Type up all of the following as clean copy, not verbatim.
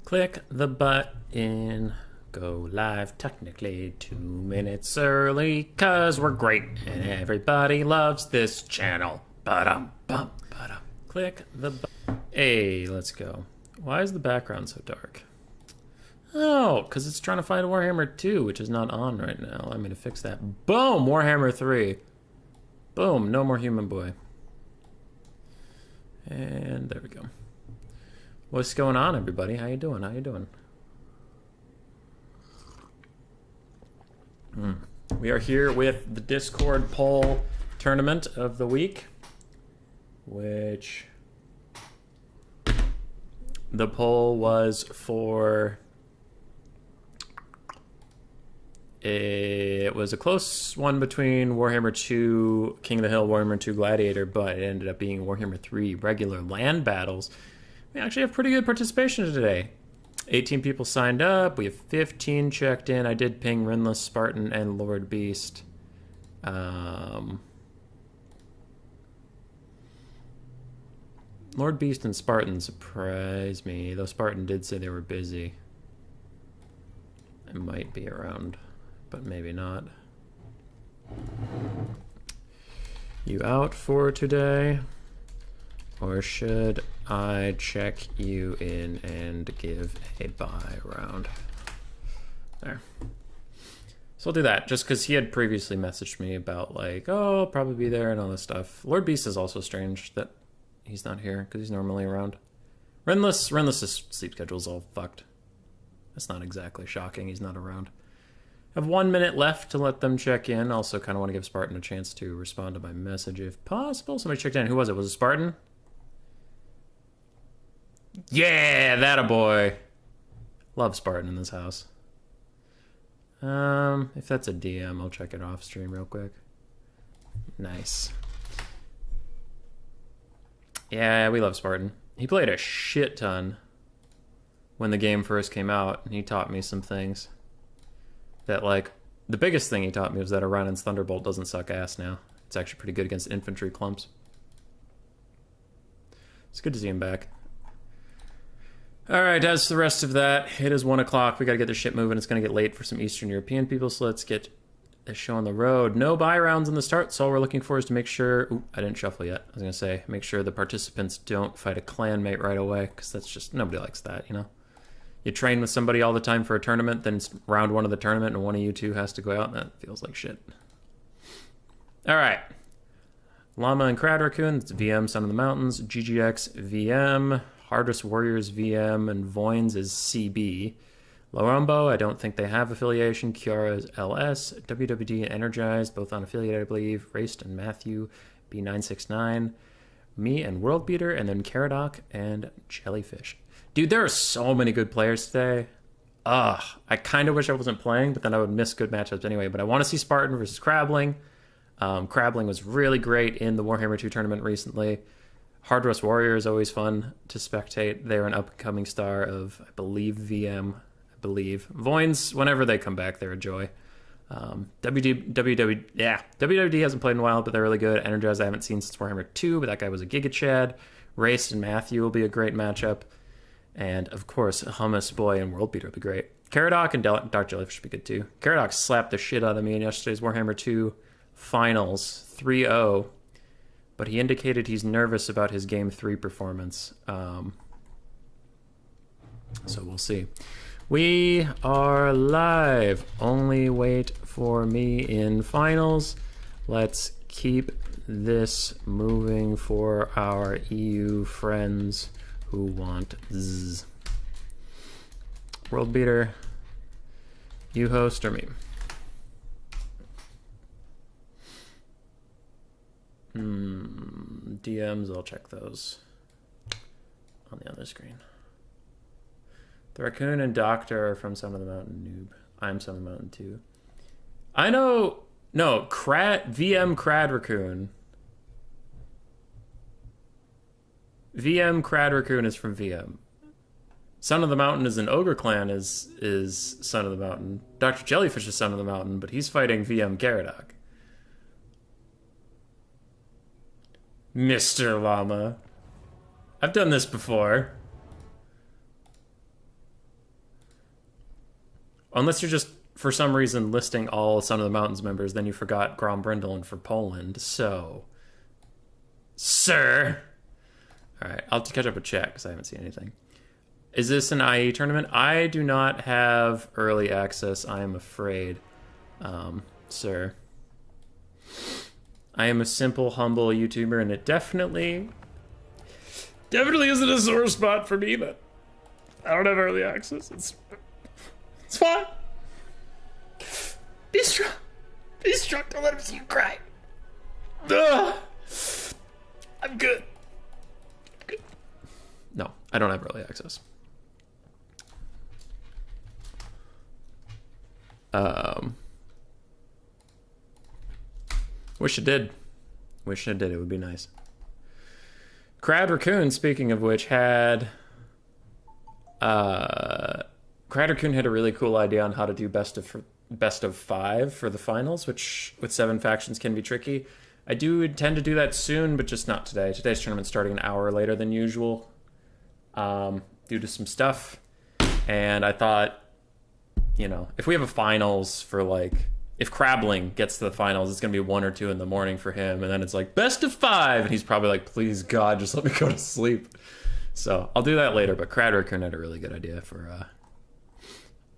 Click the button. Go live technically 2 minutes early, cause we're great and everybody loves this channel. Ba-dum, bum, ba-dum. Click the button. Hey, let's go. Why is the background so dark? Oh, because it's trying to find Warhammer 2, which is not on right now. I'm going to fix that. Boom! Warhammer 3. Boom! No more human boy. And there we go. What's going on, everybody? How you doing? How you doing? We are here with the Discord poll tournament of the week, which the poll was for... It was a close one between Warhammer 2, King of the Hill, Warhammer 2 Gladiator, but it ended up being Warhammer 3 regular land battles. We actually have pretty good participation today. 18 people signed up. We have 15 checked in. I did ping Rinless, Spartan, and Lord Beast. Lord Beast and Spartan surprised me, though Spartan did say they were busy. I might be around, but maybe not. You out for today? Or should I check you in and give a buy round? There. So I'll do that, just because he had previously messaged me about, like, oh, I'll probably be there and all this stuff. Lord Beast is also strange that he's not here, because he's normally around. Renless's sleep schedule's all fucked. That's not exactly shocking, he's not around. I have 1 minute left to let them check in. Also kind of want to give Spartan a chance to respond to my message if possible. Somebody checked in. Who was it? Was it Spartan? Yeah, that a boy. Love Spartan in this house. If that's a DM, I'll check it off stream real quick. Nice. Yeah, we love Spartan. He played a shit ton when the game first came out, and he taught me some things. That, like, the biggest thing he taught me was that Orion's Thunderbolt doesn't suck ass now. It's actually pretty good against infantry clumps. It's good to see him back. Alright, as to the rest of that, it is 1 o'clock. We gotta get this shit moving. It's gonna get late for some Eastern European people, so let's get this show on the road. No buy rounds in the start, so all we're looking for is to make sure... Ooh, I didn't shuffle yet. I was gonna say, make sure the participants don't fight a clanmate right away, because that's just... Nobody likes that, you know? You train with somebody all the time for a tournament, then it's round 1 of the tournament, and one of you two has to go out, and that feels like shit. Alright. Llama and Crad Raccoon, it's VM, Son of the Mountains, GGX, VM... Hardest Warriors VM, and Voins is CB. Lorumbo, I don't think they have affiliation. Kiara is LS. WWD and Energized, both unaffiliated, I believe. Raced and Matthew, B969. Me and World Beater, and then Caradoc and Jellyfish. Dude, there are so many good players today. Ugh, I kind of wish I wasn't playing, but then I would miss good matchups anyway. But I want to see Spartan versus Crabling. Crabling was really great in the Warhammer 2 tournament recently. Hardrest Warrior is always fun to spectate. They're an upcoming star of, I believe, VM. I believe. Voins, whenever they come back, they're a joy. WWD hasn't played in a while, but they're really good. Energized I haven't seen since Warhammer 2, but that guy was a Giga Chad. Race and Matthew will be a great matchup. And, of course, Hummus Boy and World Beater will be great. Caradoc and Dark Jellyfish should be good, too. Caradoc slapped the shit out of me in yesterday's Warhammer 2 finals, 3-0. But he indicated he's nervous about his Game 3 performance. So we'll see. We are live. Only wait for me in finals. Let's keep this moving for our EU friends who want zzz. World Beater, you host or me? DMs, I'll check those on the other screen. The Raccoon and Doctor are from Son of the Mountain Noob. I'm Son of the Mountain too. I know, no, VM Crad Raccoon. VM Crad Raccoon is from VM. Son of the Mountain is an Ogre Clan is Son of the Mountain. Dr. Jellyfish is Son of the Mountain, but he's fighting VM Caradoc. Mr. Llama. I've done this before. Unless you're just, for some reason, listing all Son of the Mountains members, then you forgot Grombrindalen for Poland. So, sir. All right, I'll have to catch up with chat because I haven't seen anything. Is this an IE tournament? I do not have early access, I am afraid, sir. I am a simple, humble YouTuber, and it definitely isn't a sore spot for me that I don't have early access. It's fine. Be strong. Be strong. Don't let him see you cry. Ugh. I'm good. No, I don't have early access. Wish it did. Wish it did. It would be nice. Crad Raccoon, speaking of which, had... Crad Raccoon had a really cool idea on how to do best of 5 for the finals, which with 7 factions can be tricky. I do intend to do that soon, but just not today. Today's tournament's starting an hour later than usual, due to some stuff. And I thought, you know, if we have a finals for like... If Crabling gets to the finals, it's going to be 1 or 2 in the morning for him. And then it's like, best of 5. And he's probably like, please, God, just let me go to sleep. So I'll do that later. But Crad Raccoon had a really good idea for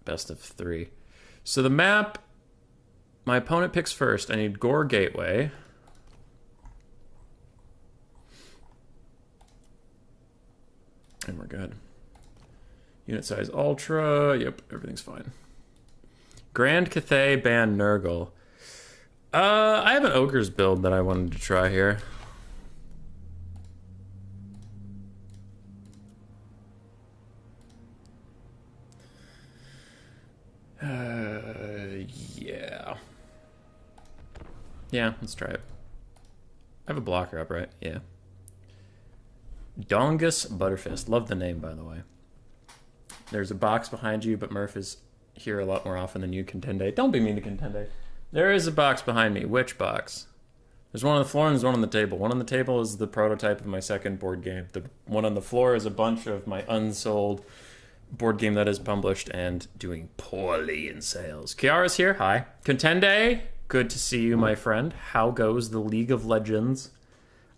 best of 3. So the map, my opponent picks first. I need Gore Gateway. And we're good. Unit size Ultra. Yep, everything's fine. Grand Cathay Ban Nurgle. I have an Ogre's build that I wanted to try here. Yeah. Yeah, let's try it. I have a blocker up, right? Yeah. Dongus Butterfist. Love the name, by the way. There's a box behind you, but Murph is here a lot more often than you, Contende. Don't be mean to Contende. There is a box behind me. Which box? There's one on the floor and there's one on the table. One on the table is the prototype of my second board game. The one on the floor is a bunch of my unsold board game that is published and doing poorly in sales. Kiara's here. Hi. Contende, good to see you, my friend. How goes the League of Legends?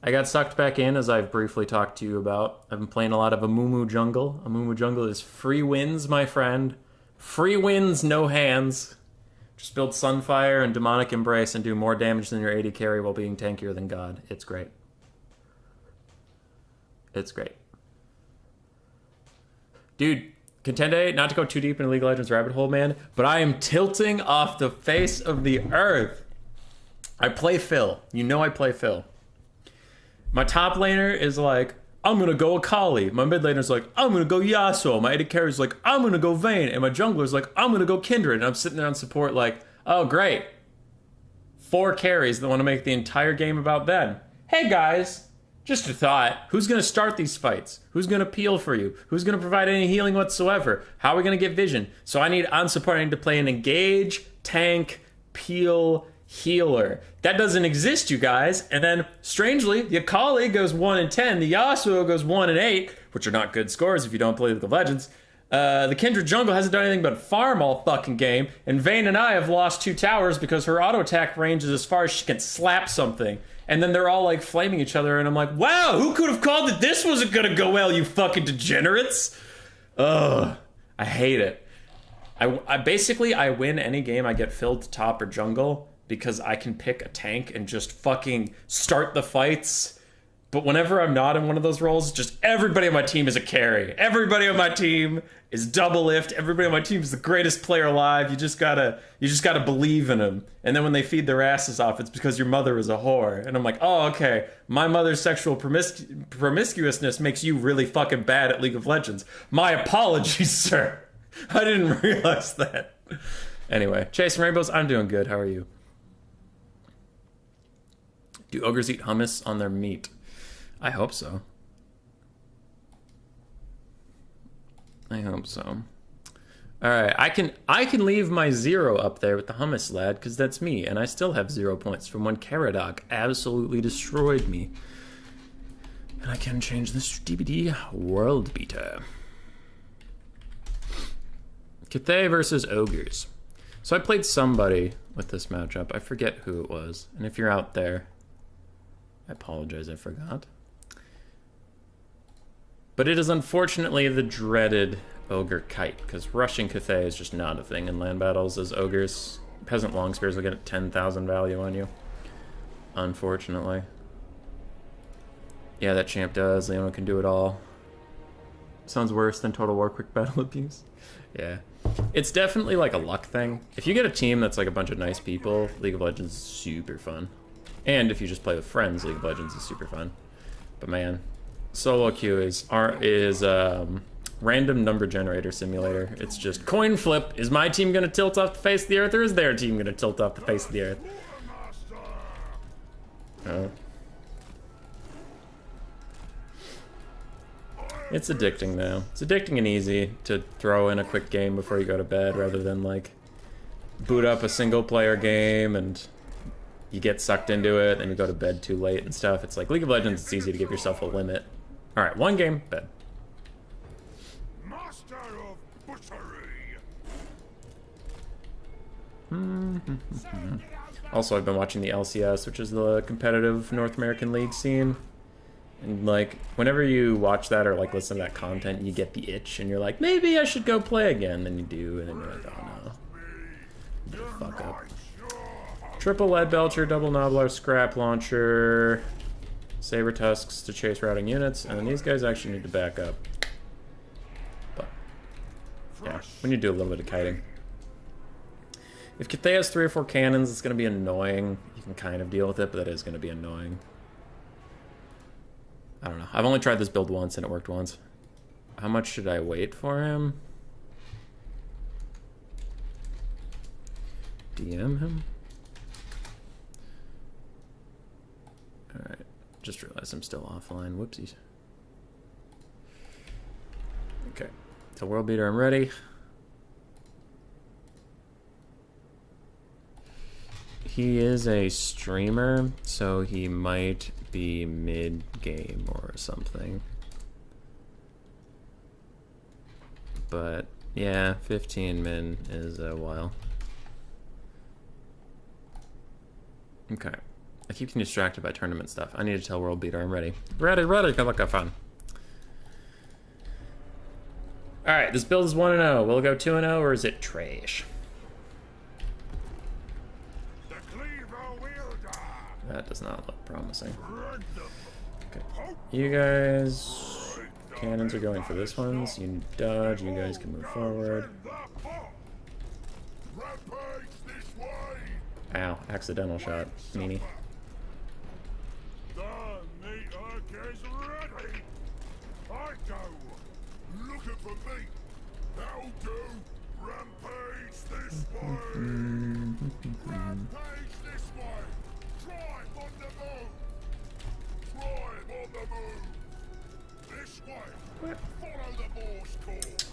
I got sucked back in, as I've briefly talked to you about. I've been playing a lot of Amumu Jungle. Amumu Jungle is free wins, my friend. Free wins, no hands. Just build Sunfire and Demonic Embrace and do more damage than your AD carry while being tankier than God. It's great. It's great. Dude, Contende, not to go too deep into League of Legends rabbit hole, man, but I am tilting off the face of the earth. I play Phil. You know I play Phil. My top laner is like, I'm going to go Akali. My mid laner's like, I'm going to go Yasuo. My AD carry's like, I'm going to go Vayne. And my jungler's like, I'm going to go Kindred. And I'm sitting there on support like, oh, great. 4 carries that want to make the entire game about them. Hey, guys, just a thought. Who's going to start these fights? Who's going to peel for you? Who's going to provide any healing whatsoever? How are we going to get vision? So I need, on support, I need to play an engage, tank, peel, healer. That doesn't exist, you guys. And then, strangely, the Akali goes 1-10, the Yasuo goes 1-8, which are not good scores if you don't play League of Legends. The Kindred Jungle hasn't done anything but farm all fucking game, and Vayne and I have lost 2 towers because her auto attack range is as far as she can slap something. And then they're all like flaming each other, and I'm like, wow, who could have called that this wasn't gonna go well, you fucking degenerates? Ugh, I hate it. I basically win any game I get filled to top or jungle, because I can pick a tank and just fucking start the fights. But whenever I'm not in one of those roles, just everybody on my team is a carry. Everybody on my team is double lift. Everybody on my team is the greatest player alive. You just gotta believe in them. And then when they feed their asses off, it's because your mother is a whore. And I'm like, oh, okay. My mother's sexual promiscuousness makes you really fucking bad at League of Legends. My apologies, sir. I didn't realize that. Anyway, Chasing Rainbows, I'm doing good. How are you? Do ogres eat hummus on their meat? I hope so. I hope so. All right, I can leave my 0 up there with the hummus lad, because that's me, and I still have 0 points from when Caradoc absolutely destroyed me. And I can change this DVD world beater. Cathay versus Ogres. So I played somebody with this matchup. I forget who it was. And if you're out there, I apologize, I forgot. But it is unfortunately the dreaded Ogre Kite, because rushing Cathay is just not a thing in land battles as Ogres. Peasant Longspears will get 10,000 value on you. Unfortunately. Yeah, that champ does. Leona can do it all. Sounds worse than Total War Quick Battle Abuse. Yeah. It's definitely like a luck thing. If you get a team that's like a bunch of nice people, League of Legends is super fun. And if you just play with friends, League of Legends is super fun. But man, solo queue is random number generator simulator. It's just coin flip. Is my team gonna tilt off the face of the earth, or is their team gonna tilt off the face of the earth? Oh. It's addicting though. It's addicting and easy to throw in a quick game before you go to bed rather than like boot up a single player game and you get sucked into it and you go to bed too late and stuff. It's like League of Legends, it's easy to give yourself a limit. Alright, one game, bed. Master of butchery. Also, I've been watching the LCS, which is the competitive North American League scene. And like, whenever you watch that or like listen to that content, you get the itch and you're like, maybe I should go play again. Then you do, and then you're like, oh no. Get the fuck up. Triple Lead Belcher, double Noblar Scrap Launcher, Saber Tusks to chase routing units, and these guys actually need to back up. But, yeah, we need to do a little bit of kiting. If Cathay has 3 or 4 cannons, it's going to be annoying. You can kind of deal with it, but that is going to be annoying. I don't know. I've only tried this build once, and it worked once. How much should I wait for him? DM him? Alright. Just realized I'm still offline. Whoopsies. Okay. So World Beater, I'm ready. He is a streamer, so he might be mid-game or something. But, yeah, 15 min is a while. Okay. I keep getting distracted by tournament stuff. I need to tell World Beater I'm ready. Ready, good luck, have fun. Alright, this build is 1-0. Will it go 2-0 or is it trash? That does not look promising. Okay. You guys... Cannons are going for this one, so you dodge, you guys can move forward. Ow, accidental shot. Meanie. What? Follow the Morse code.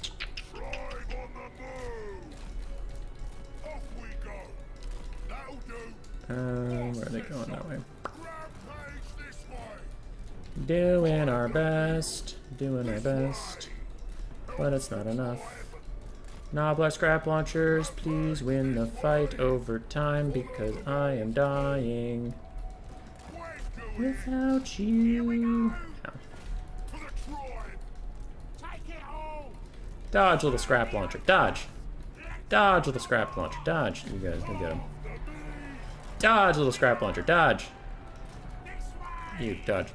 Drive on the move. Off we go. That'll do. Where are they going that way? Rampage this way. Doing our best. Doing our best. But it's not enough. Noblar Scrap Launchers, please win the fight over time because I am dying. Without you. Dodge, little scrap launcher. Dodge. Dodge, little scrap launcher. Dodge. You guys can get him. Dodge, little scrap launcher. Dodge. You dodge.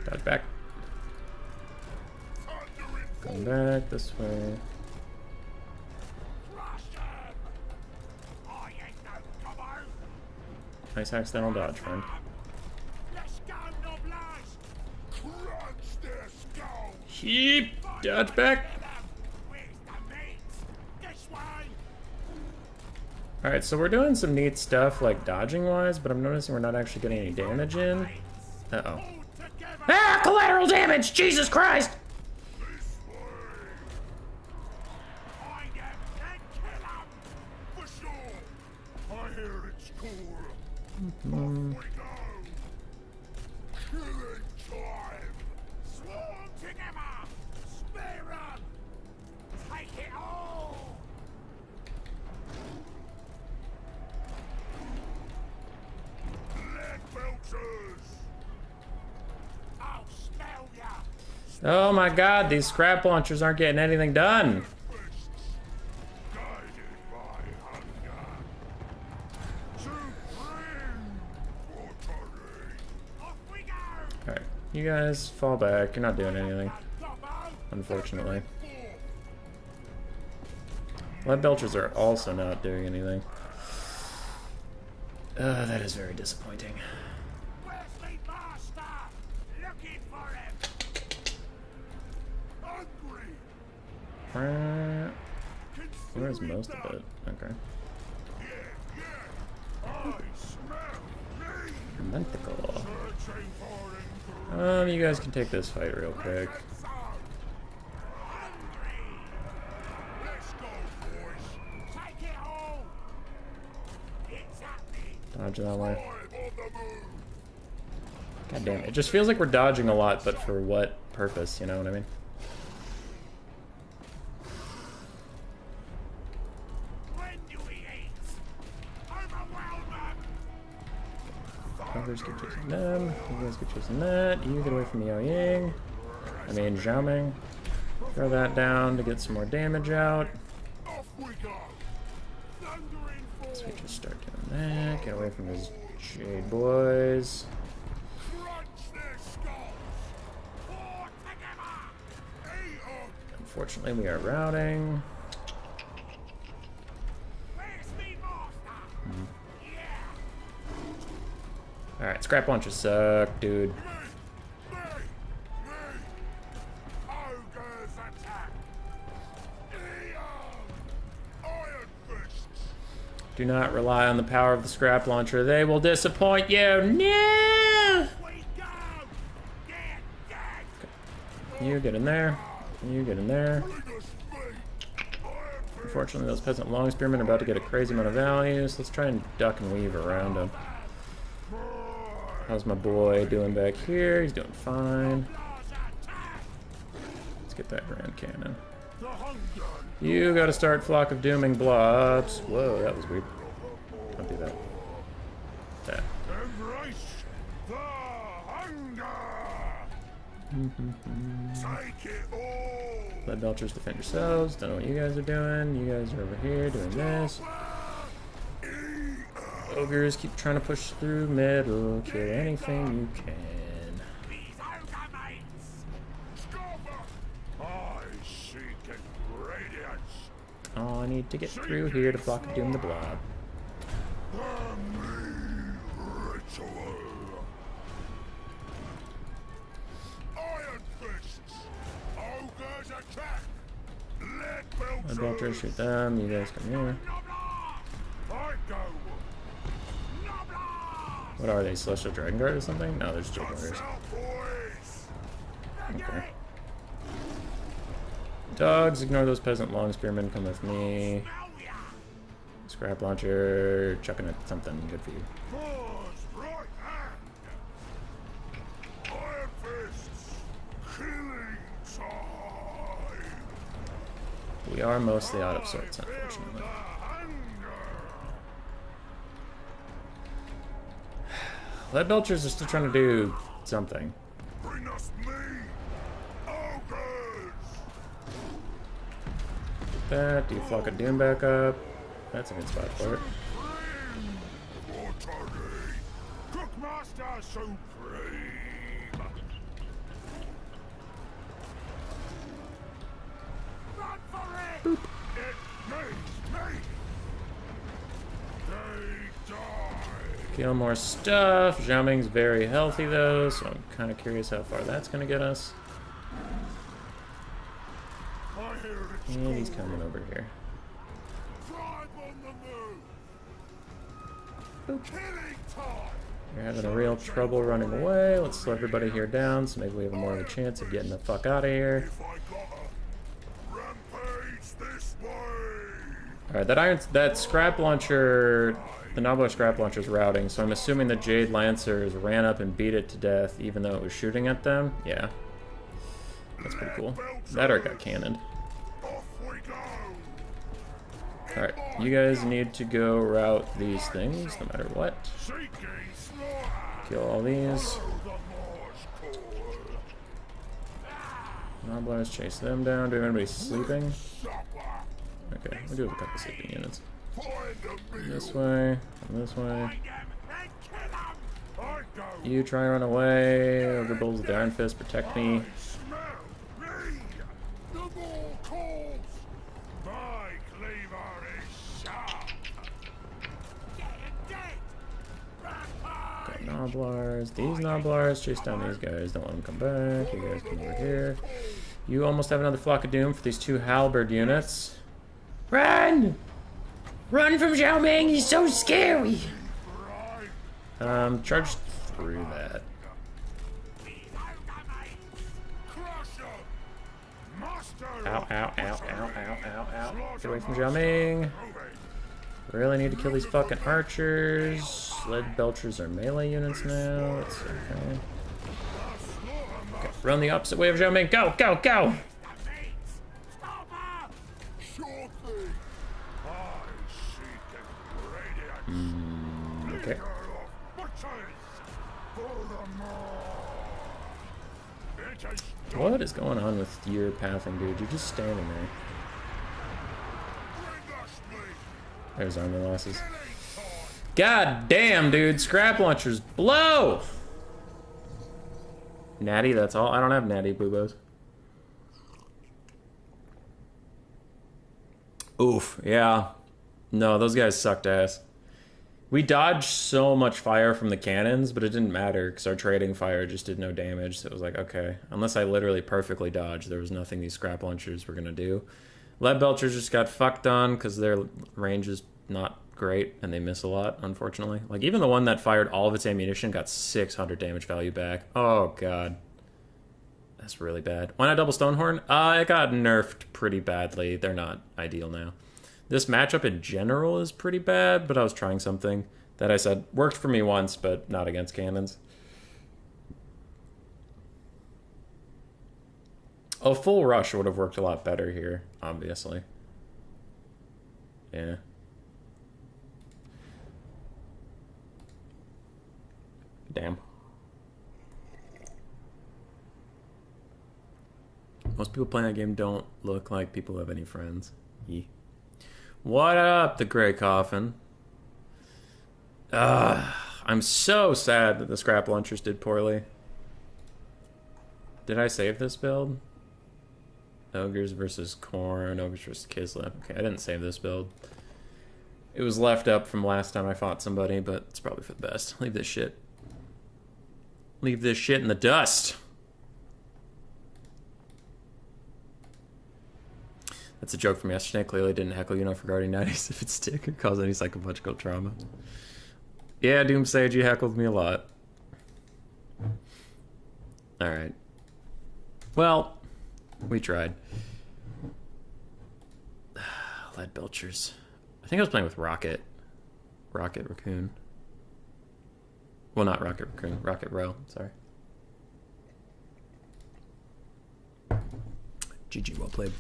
Dodge back. Going back this way. Nice accidental dodge, friend. Heap! Dodge back! Alright, so we're doing some neat stuff, like dodging-wise, but I'm noticing we're not actually getting any damage in. Uh-oh. Ah! Collateral damage! Jesus Christ! Oh my god, these scrap launchers aren't getting anything done. fists, guided by hunger. Supreme for Tourney. Off we go! Alright, you guys fall back. You're not doing anything, unfortunately. Lead belchers are also not doing anything. That is very disappointing. Where's me master? Looking for him. Hungry. Where's most of it? Okay. I smell me. Mentacle. Searching for him. You guys can take this fight real quick. Hungry. Let's go, boys. Take it all. It's happening. Dodge that way. I'm on the move. God damn it. It just feels like we're dodging a lot, but for what purpose? You know what I mean? When do we eat? Overwhelm them. Others keep chasing them. You guys keep chasing that. You get away from Yao Ying. I mean, Zhao Ming. Throw that down to get some more damage out. Off we go. Thundering So we forth. just start doing that. Get away from his Jade boys. Crunch their skulls. Pour together. Eat 'em. Unfortunately, we are routing. Where's me master? Yeah. Alright, scrap launchers suck, dude. Me. Ogres attack. Eat 'em. Iron fists. Do not rely on the power of the scrap launcher. They will disappoint you. No! We go. Get dead. You get in there. You get in there. Bring us meat. Iron fists. Unfortunately, those peasant long spearmen are about to get a crazy amount of value, so let's try and duck and weave around them. How's my boy doing back here? He's doing fine. Let's get that grand cannon. The hunger. You gotta start Flock of Dooming blobs. Whoa, that was weird. Don't do that. That. Embrace the hunger. Take it all. Lead belchers, defend yourselves. Don't know what you guys are doing. You guys are over here doing this. Ogres keep trying to push through middle. Kill anything you can. These ogre mates. Scoffer. I seek radiance. Oh, I need to get through here to Flock of Doom the blob. The me ritual. Iron fists. Ogres attack. Lead Lead belchers. belchers, shoot them. You guys come here. I go. What are they? Celestial Dragon Guard or something? No, they're just Jade Warriors. Boys. Okay. Dogs, ignore those peasant long spearmen. Come with me. Scrap launcher, chucking at something good for you. Paws, right hand. Iron fists. Killing time. We are mostly out of sorts, unfortunately. The hunger. Lead belchers are still trying to do something. Bring us me. Ogres. That, do you Flock of Doom back up? That's a good spot for it. Supreme for Tourney. Cookmaster Supreme. Run for it. It makes me. They die. Kill more stuff. Zhao Ming's very healthy though, so I'm kind of curious how far that's going to get us. I hear it. And he's coming over here. Tribe on the move. Killing time. You're having a real trouble running away. Let's slow everybody here down so maybe we have more of a chance of getting the fuck out of here. If I got a rampage this way. Alright, that scrap launcher, the Nabla scrap launcher is routing, so I'm assuming the Jade Lancers ran up and beat it to death even though it was shooting at them. Yeah. That's pretty cool. That or it got cannoned. Off we go. Alright, you guys need to go route these things no matter what. Seeking slaughter. Kill all these. The Morse call. Noblars, chase them down. Do we have anybody sleeping? Okay, we do have a couple sleeping units. This way, and this way. You try and run away. Overbulls with the Iron Fist, protect me. Got Noblars. These Noblars, chase down these guys. Don't let them come back. You guys come over here. You almost have another Flock of Doom for these 2 Halberd units. Run! Run from Zhao Ming, he's so scary! Charge through that. Ow, ow, ow, ow, ow, ow, ow. Get away from Zhao Ming. Really need to kill these fucking archers. Lead belchers are melee units now. That's okay. Okay, run the opposite way of Zhao Ming. Go, go, go! Okay. What is going on with your pathing, dude? You're just standing there. There's armor losses. God damn, dude. Scrap launchers blow! Natty, that's all? I don't have natty boobos. Oof, yeah. No, those guys sucked ass. We dodged so much fire from the cannons, but it didn't matter because our trading fire just did no damage. So it was like, okay, unless I literally perfectly dodged, there was nothing these scrap launchers were going to do. Lead belchers just got fucked on because their range is not great and they miss a lot, unfortunately. Like, even the one that fired all of its ammunition got 600 damage value back. Oh, God. That's really bad. Why not double Stonehorn? It got nerfed pretty badly. They're not ideal now. This matchup in general is pretty bad, but I was trying something that I said worked for me once, but not against cannons. A full rush would have worked a lot better here, obviously. Yeah. Damn. Most people playing that game don't look like people who have any friends. Yee. What up, the Grey Coffin? I'm so sad that the scrap launchers did poorly. Did I save this build? Ogres versus Corn, Ogres versus Kislev. Okay, I didn't save this build. It was left up from last time I fought somebody, but it's probably for the best. Leave this shit. Leave this shit in the dust. That's a joke from yesterday. Clearly didn't heckle you enough regarding 90s if it's stick or cause any psychological trauma. Yeah, Doomsage, you heckled me a lot. Alright. Well, we tried. Lead Belchers. I think I was playing with Rocket. Rocket Raccoon. Well, not Rocket Raccoon. Rocket Row. Sorry. GG, well played.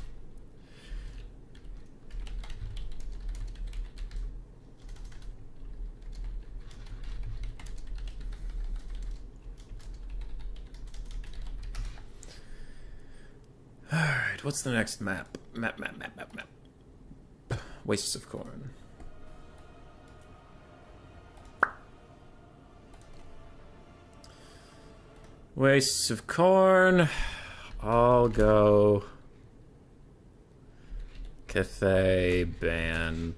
Alright, what's the next map? Map. Wastes of Corn. Wastes of Corn. I'll go Cathay Ban.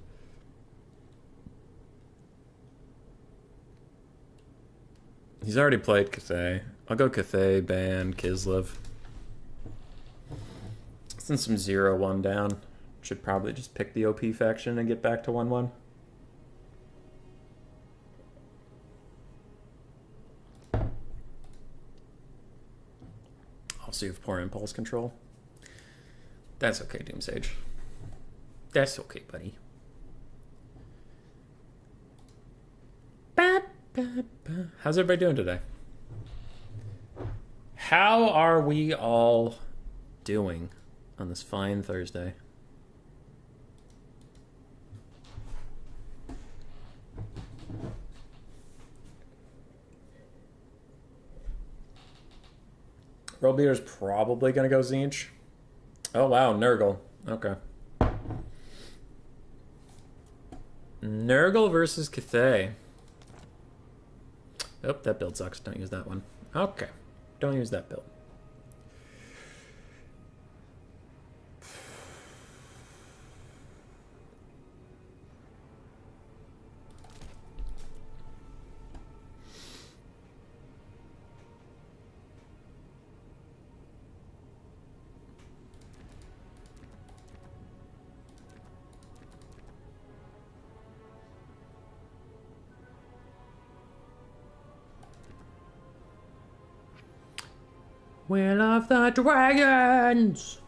He's already played Cathay. I'll go Cathay Ban Kislev. Since some 0-1 down, should probably just pick the OP faction and get back to 1-1. Also, you have poor impulse control. That's okay, Doomsage. That's okay, buddy. How's everybody doing today? How are we all doing on this fine Thursday? World Beater's probably gonna go Zinch. Oh wow, Nurgle. Okay. Nurgle versus Cathay. Oh, that build sucks. Don't use that one. Okay. Don't use that build. Will of the Dragons!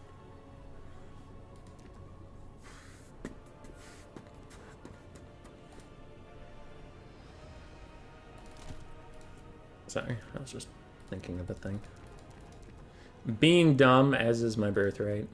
Sorry, I was just thinking of a thing. Being dumb, as is my birthright.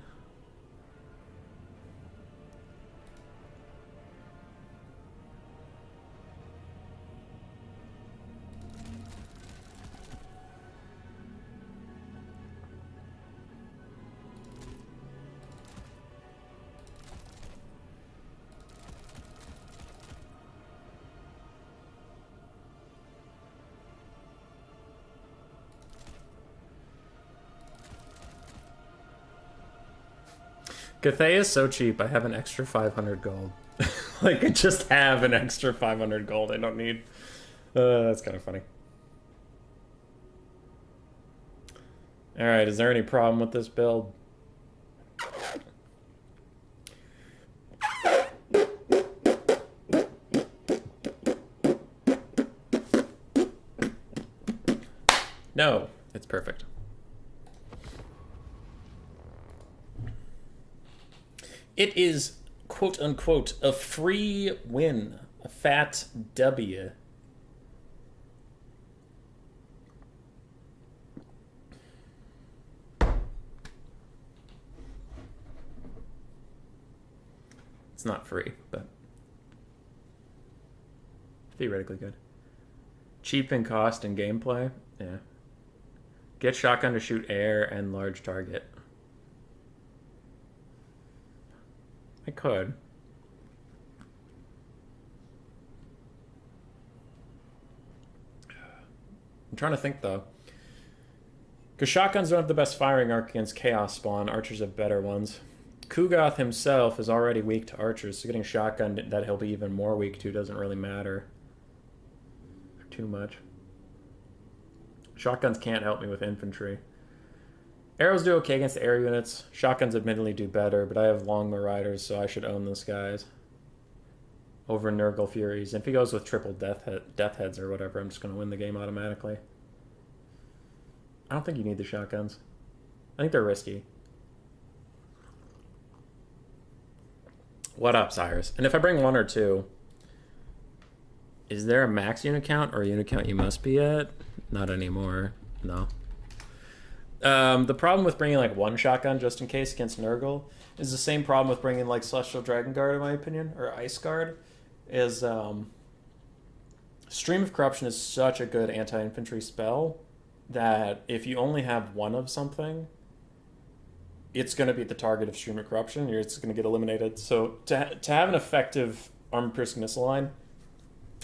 Cathay is so cheap, I have an extra 500 gold. Like, I just have an extra 500 gold I don't need. That's kind of funny. Alright, is there any problem with this build? No, it's perfect. It is, quote unquote, a free win. A fat W. It's not free, but theoretically good. Cheap in cost and gameplay. Yeah. Get shotgun to shoot air and large target. I could. I'm trying to think though. Because shotguns don't have the best firing arc against Chaos Spawn. Archers have better ones. Kugoth himself is already weak to archers, so getting shotgun that he'll be even more weak to doesn't really matter too much. Shotguns can't help me with infantry. Arrows do okay against the air units. Shotguns admittedly do better, but I have long Marauders, so I should own those guys over Nurgle Furies. And if he goes with triple death heads or whatever, I'm just going to win the game automatically. I don't think you need the shotguns. I think they're risky. What up, Cyrus? And if I bring one or two, is there a max unit count or a unit count you must be at? Not anymore. No. The problem with bringing like one shotgun just in case against Nurgle is the same problem with bringing like Celestial Dragon Guard, in my opinion, or Ice Guard. Is Stream of Corruption is such a good anti-infantry spell that if you only have one of something, it's going to be the target of Stream of Corruption. It's going to get eliminated. So to have an effective armor-piercing missile line,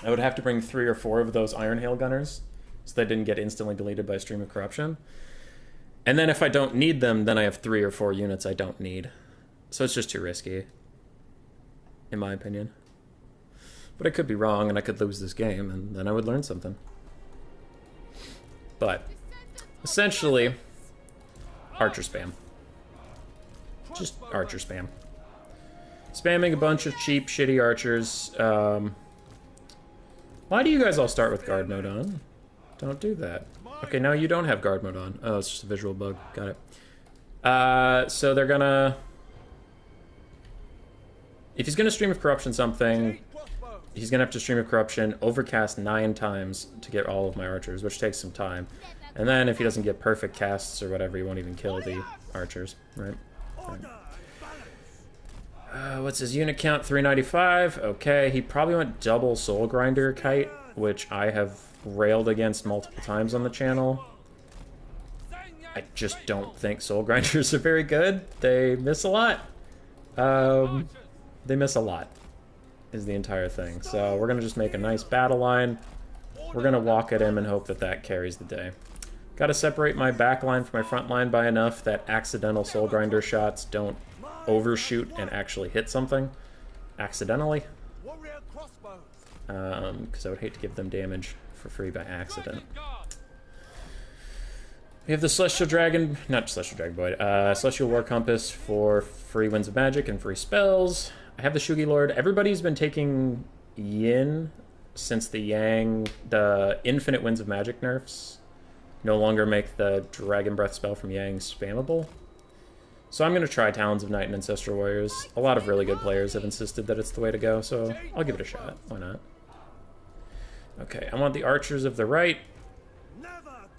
I would have to bring 3 or 4 of those Iron Hail Gunners so they didn't get instantly deleted by Stream of Corruption. And then if I don't need them, then I have 3 or 4 units I don't need. So it's just too risky, in my opinion. But I could be wrong, and I could lose this game, and then I would learn something. But, essentially, archer spam. Just archer spam. Spamming a bunch of cheap, shitty archers. Why do you guys all start with guard mode on? Don't do that. Okay, now you don't have guard mode on. Oh, it's just a visual bug. Got it. So they're gonna... If he's gonna Stream of Corruption something, he's gonna have to Stream of Corruption overcast 9 times to get all of my archers, which takes some time. And then if he doesn't get perfect casts or whatever, he won't even kill the archers, right? What's his unit count? 395. Okay, he probably went double Soul Grinder Kite, which I have railed against multiple times on the channel. I just don't think soul grinders are very good. They miss a lot. They miss a lot, is the entire thing. So we're gonna just make a nice battle line. We're gonna walk at him and hope that that carries the day. Gotta separate my back line from my front line by enough that accidental soul grinder shots don't overshoot and actually hit something accidentally. Because I would hate to give them damage for free by accident. We have the Celestial Dragon, not Celestial Dragon Void, Celestial War Compass for free Winds of Magic and free spells. I have the Shugi Lord. Everybody's been taking Yin since the Infinite Winds of Magic nerfs no longer make the Dragon Breath spell from Yang spammable. So I'm going to try Talons of Night and Ancestral Warriors. A lot of really good players have insisted that it's the way to go, so I'll give it a shot. Why not? Okay, I want the archers of the right.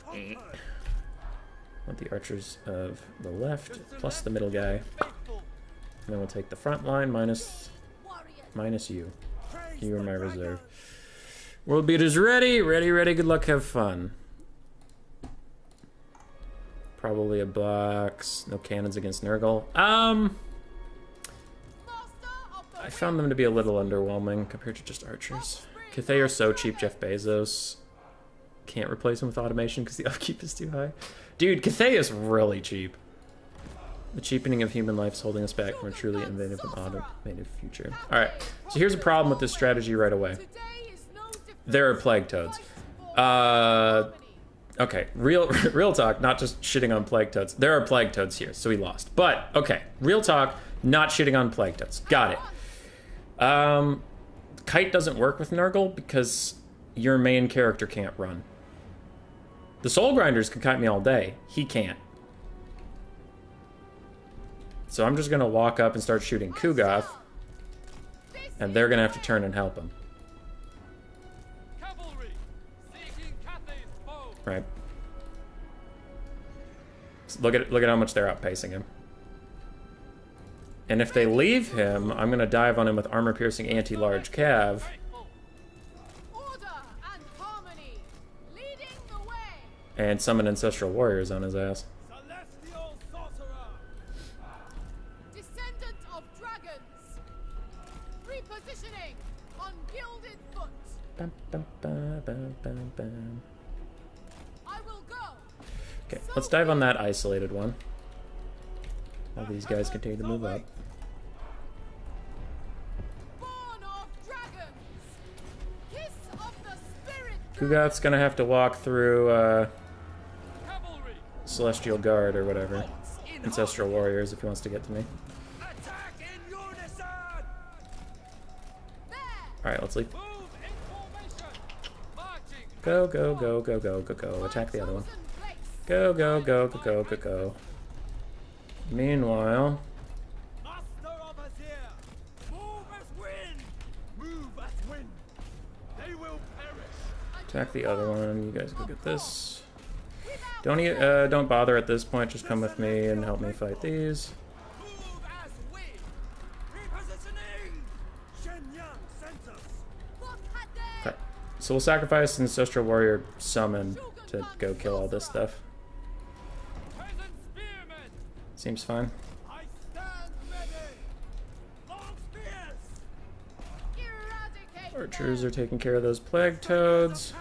I want the archers of the left, plus the middle guy. And then we'll take the front line minus you. You are my reserve. World Beaters ready, ready, good luck, have fun. Probably a box, no cannons against Nurgle. I found them to be a little underwhelming compared to just archers. Cathay are so cheap, Jeff Bezos can't replace them with automation because the upkeep is too high. Dude, Cathay is really cheap. The cheapening of human life is holding us back from a truly innovative and automated future. Alright, so here's a problem with this strategy right away. There are Plague Toads. Okay, real talk, not just shitting on Plague Toads. There are Plague Toads here, so we lost. But, okay, real talk, not shitting on Plague Toads. Got it. Kite doesn't work with Nurgle because your main character can't run. The Soul Grinders can kite me all day. He can't. So I'm just going to walk up and start shooting Kugoth, and they're going to have to turn and help him. Right. So look at how much they're outpacing him. And if they leave him, I'm going to dive on him with armor-piercing anti-large cav. And summon Ancestral Warriors on his ass. Descendant of dragons. Repositioning on gilded foot. Bam, bam, bam, bam, bam, bam. I will go. Okay, let's dive on that isolated one. All these guys continue to move up. Born of dragons. Kiss of the spirit. Kugoth's gonna have to walk through Celestial Guard or whatever. Ancestral Warriors if he wants to get to me. Alright, let's leave. Go, go, go, go, go, go, go. Attack the other one. Go, go, go, go, go, go, go. Meanwhile... Attack the other one. You guys go get this. Don't bother at this point. Just come with me and help me fight these. Okay. So we'll sacrifice an Ancestral Warrior summon to go kill all this stuff. Seems fine. Archers are taking care of those Plague Toads.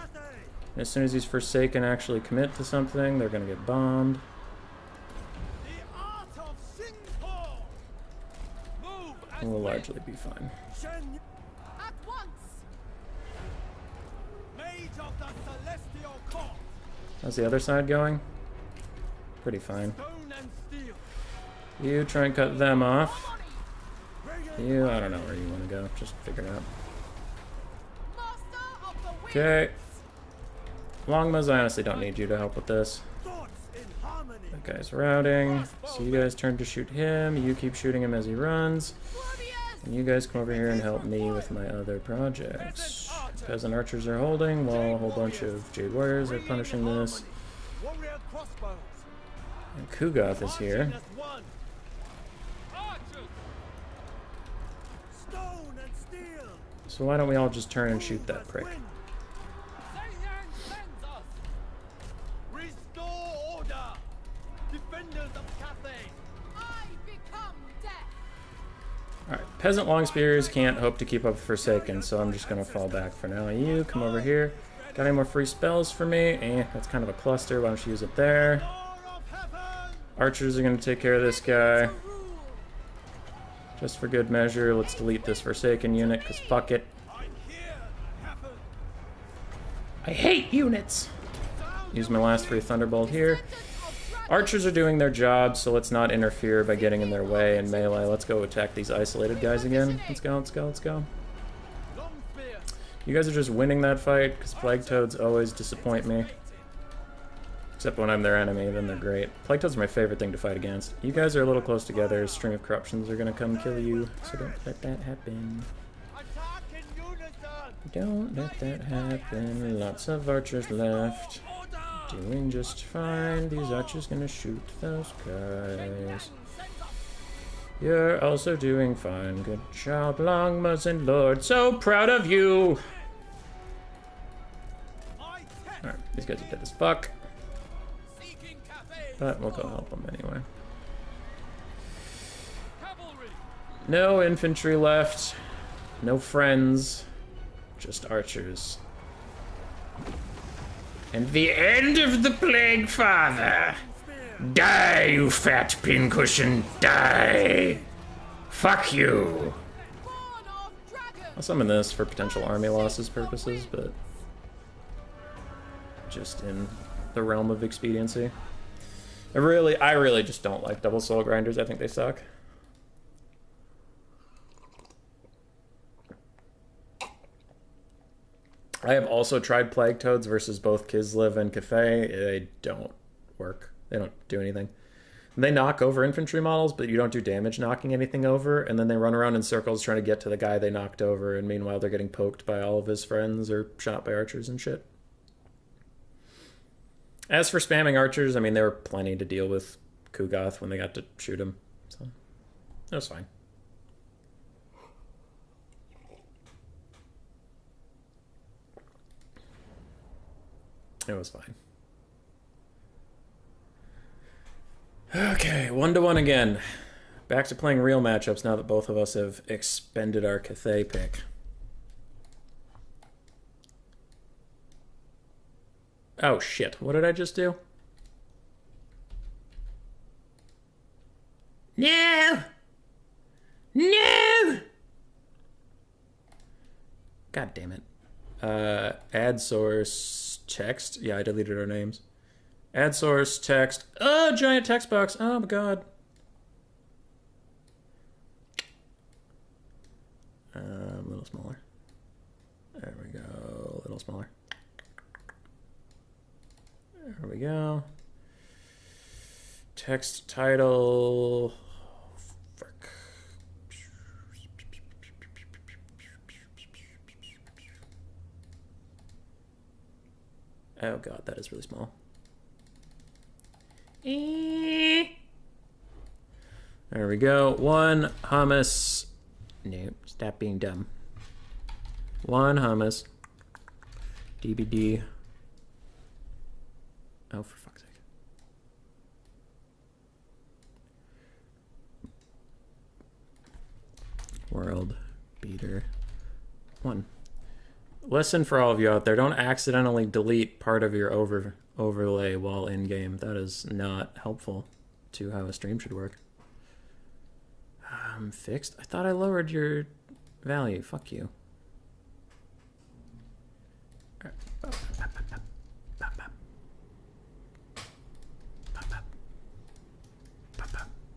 And as soon as these Forsaken actually commit to something, they're gonna get bombed. And we'll largely be fine. How's the other side going? Pretty fine. You try and cut them off. You, I don't know where you want to go. Just figure it out. Okay. Longmas, I honestly don't need you to help with this. That guy's routing. So you guys turn to shoot him. You keep shooting him as he runs. And you guys come over here and help me with my other projects. Peasant archers are holding, while a whole bunch of Jade Warriors are punishing this. And Kugoth is here. So why don't we all just turn and shoot that prick? I become death. Alright, peasant long spears can't hope to keep up with Forsaken, so I'm just gonna fall back for now. You come over here. Got any more free spells for me? That's kind of a cluster. Why don't you use it there? Archers are gonna take care of this guy. Just for good measure, let's delete this Forsaken unit, because fuck it. I hate units! Use my last free Thunderbolt here. Archers are doing their job, so let's not interfere by getting in their way in melee. Let's go attack these isolated guys again. Let's go, let's go, let's go. You guys are just winning that fight, because Plague Toads always disappoint me. Except when I'm their enemy, then they're great. Plague Toads are my favorite thing to fight against. You guys are a little close together. String of Corruptions are gonna come kill you, so don't let that happen. Don't let that happen. Lots of archers left. Doing just fine. These archers gonna shoot those guys. You're also doing fine. Good job, Longmuzzin Lord. So proud of you! Alright, these guys are dead as fuck. But we'll go help them anyway. No infantry left. No friends. Just archers. And the end of the Plague Father! Die, you fat pincushion, die! Fuck you! I'll summon this for potential army losses purposes, but just in the realm of expediency. I really just don't like double soul grinders. I think they suck. I have also tried Plague Toads versus both Kislev and Cathay. They don't work. They don't do anything. They knock over infantry models, but you don't do damage knocking anything over, and then they run around in circles trying to get to the guy they knocked over, and meanwhile they're getting poked by all of his friends or shot by archers and shit. As for spamming archers, I mean, there were plenty to deal with Kugoth when they got to shoot him, so it was fine. It was fine. Okay, 1-1 again. Back to playing real matchups now that both of us have expended our Cathay pick. Oh shit, what did I just do? No! No! God damn it. Add source text. Yeah, I deleted our names. Add source text. Oh, giant text box. Oh my god. A little smaller. There we go. A little smaller. There we go. Text title. Frick. Oh god, that is really small. There we go. 1 hummus. No, stop being dumb. 1 hummus. DBD. Oh, for fuck's sake. World beater 1. Lesson for all of you out there: don't accidentally delete part of your overlay while in game. That is not helpful to how a stream should work. Fixed? I thought I lowered your value. Fuck you.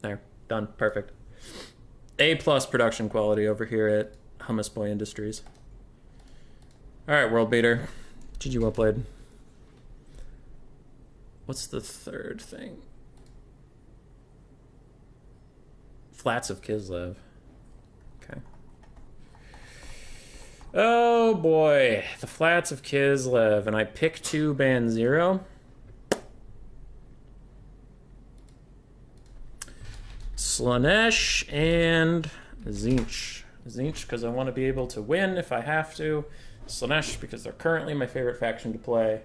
There. Done. Perfect. A+ production quality over here at Hummus Boy Industries. Alright, World Beater. GG, well played. What's the third thing? Flats of Kislev. Okay. Oh boy. The Flats of Kislev. And I pick 2, ban 0. Slanesh and Tzeentch. Tzeentch because I want to be able to win if I have to. Slanesh because they're currently my favorite faction to play.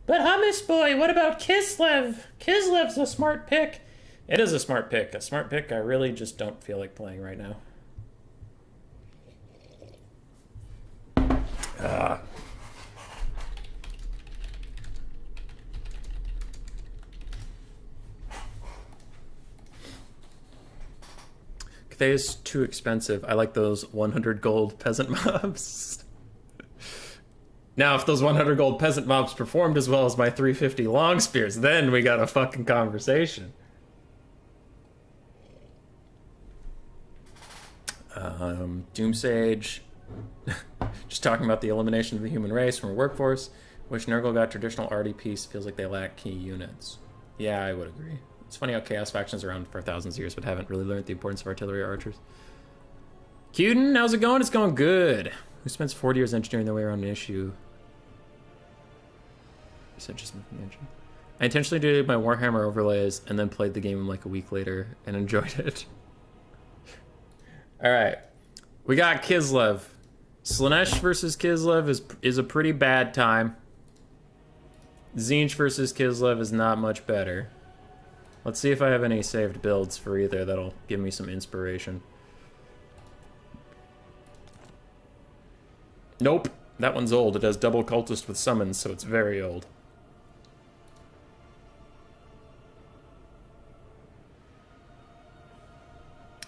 But Hummus Boy, what about Kislev? Kislev's a smart pick. It is a smart pick. A smart pick I really just don't feel like playing right now. Cathay's too expensive. I like those 100 gold peasant mobs. Now, if those 100 gold peasant mobs performed as well as my 350 long spears, then we got a fucking conversation. Doomsage. Just talking about the elimination of the human race from a workforce. Wish Nurgle got traditional RDP. Feels like they lack key units. Yeah, I would agree. It's funny how Chaos factions are around for thousands of years but haven't really learned the importance of artillery archers. Cuden, how's it going? It's going good. Who spends 40 years engineering their way around an issue? You said just moving the engine. I intentionally did my Warhammer overlays and then played the game like a week later and enjoyed it. Alright. We got Kislev. Slaanesh versus Kislev is a pretty bad time. Tzeentch versus Kislev is not much better. Let's see if I have any saved builds for either that'll give me some inspiration. Nope. That one's old. It has double cultist with summons, so it's very old.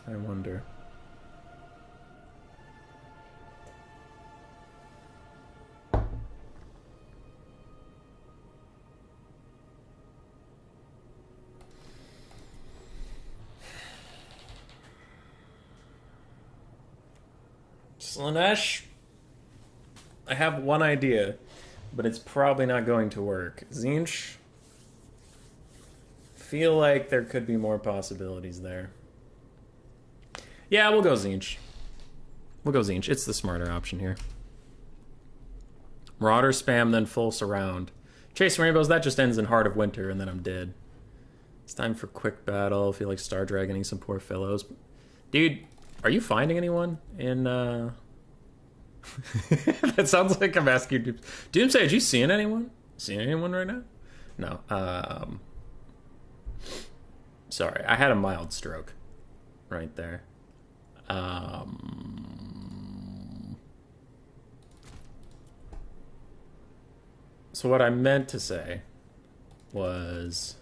I wonder. Slaanesh, I have one idea, but it's probably not going to work. Tzeentch, feel like there could be more possibilities there. Yeah, we'll go Tzeentch. We'll go Tzeentch. It's the smarter option here. Marauder spam, then full surround. Chase Rainbows, that just ends in Heart of Winter, and then I'm dead. It's time for quick battle. I feel like Star Dragoning some poor fellows. Dude, are you finding anyone in, That sounds like I'm asking you. Doomsday, are you seeing anyone? Seeing anyone right now? No. Sorry, I had a mild stroke right there. So what I meant to say was,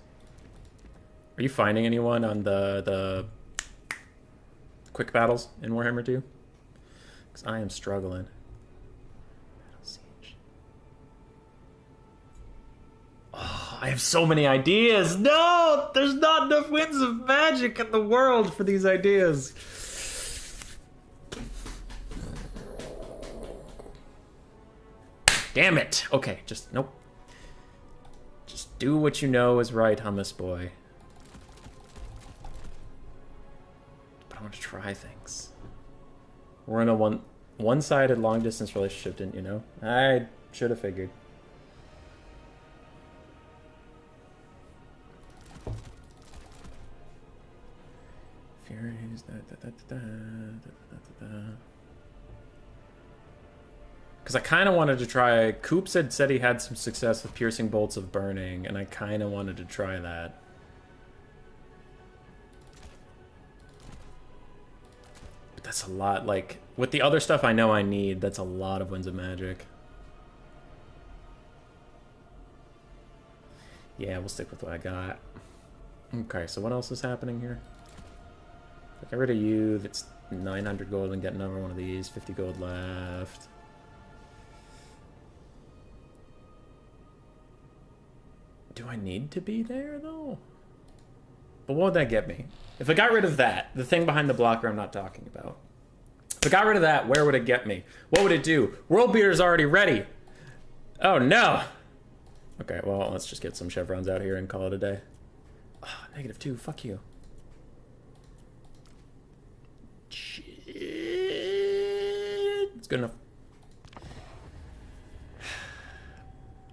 are you finding anyone on the quick battles in Warhammer 2? Because I am struggling. Oh, I have so many ideas. No, there's not enough Winds of Magic in the world for these ideas. Damn it. Okay, just, nope. Just do what you know is right, hummus boy. But I want to try things. We're in a one-sided long-distance relationship, didn't you know? I should have figured. Furies, because I kind of wanted to try. Coop said he had some success with piercing bolts of burning, and I kind of wanted to try that. But that's a lot. Like with the other stuff I know I need, that's a lot of Winds of Magic. Yeah, we'll stick with what I got. Okay, so what else is happening here? If I get rid of you, that's 900 gold and get another one of these. 50 gold left. Do I need to be there, though? But what would that get me? If I got rid of that, the thing behind the blocker I'm not talking about. If I got rid of that, where would it get me? What would it do? World Beater's already ready. Oh, no. Okay, well, let's just get some chevrons out here and call it a day. Oh, -2, fuck you. Shit. It's good enough.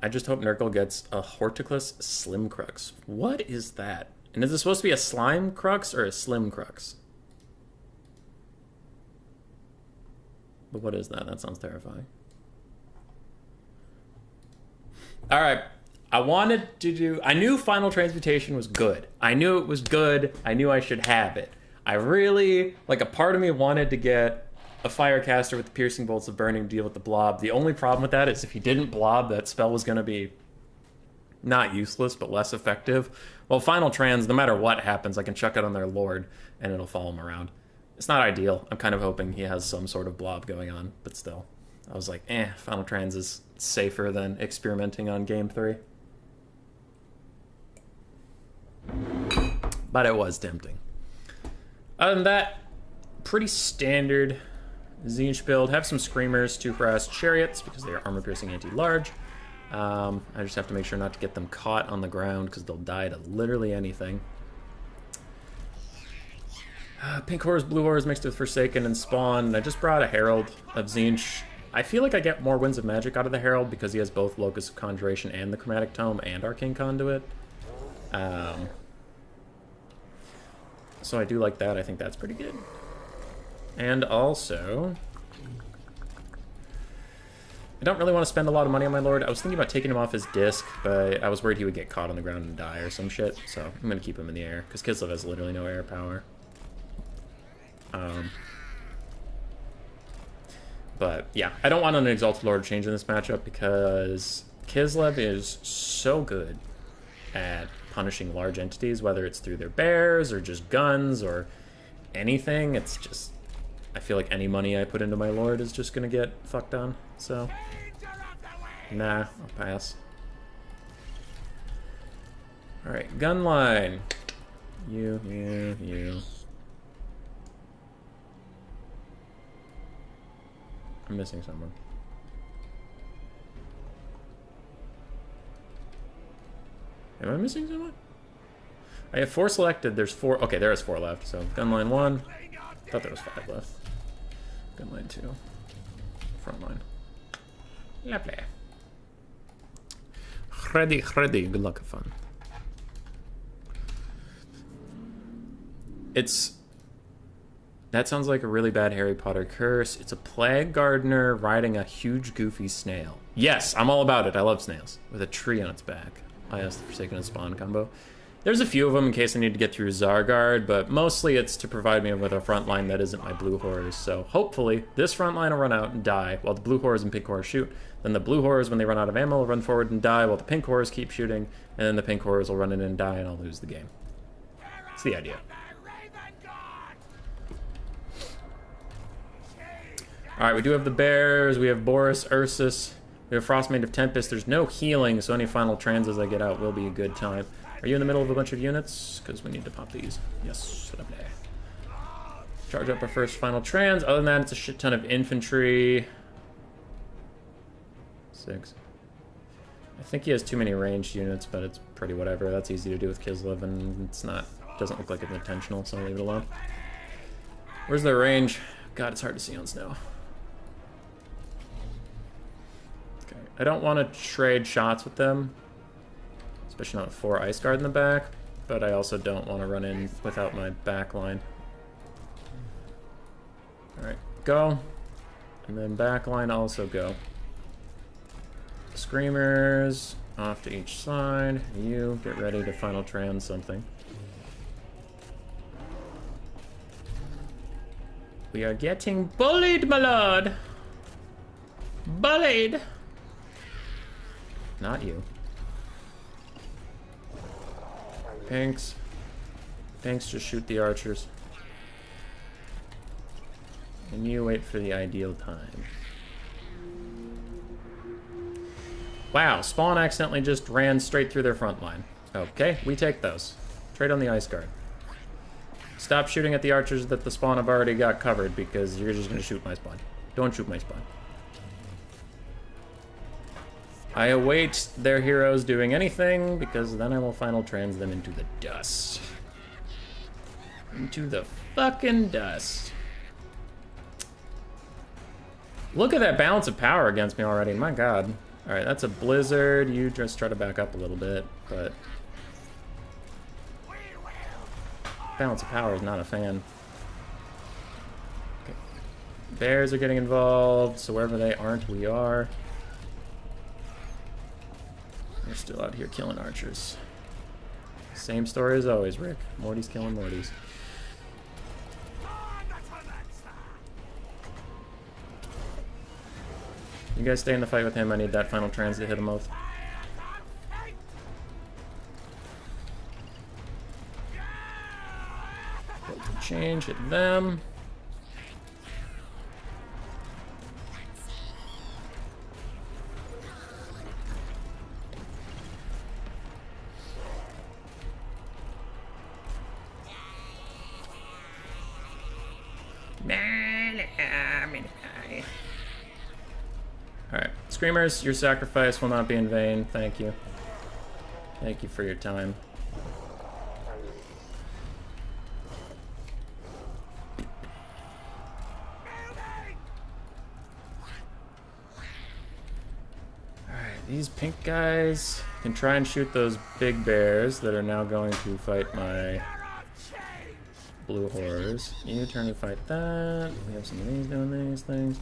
I just hope Nurgle gets a Horticlus Slim Crux. What is that? And is this supposed to be a Slime Crux or a Slim Crux? But what is that? That sounds terrifying. Alright. I wanted to do... I knew Final Transmutation was good. I knew it was good. I knew I should have it. I really... Like, a part of me wanted to get a Firecaster with the Piercing Bolts of Burning to deal with the Blob. The only problem with that is if he didn't Blob, that spell was going to be not useless, but less effective. Well, Final Trans, no matter what happens, I can chuck it on their Lord, and it'll follow him around. It's not ideal. I'm kind of hoping he has some sort of Blob going on, but still. I was like, Final Trans is safer than experimenting on Game 3. But it was tempting. Other than that, pretty standard Zinch build. Have some Screamers, 2 Harassed Chariots, because they are armor-piercing anti-large. I just have to make sure not to get them caught on the ground, because they'll die to literally anything. Pink Horrors, Blue Horrors mixed with Forsaken and Spawn. I just brought a Herald of Zinch. I feel like I get more Winds of Magic out of the Herald, because he has both Locus of Conjuration and the Chromatic Tome and Arcane Conduit. So I do like that. I think that's pretty good. And also, I don't really want to spend a lot of money on my Lord. I was thinking about taking him off his disc, but I was worried he would get caught on the ground and die or some shit. So I'm going to keep him in the air, because Kislev has literally no air power. But yeah, I don't want an Exalted Lord change in this matchup, because Kislev is so good at punishing large entities, whether it's through their bears or just guns or anything. It's just, I feel like any money I put into my Lord is just gonna get fucked on. So nah, I'll pass. Alright, gun line. You. I'm missing someone. Am I missing someone? I have 4 selected. There's 4. Okay, there is 4 left. So gunline 1. Thought there was 5 left. Gunline 2. Front line. Lovely. Ready. Good luck, have fun. That sounds like a really bad Harry Potter curse. It's a plague gardener riding a huge goofy snail. Yes, I'm all about it. I love snails. With a tree on its back. I asked the Forsaken and Spawn combo. There's a few of them in case I need to get through Zargard, but mostly it's to provide me with a front line that isn't my blue horrors. So hopefully this front line will run out and die while the blue horrors and pink horrors shoot. Then the blue horrors, when they run out of ammo, will run forward and die while the pink horrors keep shooting. And then the pink horrors will run in and die and I'll lose the game. That's the idea. Alright, we do have the bears. We have Boris, Ursus. We have Frostmaid of Tempest. There's no healing, so any final transes I get out will be a good time. Are you in the middle of a bunch of units? Because we need to pop these. Yes. Charge up our first final trans. Other than that, it's a shit ton of infantry. 6. I think he has too many ranged units, but it's pretty whatever. That's easy to do with Kislev, and it's not... doesn't look like it's intentional, so I'll leave it alone. Where's their range? God, it's hard to see on snow. Okay, I don't want to trade shots with them. Especially not with 4 Ice Guard in the back, but I also don't want to run in without my back line. Alright, go. And then back line also go. Screamers off to each side. You get ready to final trans something. We are getting bullied, my lord! Bullied! Not you. Pinks. Pinks, just shoot the archers. And you wait for the ideal time. Wow, Spawn accidentally just ran straight through their front line. Okay, we take those. Trade on the Ice Guard. Stop shooting at the archers that the Spawn have already got covered, because you're just going to shoot my Spawn. Don't shoot my Spawn. I await their heroes doing anything, because then I will final trans them into the dust. Into the fucking dust. Look at that balance of power against me already, my god. Alright, that's a blizzard. You just try to back up a little bit, but... balance of power is not a fan. Okay. Bears are getting involved, so wherever they aren't, we are. We're still out here killing archers. Same story as always, Rick. Morty's killing Mortys. You guys stay in the fight with him. I need that final trans to hit him both. Change, hit them. Alright, Screamers, your sacrifice will not be in vain. Thank you. Thank you for your time. These pink guys can try and shoot those big bears that are now going to fight my blue horrors. You turn to fight that. We have some of these doing these things.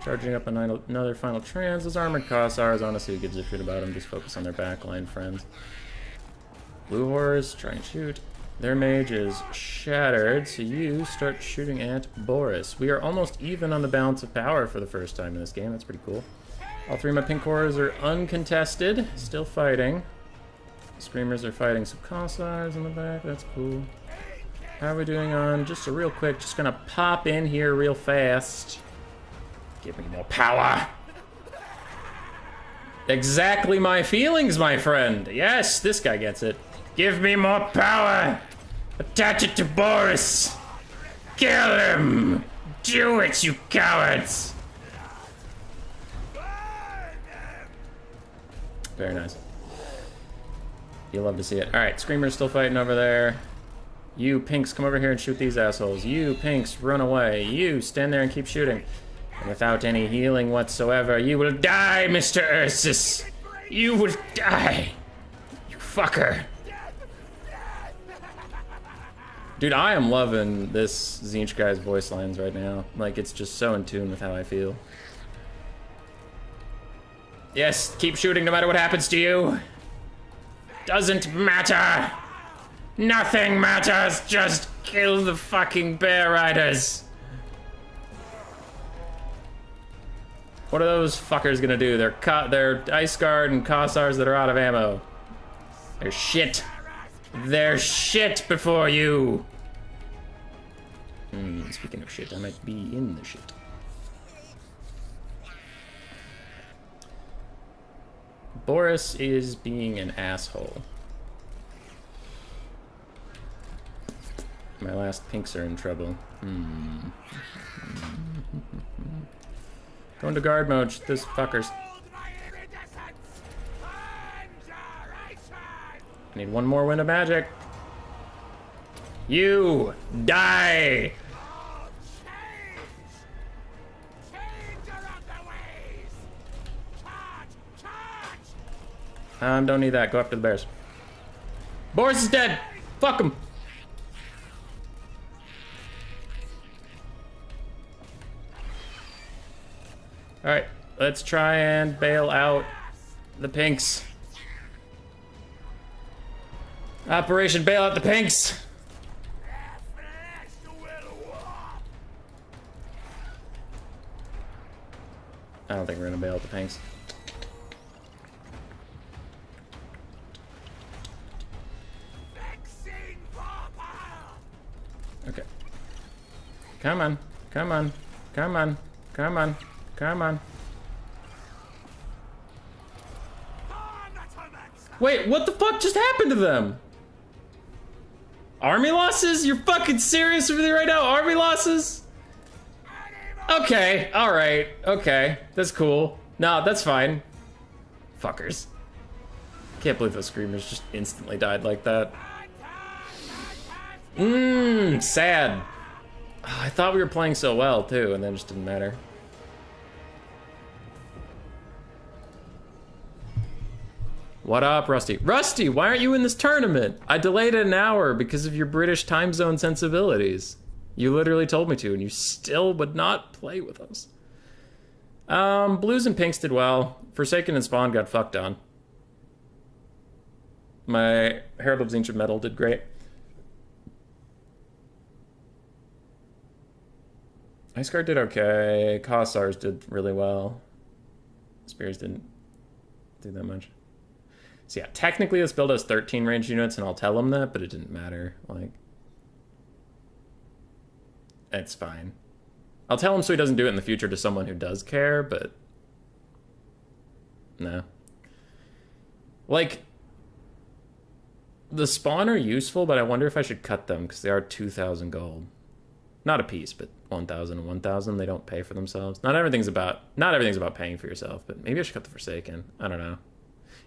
Charging up another final trans. Those armored Cossars, honestly, who gives a shit about them? Just focus on their backline friends. Blue horrors, try and shoot. Their mage is shattered, so you start shooting at Boris. We are almost even on the balance of power for the first time in this game. That's pretty cool. All three of my pink horrors are uncontested, still fighting. Screamers are fighting some Cossars in the back, that's cool. How are we doing on, just a real quick, just gonna pop in here real fast. Give me more power. Exactly my feelings, my friend. Yes, this guy gets it. Give me more power. Attach it to Boris. Kill him. Do it, you cowards. Very nice. You'll love to see it. Alright, Screamer's still fighting over there. You pinks, come over here and shoot these assholes. You pinks, run away. You stand there and keep shooting. And without any healing whatsoever, you will die, Mr. Ursus. You will die. You fucker. Dude, I am loving this Tzeentch guy's voice lines right now. Like, it's just so in tune with how I feel. Yes, keep shooting no matter what happens to you. Doesn't matter. Nothing matters. Just kill the fucking bear riders. What are those fuckers gonna do? They're Ice Guard and Cossars that are out of ammo. They're shit. They're shit before you. Speaking of shit, I might be in the shit. Boris is being an asshole. My last pinks are in trouble. Going to guard mode, this fuckers. I need one more wind of magic. You die! Don't need that. Go after the bears. Boris is dead! Fuck him! Alright, let's try and bail out the pinks. Operation bail out the pinks! I don't think we're gonna bail out the pinks. Okay. Come on, come on, come on, come on, come on. Wait, what the fuck just happened to them? Army losses? You're fucking serious with me right now? Army losses? Okay, alright, okay, that's cool. No, that's fine. Fuckers. Can't believe those Screamers just instantly died like that. Sad. Oh, I thought we were playing so well, too, and then it just didn't matter. What up, Rusty? Rusty, why aren't you in this tournament? I delayed it an hour because of your British time zone sensibilities. You literally told me to, and you still would not play with us. Blues and pinks did well. Forsaken and Spawn got fucked on. My Herald of Ancient Metal did great. Ice Guard did okay. Cossars did really well. Spears didn't do that much. So yeah, technically this build has 13 ranged units, and I'll tell him that, but it didn't matter. Like, it's fine. I'll tell him so he doesn't do it in the future to someone who does care, but no. Like, the spawn are useful, but I wonder if I should cut them because they are 2,000 gold. Not a piece, but 1,000 and 1,000. They don't pay for themselves. Not everything's about paying for yourself, but maybe I should cut the Forsaken. I don't know.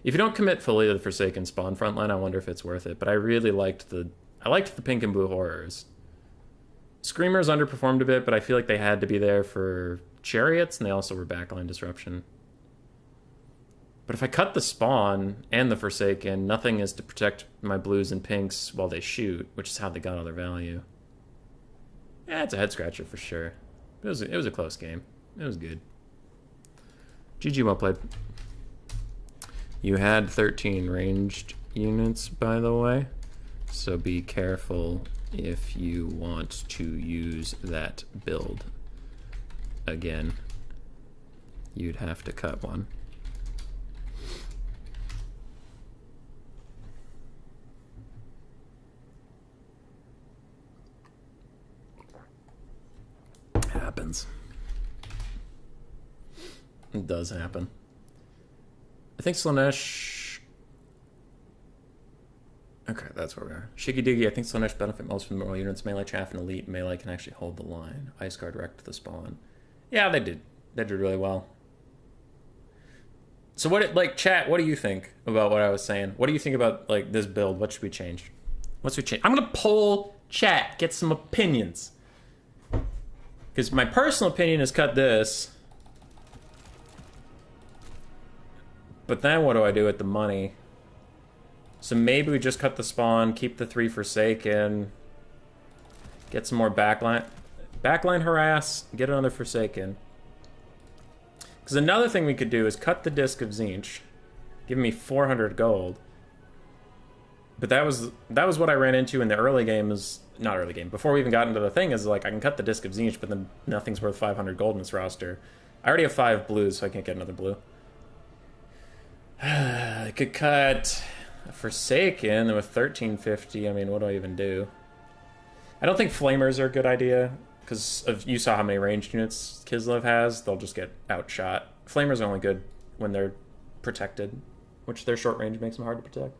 If you don't commit fully to the Forsaken spawn frontline, I wonder if it's worth it. But I really liked the pink and blue horrors. Screamers underperformed a bit, but I feel like they had to be there for chariots, and they also were backline disruption. But if I cut the spawn and the Forsaken, nothing is to protect my blues and pinks while they shoot, which is how they got all their value. Yeah, it's a head scratcher for sure. It was a close game. It was good. GG, well played. You had 13 ranged units, by the way, so be careful if you want to use that build again. You'd have to cut one. Happens. It does happen. I think Slanesh... Okay, that's where we are. Shiggy Diggy, I think Slanesh benefit most from the royal units. Melee, Chaff, and Elite. Melee can actually hold the line. Ice Guard wrecked the spawn. Yeah, they did. They did really well. So chat, what do you think about what I was saying? What do you think about, this build? What should we change? What should we change? I'm gonna poll chat, get some opinions. Because my personal opinion is cut this. But then what do I do with the money? So maybe we just cut the spawn, keep the 3 Forsaken, get some more backline harass, get another Forsaken. Because another thing we could do is cut the Disc of Tzeentch, give me 400 gold. But that was what I ran into in the early game. Not early game, before we even got into the thing, is I can cut the Disc of Tzeentch, but then nothing's worth 500 gold in this roster. I already have 5 blues, so I can't get another blue. I could cut a Forsaken with 1350. I mean, what do I even do? I don't think Flamers are a good idea, because you saw how many ranged units Kislev has. They'll just get outshot. Flamers are only good when they're protected, which their short range makes them hard to protect.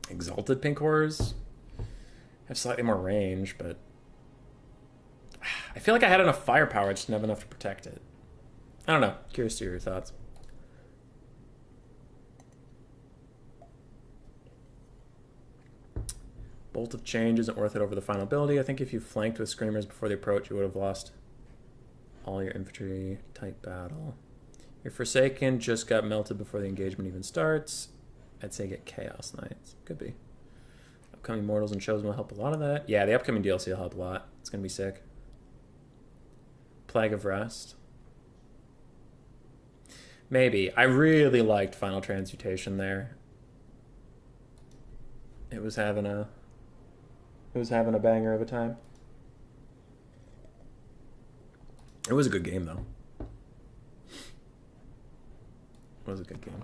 Exalted Pink Horrors have slightly more range, but I feel like I had enough firepower, I just didn't have enough to protect it. I don't know. Curious to hear your thoughts. Bolt of Change isn't worth it over the final ability. I think if you flanked with Screamers before the approach, you would have lost all your infantry type battle. Your Forsaken just got melted before the engagement even starts. I'd say get Chaos Knights. Could be. Upcoming Mortals and Chosen will help a lot of that. Yeah, the upcoming DLC will help a lot. It's going to be sick. Plague of Rest. Maybe. I really liked Final Transmutation there. It was having a banger of a time. It was a good game, though. It was a good game.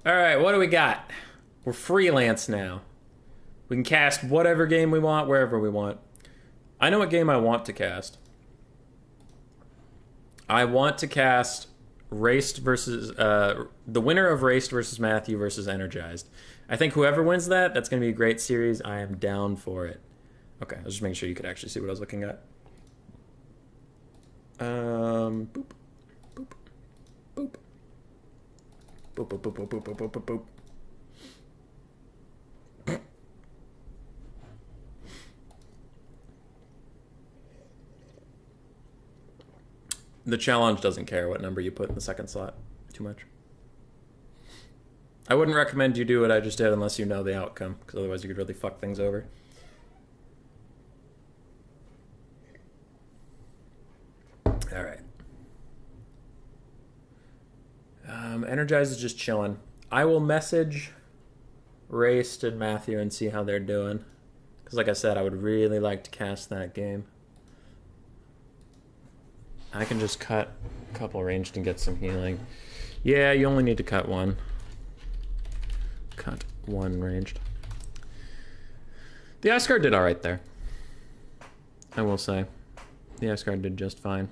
All right, what do we got? We're freelance now. We can cast whatever game we want, wherever we want. I know what game I want to cast. I want to cast Raced versus... the winner of Raced versus Matthew versus Energized. I think whoever wins that, that's going to be a great series. I am down for it. Okay, I was just making sure you could actually see what I was looking at. Boop. Boop. Boop. Boop, boop, boop, boop, boop, boop, boop, boop. The challenge doesn't care what number you put in the second slot too much. I wouldn't recommend you do what I just did unless you know the outcome, because otherwise you could really fuck things over. All right. Energize is just chilling. I will message Raced and Matthew and see how they're doing. Because like I said, I would really like to cast that game. I can just cut a couple ranged and get some healing. Yeah, you only need to cut one. Cut one ranged. The Ice Guard did alright there. I will say. The Ice Guard did just fine.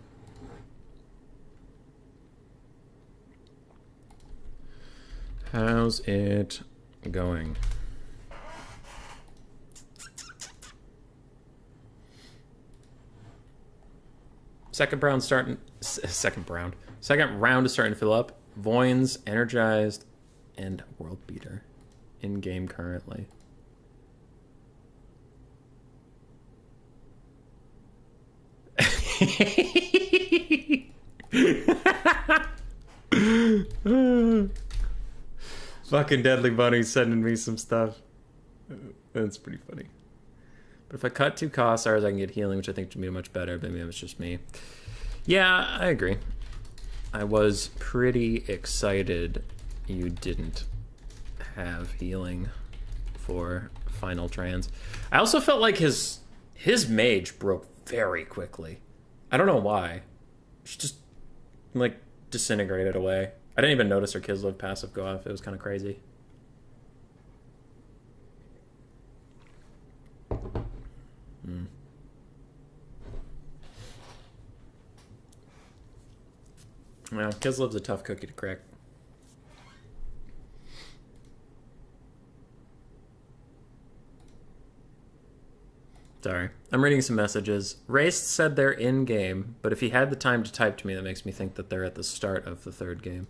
How's it going? Second round is starting to fill up. Voins, Energized, and World Beater in game currently. Fucking Deadly Bunny's sending me some stuff. That's pretty funny. But if I cut 2 Cossars, I can get healing, which I think would be much better. Maybe it was just me. Yeah, I agree. I was pretty excited you didn't have healing for Final Trans. I also felt like his mage broke very quickly. I don't know why. She just, like, disintegrated away. I didn't even notice her Kislev passive go off. It was kind of crazy. Well, Kislev's a tough cookie to crack. Sorry. I'm reading some messages. Race said they're in-game, but if he had the time to type to me, that makes me think that they're at the start of the 3rd game.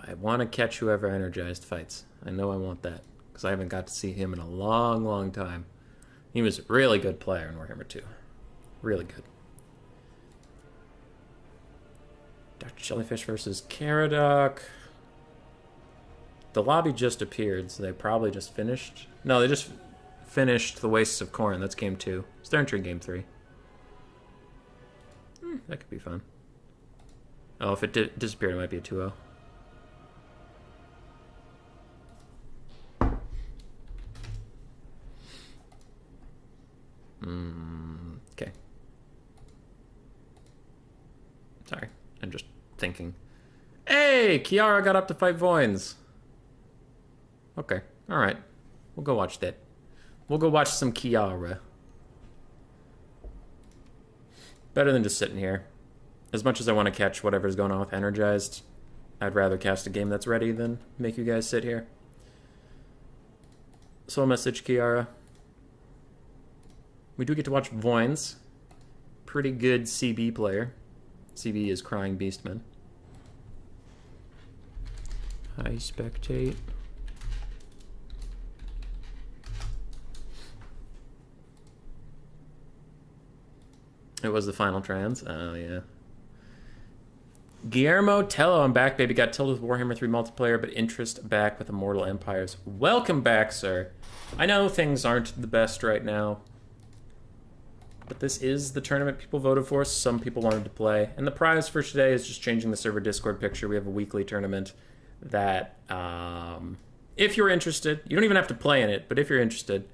I want to catch whoever Energized fights. I know I want that, because I haven't got to see him in a long, long time. He was a really good player in Warhammer 2. Really good. Dr. Jellyfish versus Caradoc. The lobby just appeared, so they probably just finished. No, they just finished the Wastes of Khorne. That's game 2. So they're entering game 3. That could be fun. Oh, if it disappeared, it might be a 2-0. Okay. Sorry, I'm just thinking. Hey, Kiara got up to fight Voins. Okay, alright. We'll go watch that. We'll go watch some Kiara. Better than just sitting here. As much as I want to catch whatever's going on with Energized, I'd rather cast a game that's ready than make you guys sit here. So I'll message Kiara. We do get to watch Voins. Pretty good CB player. CB is Crying Beastman. Hi, spectate. It was the Final Trans. Oh, yeah. Guillermo Tello, I'm back, baby. Got tilted with Warhammer 3 multiplayer, but interest back with Immortal Empires. Welcome back, sir. I know things aren't the best right now, but this is the tournament people voted for. Some people wanted to play. And the prize for today is just changing the server Discord picture. We have a weekly tournament that, if you're interested, you don't even have to play in it, but if you're interested,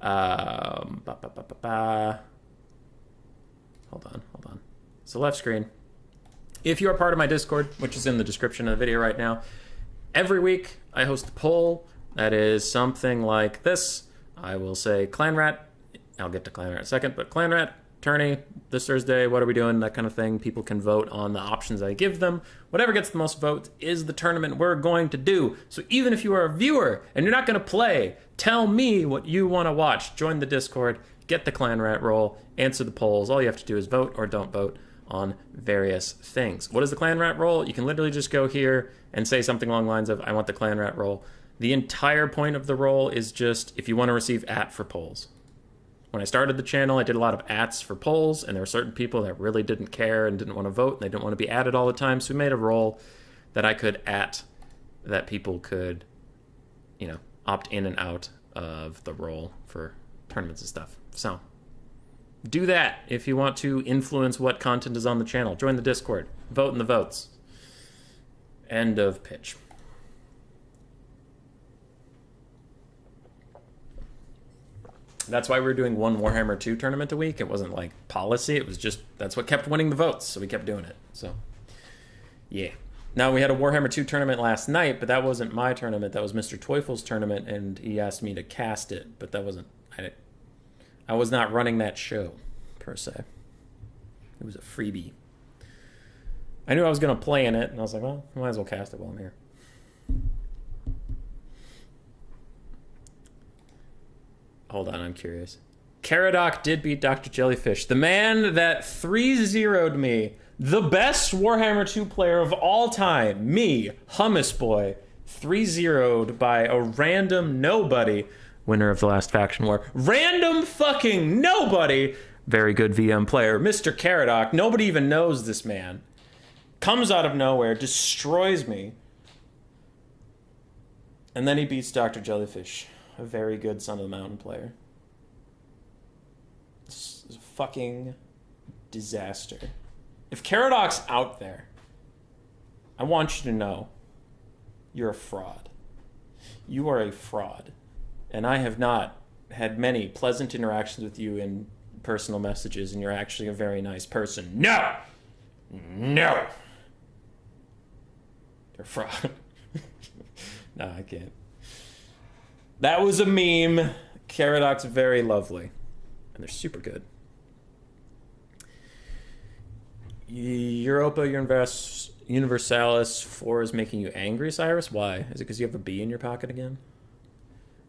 hold on. So left screen. If you are part of my Discord, which is in the description of the video right now, every week I host a poll that is something like this. I will say Clan Rat. I'll get to Clan Rat in a second, but Clan Rat, Tourney, this Thursday, what are we doing, that kind of thing. People can vote on the options I give them. Whatever gets the most votes is the tournament we're going to do. So even if you are a viewer and you're not going to play, tell me what you want to watch. Join the Discord, get the Clan Rat role, answer the polls. All you have to do is vote or don't vote on various things. What is the Clan Rat role? You can literally just go here and say something along the lines of, I want the Clan Rat role. The entire point of the role is just if you want to receive for polls. When I started the channel, I did a lot of for polls, and there were certain people that really didn't care and didn't want to vote, and they didn't want to be added all the time, so we made a role that I could that people could, opt in and out of the role for tournaments and stuff. So Do that if you want to influence what content is on the channel. Join the Discord. Vote in the votes. End of pitch. That's why we were doing one Warhammer 2 tournament a week. It wasn't like policy. It was just, that's what kept winning the votes. So we kept doing it. So, yeah. Now, we had a Warhammer 2 tournament last night, but that wasn't my tournament. That was Mr. Teufel's tournament, and he asked me to cast it. But that wasn't, I was not running that show, per se. It was a freebie. I knew I was going to play in it, and I was like, well, I might as well cast it while I'm here. Hold on, I'm curious. Caradoc did beat Dr. Jellyfish, the man that 3-0'd me, the best Warhammer 2 player of all time, me, Hummus Boy, 3-0'd by a random nobody, winner of the last faction war. Random fucking nobody! Very good VM player, Mr. Caradoc. Nobody even knows this man. Comes out of nowhere, destroys me. And then he beats Dr. Jellyfish. A very good Son of the Mountain player. This is a fucking disaster. If Caradoc's out there, I want you to know you're a fraud. You are a fraud. And I have not had many pleasant interactions with you in personal messages, and you're actually a very nice person. No! No! You're a fraud. No, I can't. That was a meme. Caradoc's very lovely. And they're super good. Europa Universalis 4 is making you angry, Cyrus? Why? Is it because you have a bee in your pocket again?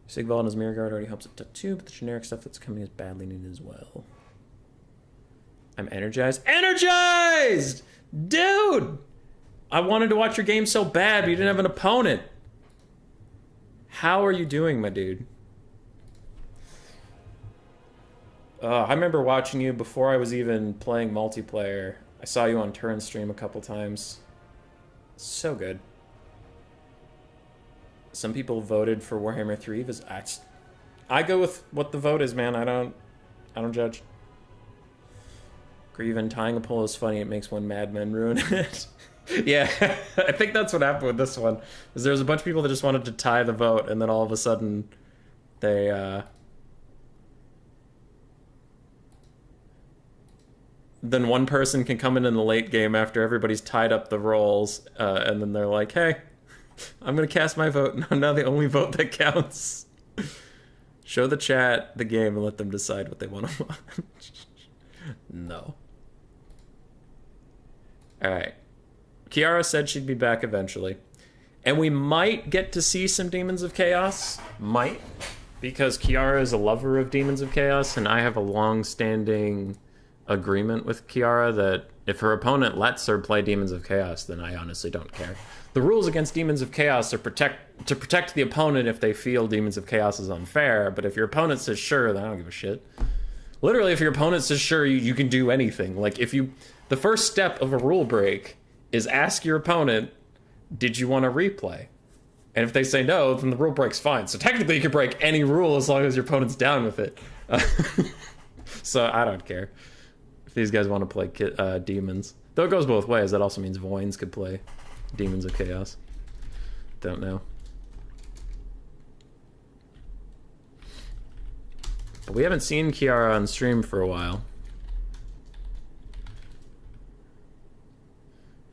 Sigvald and his mirror guard already helps a too, but the generic stuff that's coming is badly needed as well. I'm energized. Energized! Dude! I wanted to watch your game so bad, but you didn't have an opponent. How are you doing, my dude? I remember watching you before I was even playing multiplayer. I saw you on Turn stream a couple times. So good. Some people voted for Warhammer 3. I go with what the vote is, man. I don't judge. Grieven, tying a pole is funny. It makes one Mad Men ruin it. Yeah, I think that's what happened with this one. Is there was a bunch of people that just wanted to tie the vote, and then all of a sudden, they then one person can come in the late game after everybody's tied up the rolls, and then they're like, "Hey, I'm gonna cast my vote, and I'm now the only vote that counts." Show the chat the game and let them decide what they want to watch. No. All right. Kiara said she'd be back eventually. And we might get to see some Demons of Chaos. Might. Because Kiara is a lover of Demons of Chaos, and I have a long-standing agreement with Kiara that if her opponent lets her play Demons of Chaos, then I honestly don't care. The rules against Demons of Chaos are to protect the opponent if they feel Demons of Chaos is unfair, but if your opponent says sure, then I don't give a shit. Literally, if your opponent says sure, you can do anything. Like, the first step of a rule break is ask your opponent, did you want to replay? And if they say no, then the rule break's fine. So technically you can break any rule as long as your opponent's down with it. So I don't care if these guys want to play demons. Though it goes both ways. That also means Voyns could play Demons of Chaos. Don't know. But we haven't seen Kiara on stream for a while.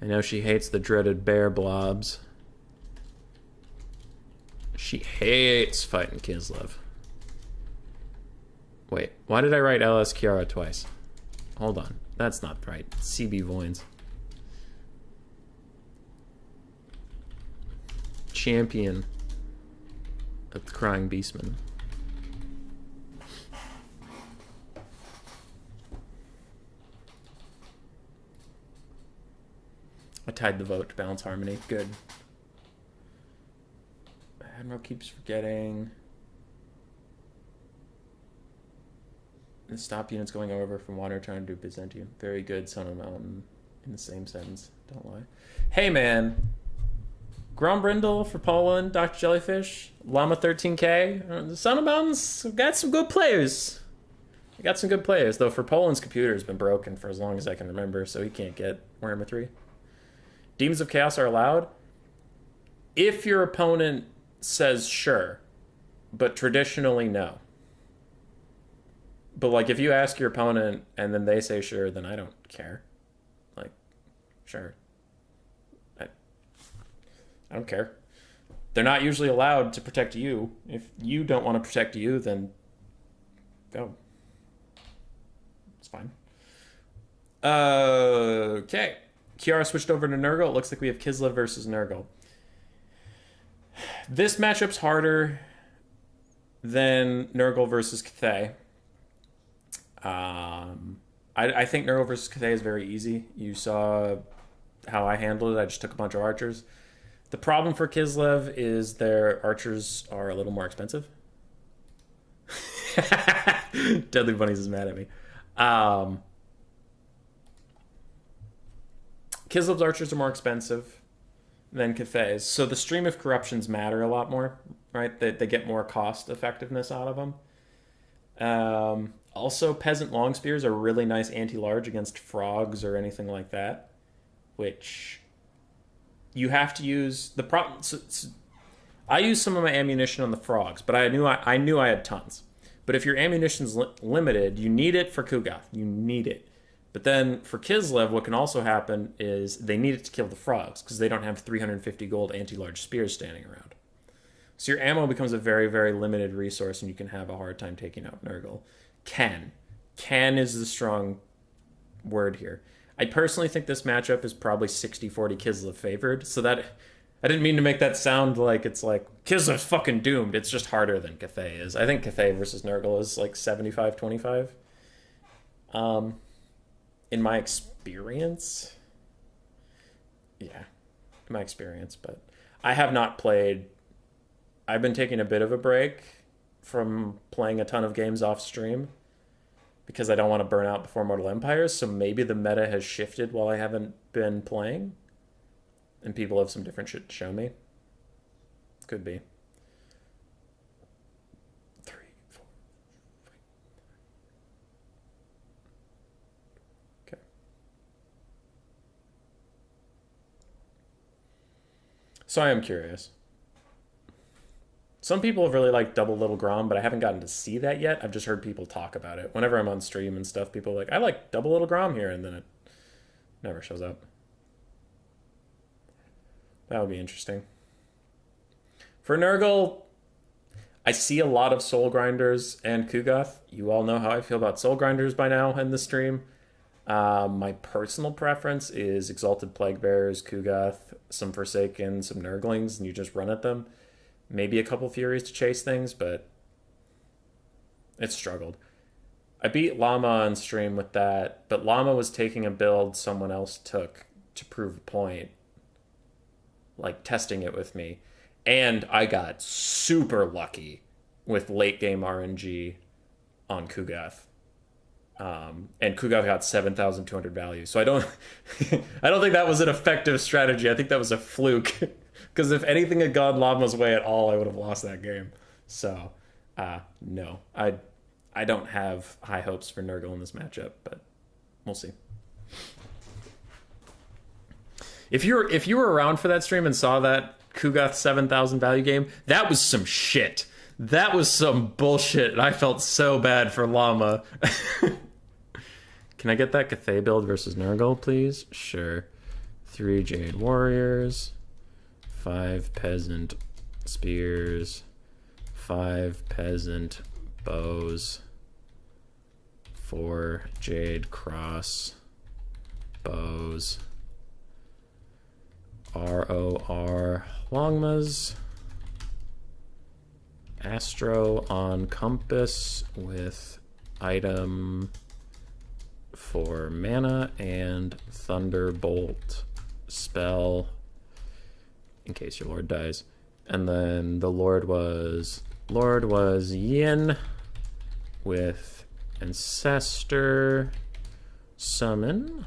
I know she hates the dreaded bear blobs. She hates fighting Kislev. Wait, why did I write LS Kiara twice? Hold on, that's not right. CB Voyns. Champion of the Crying Beastman. I tied the vote to balance harmony. Good. Admiral keeps forgetting. The stop units going over from water trying to do Byzantium. Very good, Son of Mountain. In the same sentence. Don't lie. Hey, man. Grombrindle for Poland. Dr. Jellyfish. Llama 13K. The Son of Mountain's got some good players. He got some good plays, though. For Poland's computer has been broken for as long as I can remember, so he can't get Warhammer 3. Demons of Chaos are allowed if your opponent says sure, but traditionally no. But like if you ask your opponent and then they say sure, then I don't care. Like, sure. I don't care. They're not usually allowed to protect you. If you don't want to protect you, then go. It's fine. Okay. Kiara switched over to Nurgle. It looks like we have Kislev versus Nurgle. This matchup's harder than Nurgle versus Cathay. I think Nurgle versus Cathay is very easy. You saw how I handled it. I just took a bunch of archers. The problem for Kislev is their archers are a little more expensive. Deadly Bunnies is mad at me. Kislev's archers are more expensive than Cathay's, so the stream of corruptions matter a lot more, right? They get more cost effectiveness out of them. Also, peasant long spears are really nice anti-large against frogs or anything like that, which you have to use. The problem, I used some of my ammunition on the frogs, but I knew I had tons. But if your ammunition's limited, you need it for Kugath. You need it. But then for Kislev, what can also happen is they need it to kill the frogs because they don't have 350 gold anti-large spears standing around. So your ammo becomes a very, very limited resource, and you can have a hard time taking out Nurgle. Can is the strong word here. I personally think this matchup is probably 60-40 Kislev favored. So that I didn't mean to make that sound like it's like Kislev's fucking doomed. It's just harder than Cathay is. I think Cathay versus Nurgle is like 75-25. In my experience, but I have not played. I've been taking a bit of a break from playing a ton of games off stream because I don't want to burn out before Mortal Empires. So maybe the meta has shifted while I haven't been playing, and people have some different shit to show me. Could be. 3, 4, 5. Okay. So I am curious. Some people have really liked Double Little Grom, but I haven't gotten to see that yet. I've just heard people talk about it. Whenever I'm on stream and stuff, people are like, I like Double Little Grom here, and then it never shows up. That would be interesting. For Nurgle, I see a lot of Soul Grinders and Kugath. You all know how I feel about Soul Grinders by now in the stream. My personal preference is Exalted Plaguebearers, Kugath, some Forsaken, some Nurglings, and you just run at them. Maybe a couple Furies to chase things, but it's struggled. I beat Llama on stream with that, but Llama was taking a build someone else took to prove a point, like testing it with me. And I got super lucky with late game RNG on Kugath. And Kugath got 7,200 value. So I don't think that was an effective strategy. I think that was a fluke. Because if anything had gone Llama's way at all, I would have lost that game. So, no. I don't have high hopes for Nurgle in this matchup, but we'll see. If you were around for that stream and saw that Kugath 7,000 value game, that was some shit. That was some bullshit, and I felt so bad for Llama. Can I get that Cathay build versus Nurgle, please? Sure. 3 Jade Warriors, 5 Peasant Spears, 5 Peasant Bows, 4 Jade Cross Bows, ROR Longmas, Astro on Compass with item for mana, and Thunderbolt spell in case your Lord dies. And then the Lord was Yin with Ancestor Summon,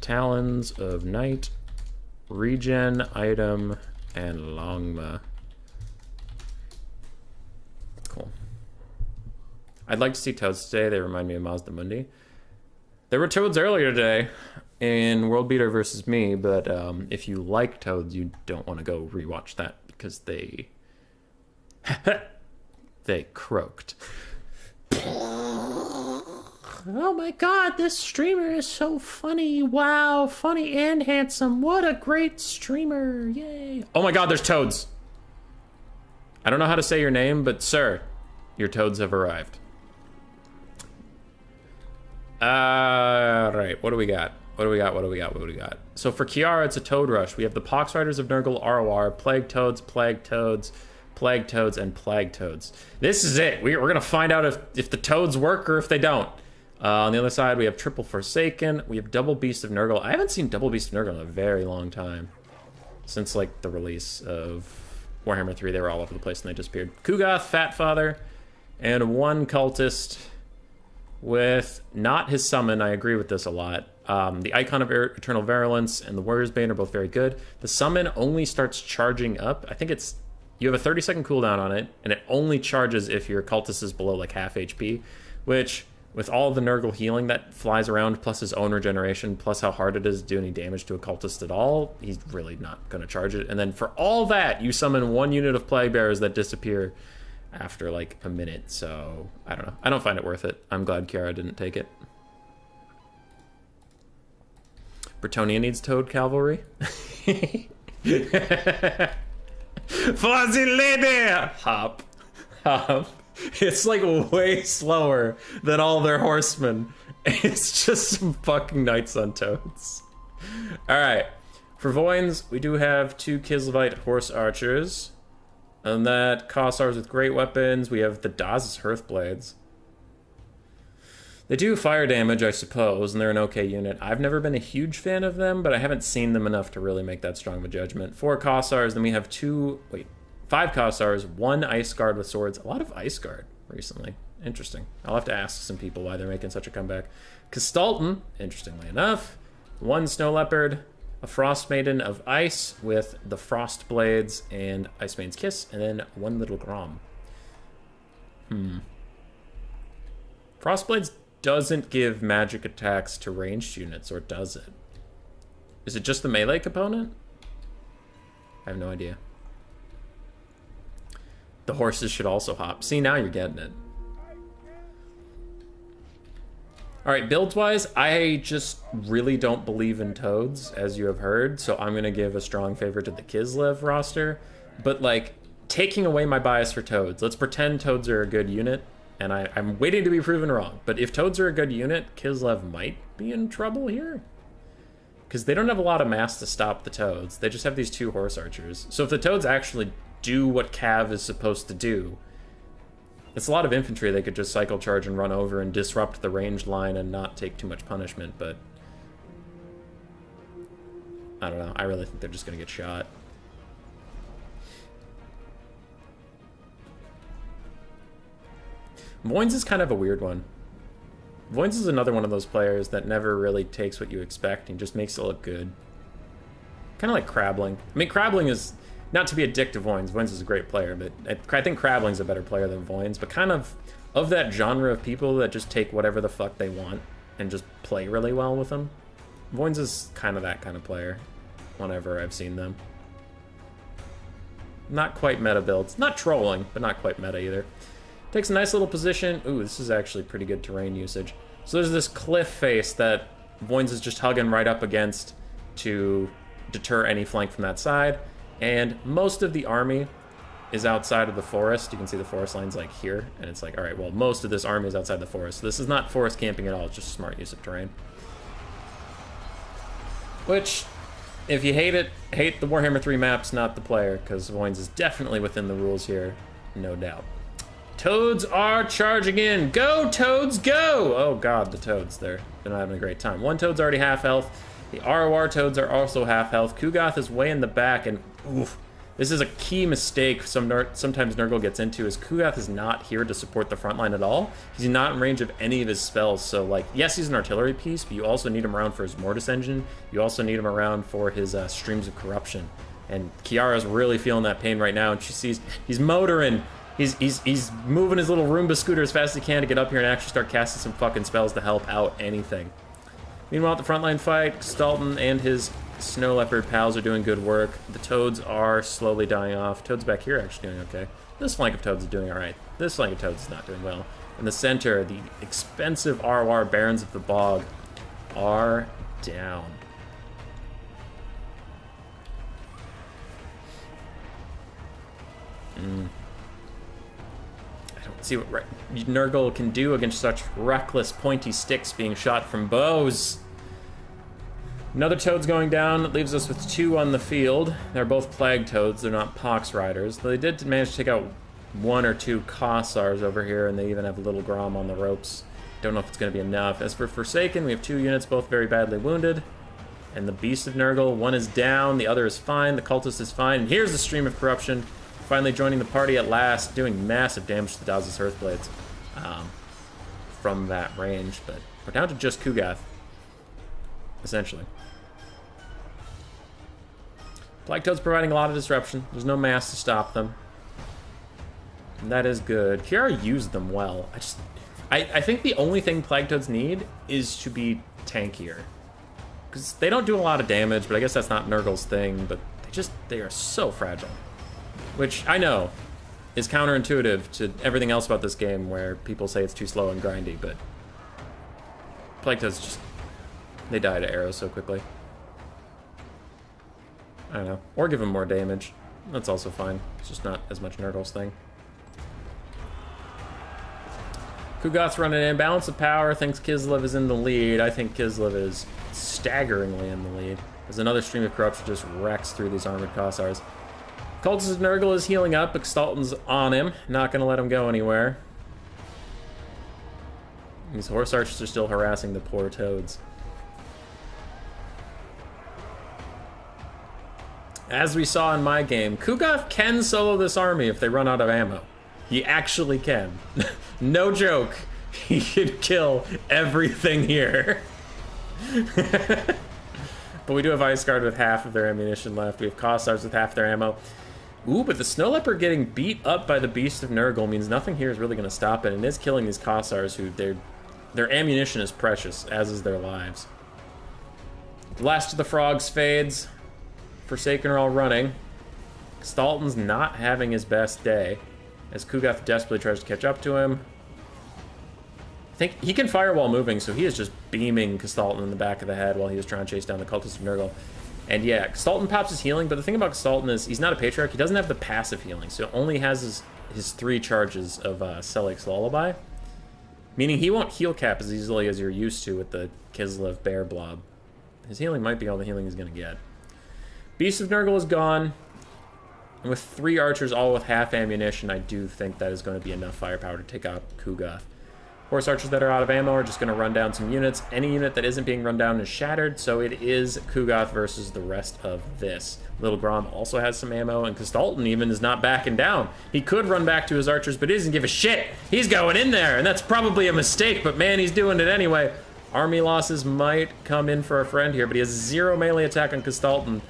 Talons of Night, Regen item, and Longma. Cool. I'd like to see toads today. They remind me of Mazda Mundi. There were toads earlier today in World Beater versus me, but if you like toads, you don't want to go rewatch that because they they croaked. Oh my god, this streamer is so funny. Wow, funny and handsome. What a great streamer. Yay. Oh my god, there's toads. I don't know how to say your name, but sir, your toads have arrived. Alright, what do we got? What do we got? So for Kiara, it's a toad rush. We have the Pox Riders of Nurgle ROR, Plague Toads, Plague Toads, Plague Toads, and Plague Toads. This is it. We're going to find out if the toads work or if they don't. On the other side, we have Triple Forsaken. We have Double Beast of Nurgle. I haven't seen Double Beast of Nurgle in a very long time. Since, like, the release of Warhammer 3, they were all over the place and they disappeared. Kugoth, Fat Father, and one cultist with not his summon. I agree with this a lot. The Icon of Eternal Virulence and the Warrior's Bane are both very good. The summon only starts charging up. I think it's... You have a 30-second cooldown on it, and it only charges if your cultist is below, like, half HP, which... With all the Nurgle healing that flies around, plus his own regeneration, plus how hard it is to do any damage to a cultist at all, he's really not going to charge it. And then for all that, you summon one unit of Plague Bearers that disappear after, like, a minute. So, I don't know. I don't find it worth it. I'm glad Kiara didn't take it. Bretonia needs Toad Cavalry. Fuzzy lady! Hop. Hop. It's like way slower than all their horsemen. It's just some fucking knights on toads. Alright. For Voyns, we do have 2 Kislevite horse archers. And that Kossars with great weapons. We have the Daz's Hearthblades. They do fire damage, I suppose, and they're an okay unit. I've never been a huge fan of them, but I haven't seen them enough to really make that strong of a judgment. 4 Kossars, then we have 5 Kossars, 1 Ice Guard with swords. A lot of Ice Guard recently. Interesting. I'll have to ask some people why they're making such a comeback. Kastalton, interestingly enough. 1 Snow Leopard, a Frost Maiden of Ice with the Frost Blades and Ice Maiden's Kiss, and then 1 Little Grom. Frost Blades doesn't give magic attacks to ranged units, or does it? Is it just the melee component? I have no idea. The horses should also hop. See, now you're getting it. Alright, builds-wise, I just really don't believe in toads, as you have heard, so I'm going to give a strong favor to the Kislev roster. But, like, taking away my bias for toads, let's pretend toads are a good unit, and I'm waiting to be proven wrong. But if toads are a good unit, Kislev might be in trouble here. Because they don't have a lot of mass to stop the toads. They just have these 2 horse archers. So if the toads actually do what Cav is supposed to do, it's a lot of infantry they could just cycle charge and run over and disrupt the ranged line and not take too much punishment, but I don't know. I really think they're just going to get shot. Voyns is kind of a weird one. Voyns is another one of those players that never really takes what you expect and just makes it look good. Kind of like Crabling. I mean, Crabling is... Not to be a dick to Voyns. Voyns is a great player, but I think Crabling's a better player than Voyns. But kind of that genre of people that just take whatever the fuck they want and just play really well with them. Voyns is kind of that kind of player whenever I've seen them. Not quite meta builds. Not trolling, but not quite meta either. Takes a nice little position. Ooh, this is actually pretty good terrain usage. So there's this cliff face that Voyns is just hugging right up against to deter any flank from that side. And most of the army is outside of the forest. You can see the forest lines like here. And it's like, all right, well, most of this army is outside the forest. So this is not forest camping at all. It's just smart use of terrain. Which, if you hate it, hate the Warhammer 3 maps, not the player, because Voyns is definitely within the rules here, no doubt. Toads are charging in. Go, Toads, go! Oh, God, the Toads. They're not having a great time. 1 Toad's already half health. The ROR Toads are also half health. Kugoth is way in the back, and oof, this is a key mistake sometimes Nurgle gets into, is Kugoth is not here to support the front line at all. He's not in range of any of his spells, so, like, yes, he's an artillery piece, but you also need him around for his Mortis engine. You also need him around for his Streams of Corruption. And Kiara's really feeling that pain right now, and she sees he's motoring. He's moving his little Roomba scooter as fast as he can to get up here and actually start casting some fucking spells to help out anything. Meanwhile, at the frontline fight, Stalton and his Snow Leopard pals are doing good work. The Toads are slowly dying off. Toads back here are actually doing okay. This flank of Toads is doing alright. This flank of Toads is not doing well. In the center, the expensive ROR Barons of the Bog are down. I don't see what Nurgle can do against such reckless pointy sticks being shot from bows. Another Toad's going down. It leaves us with 2 on the field. They're both Plague Toads. They're not Pox Riders. Though they did manage to take out 1 or 2 Kossars over here, and they even have a little Grom on the ropes. Don't know if it's going to be enough. As for Forsaken, we have 2 units, both very badly wounded. And the Beast of Nurgle, one is down, the other is fine, the Cultist is fine. And here's the Stream of Corruption, finally joining the party at last, doing massive damage to the Daz's Hearthblades from that range. But we're down to just Kugath, essentially. Plague Toad's providing a lot of disruption. There's no mass to stop them. And that is good. Kiara used them well. I think the only thing Plague Toads need is to be tankier. Because they don't do a lot of damage, but I guess that's not Nurgle's thing, but they are so fragile. Which, I know, is counterintuitive to everything else about this game where people say it's too slow and grindy, but Plague Toads just, they die to arrows so quickly. I don't know. Or give them more damage. That's also fine. It's just not as much Nurgle's thing. Kugath's running in. Balance of power thinks Kislev is in the lead. I think Kislev is staggeringly in the lead. As another Stream of Corruption just wrecks through these armored Kossars. Cultist of Nurgle is healing up, but Stalton's on him. Not going to let him go anywhere. These Horse Archers are still harassing the poor Toads. As we saw in my game, Kugath can solo this army if they run out of ammo. He actually can. No joke. He can kill everything here. But we do have Ice Guard with half of their ammunition left. We have Kossars with half their ammo. Ooh, but the Snow Leopard getting beat up by the Beast of Nurgle means nothing here is really going to stop it. And it is killing these Kossars who their ammunition is precious, as is their lives. The last of the frogs fades. Forsaken are all running. Stalton's not having his best day, as Kugath desperately tries to catch up to him. I think he can fire while moving, so he is just beaming Kastalton in the back of the head while he was trying to chase down the Cultist of Nurgle. And yeah, Kastalton pops his healing, but the thing about Kastalton is he's not a Patriarch. He doesn't have the passive healing, so it only has his 3 charges of Selik's Lullaby, meaning he won't heal cap as easily as you're used to with the Kislev Bear Blob. His healing might be all the healing he's going to get. Beast of Nurgle is gone. And with 3 archers all with half ammunition, I do think that is going to be enough firepower to take out Kugath. Horse archers that are out of ammo are just going to run down some units. Any unit that isn't being run down is shattered, so it is Kugath versus the rest of this. Little Grom also has some ammo, and Kastalton even is not backing down. He could run back to his archers, but he doesn't give a shit. He's going in there, and that's probably a mistake, but man, he's doing it anyway. Army losses might come in for a friend here, but he has 0 melee attack on Kastalton.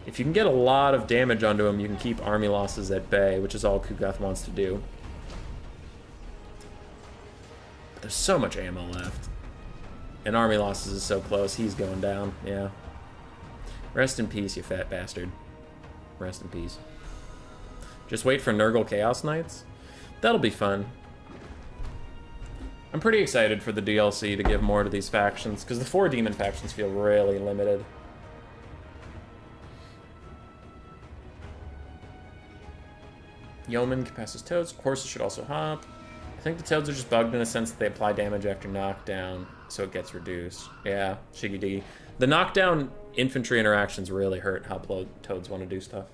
If you can get a lot of damage onto him, you can keep army losses at bay, which is all Kugath wants to do. But there's so much ammo left. And army losses is so close, he's going down, yeah. Rest in peace, you fat bastard. Rest in peace. Just wait for Nurgle Chaos Knights. That'll be fun. I'm pretty excited for the DLC to give more to these factions, because the 4 demon factions feel really limited. Yeoman can pass his Toads. Horses should also hop. I think the Toads are just bugged in a sense that they apply damage after knockdown, so it gets reduced. Yeah, Shiggy D. The knockdown infantry interactions really hurt how Toads want to do stuff.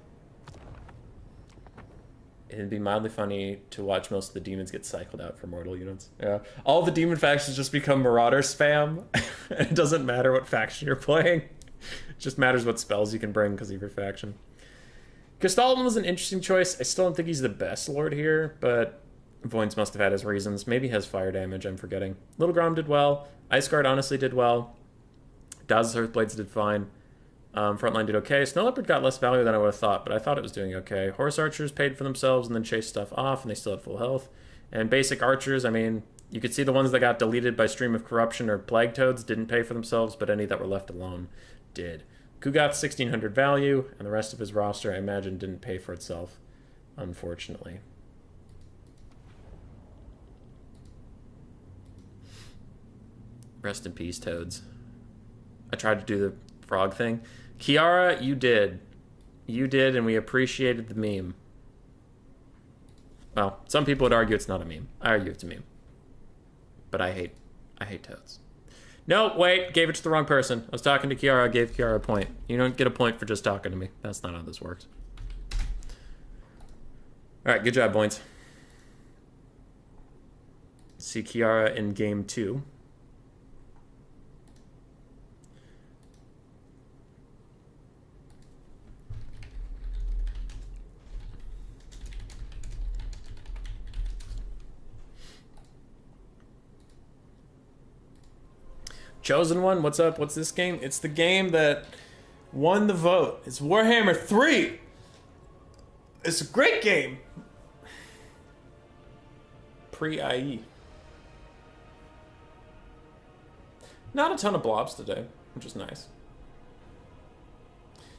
It'd be mildly funny to watch most of the demons get cycled out for mortal units. Yeah. All the demon factions just become Marauder spam. It doesn't matter what faction you're playing. It just matters what spells you can bring because of your faction. Kastalton was an interesting choice. I still don't think he's the best lord here, but Voints must have had his reasons. Maybe he has fire damage, I'm forgetting. Little Grom did well. Ice Guard honestly did well. Daz's Hearthblades did fine. Frontline did okay. Snow Leopard got less value than I would have thought, but I thought it was doing okay. Horse Archers paid for themselves and then chased stuff off, and they still had full health. And basic Archers, I mean, you could see the ones that got deleted by Stream of Corruption or Plague Toads didn't pay for themselves, but any that were left alone did. Ku got 1,600 value, and the rest of his roster, I imagine, didn't pay for itself, unfortunately. Rest in peace, Toads. I tried to do the frog thing. Kiara, you did. You did, and we appreciated the meme. Well, some people would argue it's not a meme. I argue it's a meme. But I hate Toads. No, wait, gave it to the wrong person. I was talking to Kiara, I gave Kiara a point. You don't get a point for just talking to me. That's not how this works. Alright, good job, points. See Kiara in game 2. Chosen One, what's up? What's this game? It's the game that won the vote. It's Warhammer 3. It's a great game. Pre-IE. Not a ton of blobs today, which is nice.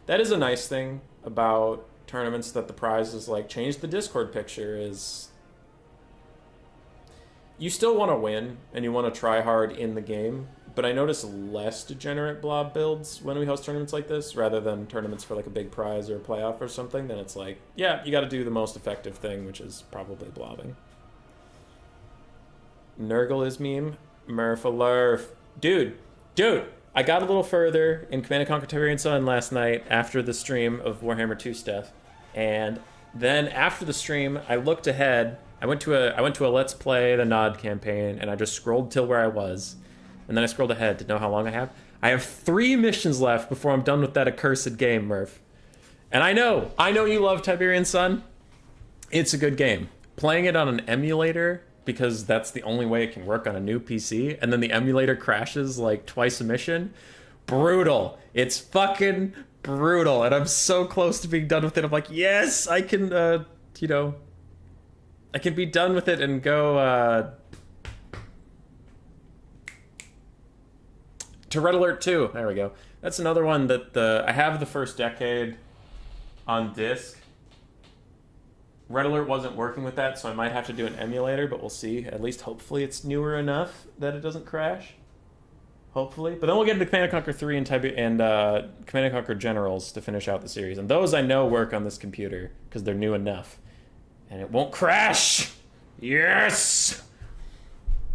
That is a nice thing about tournaments, that the prize is like change the Discord picture, is you still want to win and you want to try hard in the game, but I notice less degenerate blob builds when we host tournaments like this, rather than tournaments for like a big prize or a playoff or something. Then it's like, yeah, you got to do the most effective thing, which is probably blobbing. Nurgle is meme. Murphalurf. Dude, I got a little further in Command & Conquer Tiberian Sun last night after the stream of Warhammer 2 stuff. And then after the stream, I looked ahead. I went to a Let's Play the Nod campaign, and I just scrolled till where I was. And then I scrolled ahead to know how long I have. I have 3 missions left before I'm done with that accursed game, Murph. And I know you love Tiberian Sun. It's a good game. Playing it on an emulator, because that's the only way it can work on a new PC, and then the emulator crashes like twice a mission. Brutal. It's fucking brutal. And I'm so close to being done with it. I'm like, yes, I can, I can be done with it and go, to Red Alert 2. There we go. That's another one that I have the first decade on disc. Red Alert wasn't working with that, so I might have to do an emulator, but we'll see. At least hopefully it's newer enough that it doesn't crash. Hopefully. But then we'll get into Command & Conquer 3 and Command & Conquer Generals to finish out the series. And those I know work on this computer, because they're new enough. And it won't crash! Yes!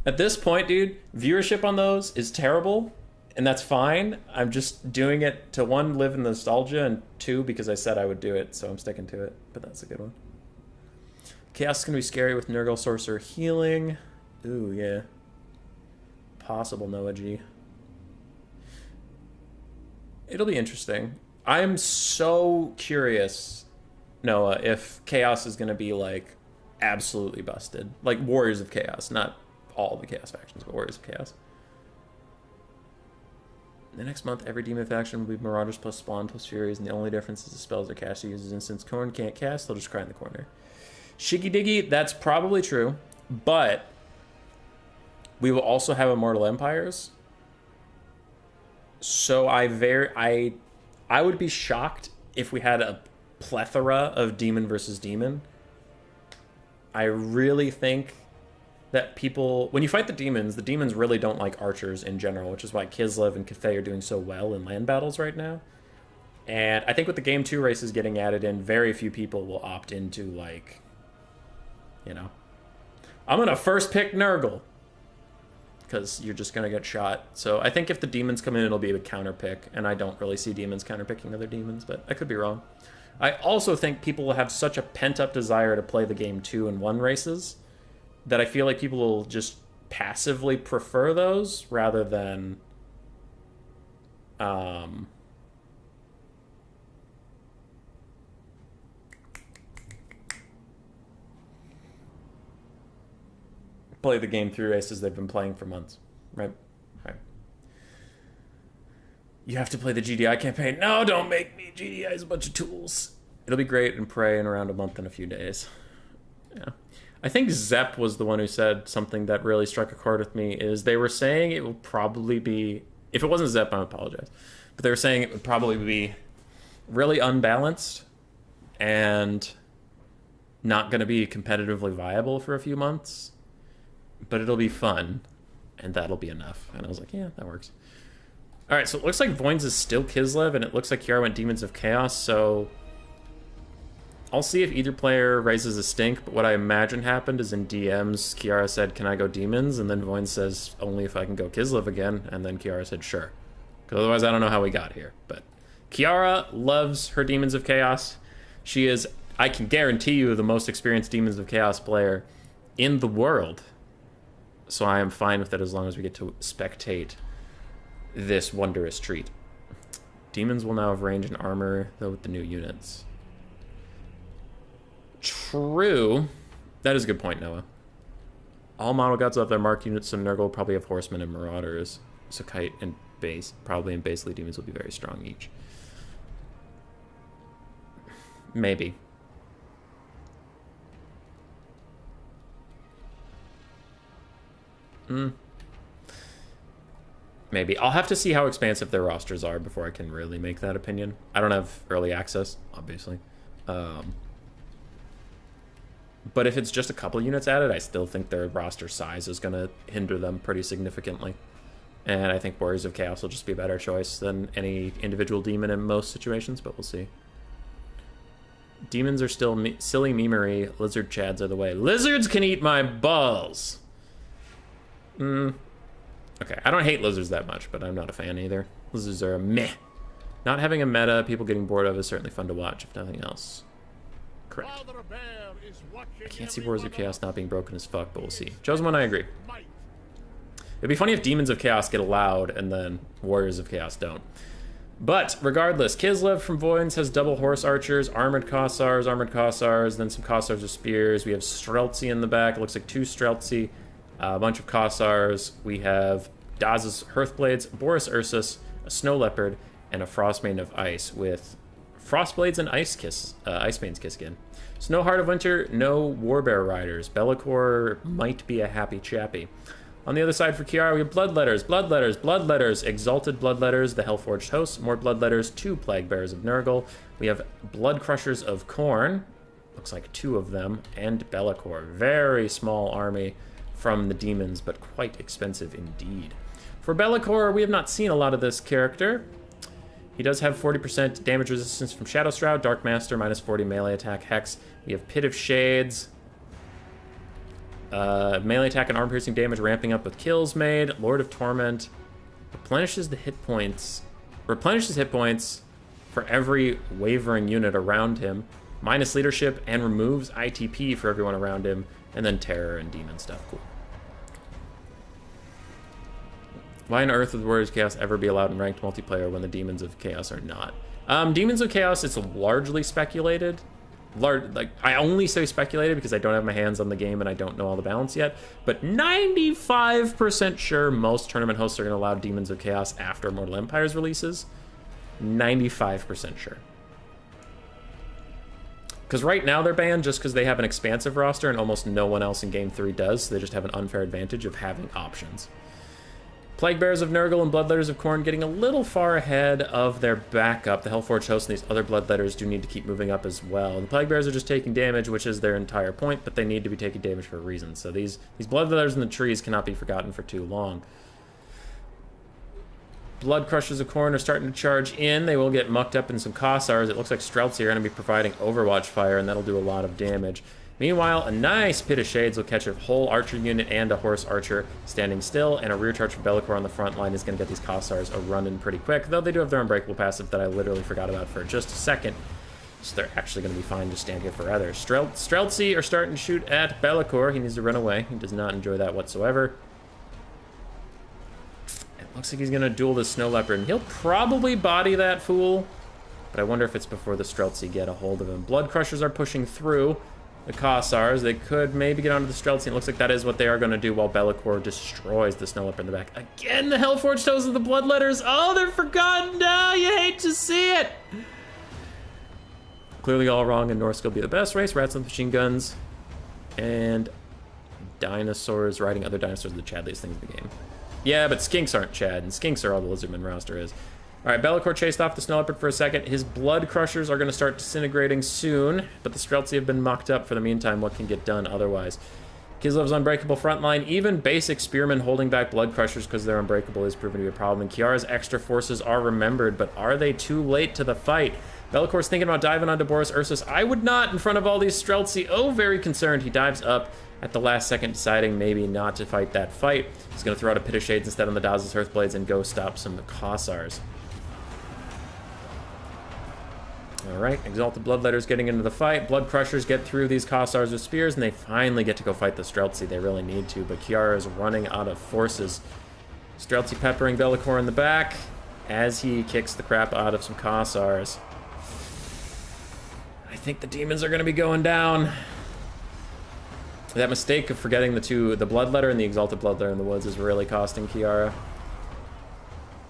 At this point, dude, viewership on those is terrible. And that's fine. I'm just doing it to, 1, live in nostalgia, and 2, because I said I would do it, so I'm sticking to it. But that's a good one. Chaos is going to be scary with Nurgle Sorcerer healing. Ooh, yeah. Possible Noah G. It'll be interesting. I'm so curious, Noah, if Chaos is going to be, like, absolutely busted. Like, Warriors of Chaos. Not all the Chaos factions, but Warriors of Chaos. The next month, every demon faction will be Marauders plus Spawn plus Furies, and the only difference is the spells are cast uses. And since Korn can't cast, they'll just cry in the corner. Shiggy Diggy, that's probably true, but we will also have Immortal Empires. So I would be shocked if we had a plethora of demon versus demon. I really think that people, when you fight the demons really don't like archers in general, which is why Kislev and Cathay are doing so well in land battles right now. And I think with the Game 2 races getting added in, very few people will opt into, like, I'm going to first pick Nurgle, because you're just going to get shot. So I think if the demons come in, it'll be a counter pick, and I don't really see demons counter picking other demons, but I could be wrong. I also think people will have such a pent-up desire to play the Game 2 and 1 races that I feel like people will just passively prefer those rather than play the Game 3 races they've been playing for months. Right. You have to play the GDI campaign. No, don't make me. GDI is a bunch of tools. It'll be great and Prey in around a month and a few days. Yeah. I think Zepp was the one who said something that really struck a chord with me, is they were saying it will probably be... If it wasn't Zepp, I apologize. But they were saying it would probably be really unbalanced and not going to be competitively viable for a few months. But it'll be fun, and that'll be enough. And I was like, yeah, that works. All right, so it looks like Voins is still Kislev, and it looks like Kiara went Demons of Chaos, so I'll see if either player raises a stink, but what I imagine happened is in DMs, Kiara said, can I go Demons? And then Voins says, only if I can go Kislev again, and then Kiara said, sure. Because otherwise I don't know how we got here. But Kiara loves her Demons of Chaos. She is, I can guarantee you, the most experienced Demons of Chaos player in the world. So I am fine with it as long as we get to spectate this wondrous treat. Demons will now have range and armor, though, with the new units. True. That is a good point, Noah. All model gods will have their marked units, so Nurgle will probably have horsemen and marauders. So Kite and base, probably, and basically demons will be very strong each. Maybe. Maybe. I'll have to see how expansive their rosters are before I can really make that opinion. I don't have early access, obviously. But if it's just a couple units added, I still think their roster size is going to hinder them pretty significantly. And I think Warriors of Chaos will just be a better choice than any individual demon in most situations, but we'll see. Demons are still silly memery. Lizard chads are the way. Lizards can eat my balls! Okay, I don't hate lizards that much, but I'm not a fan either. Lizards are a meh. Not having a meta people getting bored of is certainly fun to watch, if nothing else. Correct. I can't see Warriors of Chaos not being broken as fuck, but we'll see. Chosen one, I agree. It'd be funny if Demons of Chaos get allowed and then Warriors of Chaos don't. But regardless, Kislev from Voins has double horse archers, armored Kossars, then some Kossars with spears. We have Streltsy in the back. It looks like 2 Streltsy, a bunch of Kossars. We have Daz's Hearthblades, Boris Ursus, a Snow Leopard, and a Frostmane of Ice with Frostblades and Icebane's Kiss again. Snow Heart of Winter, no Warbear Riders. Bellicor might be a happy chappy. On the other side for Kiara, we have Bloodletters, Exalted Bloodletters, the Hellforged Host, more Bloodletters, 2 Plague Bearers of Nurgle. We have Blood Crushers of Khorne, looks like 2 of them, and Bellicor. Very small army from the demons, but quite expensive indeed. For Bellicor, we have not seen a lot of this character. He does have 40% damage resistance from Shadow Shroud, Dark Master, minus 40 melee attack, Hex. We have Pit of Shades. Melee attack and arm-piercing damage ramping up with kills made. Lord of Torment replenishes hit points for every wavering unit around him, minus leadership, and removes ITP for everyone around him, and then terror and demon stuff. Cool. Why on earth would Warriors of Chaos ever be allowed in ranked multiplayer when the Demons of Chaos are not? Demons of Chaos, it's largely speculated. I only say speculated because I don't have my hands on the game and I don't know all the balance yet, but 95% sure most tournament hosts are going to allow Demons of Chaos after Mortal Empires releases. 95% sure. Because right now they're banned just because they have an expansive roster and almost no one else in Game 3 does, so they just have an unfair advantage of having options. Plague Bearers of Nurgle and Bloodletters of Khorne getting a little far ahead of their backup. The Hellforged Host and these other Bloodletters do need to keep moving up as well. The Plague Bearers are just taking damage, which is their entire point, but they need to be taking damage for a reason. So these Bloodletters in the trees cannot be forgotten for too long. Blood Crushers of Khorne are starting to charge in. They will get mucked up in some Kossars. It looks like Streltsy are going to be providing Overwatch fire, and that'll do a lot of damage. Meanwhile, a nice Pit of Shades will catch a whole archer unit and a horse archer standing still, and a rear charge for Bellicor on the front line is going to get these Kossars a run-in pretty quick, though they do have their Unbreakable passive that I literally forgot about for just a second, so they're actually going to be fine to stand here forever. Streltsy are starting to shoot at Bellicor. He needs to run away. He does not enjoy that whatsoever. It looks like he's going to duel the Snow Leopard, and he'll probably body that fool, but I wonder if it's before the Streltsy get a hold of him. Blood Crushers are pushing through. the Kossars. They could maybe get onto the Streltsy. It looks like that is what they are going to do while Be'lakor destroys the Snow Leopard in the back. Again, the Hellforged Toes of the Bloodletters. Oh, they're forgotten now. You hate to see it. Clearly all wrong, and Norse will be the best race. Rats with machine guns. And dinosaurs riding other dinosaurs are the chadliest things in the game. Yeah, but skinks aren't Chad, and skinks are all the Lizardman roster is. All right, Be'lakor chased off the Snow Leopard for a second. His blood crushers are going to start disintegrating soon, but the Streltsy have been mucked up for the meantime. What can get done otherwise? Kislev's unbreakable front line. Even basic spearmen holding back blood crushers because they're unbreakable is proven to be a problem. And Kiara's extra forces are remembered, but are they too late to the fight? Be'lakor's thinking about diving onto Boris Ursus. I would not in front of all these Streltsy. Oh, very concerned. He dives up at the last second, deciding maybe not to fight that fight. He's going to throw out a Pit of Shades instead on the Daz's Hearthblades and go stop some Kossars. All right, Exalted Bloodletters getting into the fight. Blood Crushers get through these Kossars with spears, and they finally get to go fight the Streltsy. They really need to, but Kiara is running out of forces. Streltsy peppering Be'lakor in the back as he kicks the crap out of some Kossars. I think the demons are going to be going down. That mistake of forgetting the Bloodletter and the Exalted Bloodletter in the woods is really costing Kiara.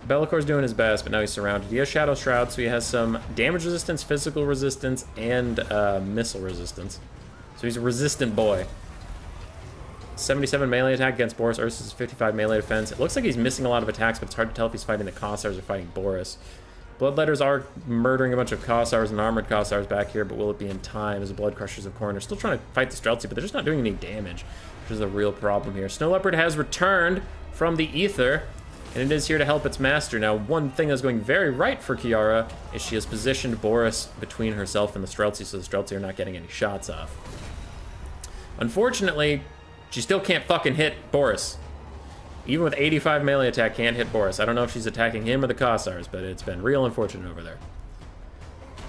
Be'lakor's doing his best, but now he's surrounded. He has Shadow Shroud, so he has some damage resistance, physical resistance, and missile resistance. So he's a resistant boy. 77 melee attack against Boris. Ursus 55 melee defense. It looks like he's missing a lot of attacks, but it's hard to tell if he's fighting the Kossars or fighting Boris. Bloodletters are murdering a bunch of Kossars and armored Kossars back here, but will it be in time as the Blood Crushers of Khorne are still trying to fight the Streltsy, but they're just not doing any damage, which is a real problem here. Snow Leopard has returned from the ether, and it is here to help its master. Now, one thing that's going very right for Kiara is she has positioned Boris between herself and the Streltsy, so the Streltsy are not getting any shots off. Unfortunately, she still can't fucking hit Boris. Even with 85 melee attack, can't hit Boris. I don't know if she's attacking him or the Kossars, but it's been real unfortunate over there.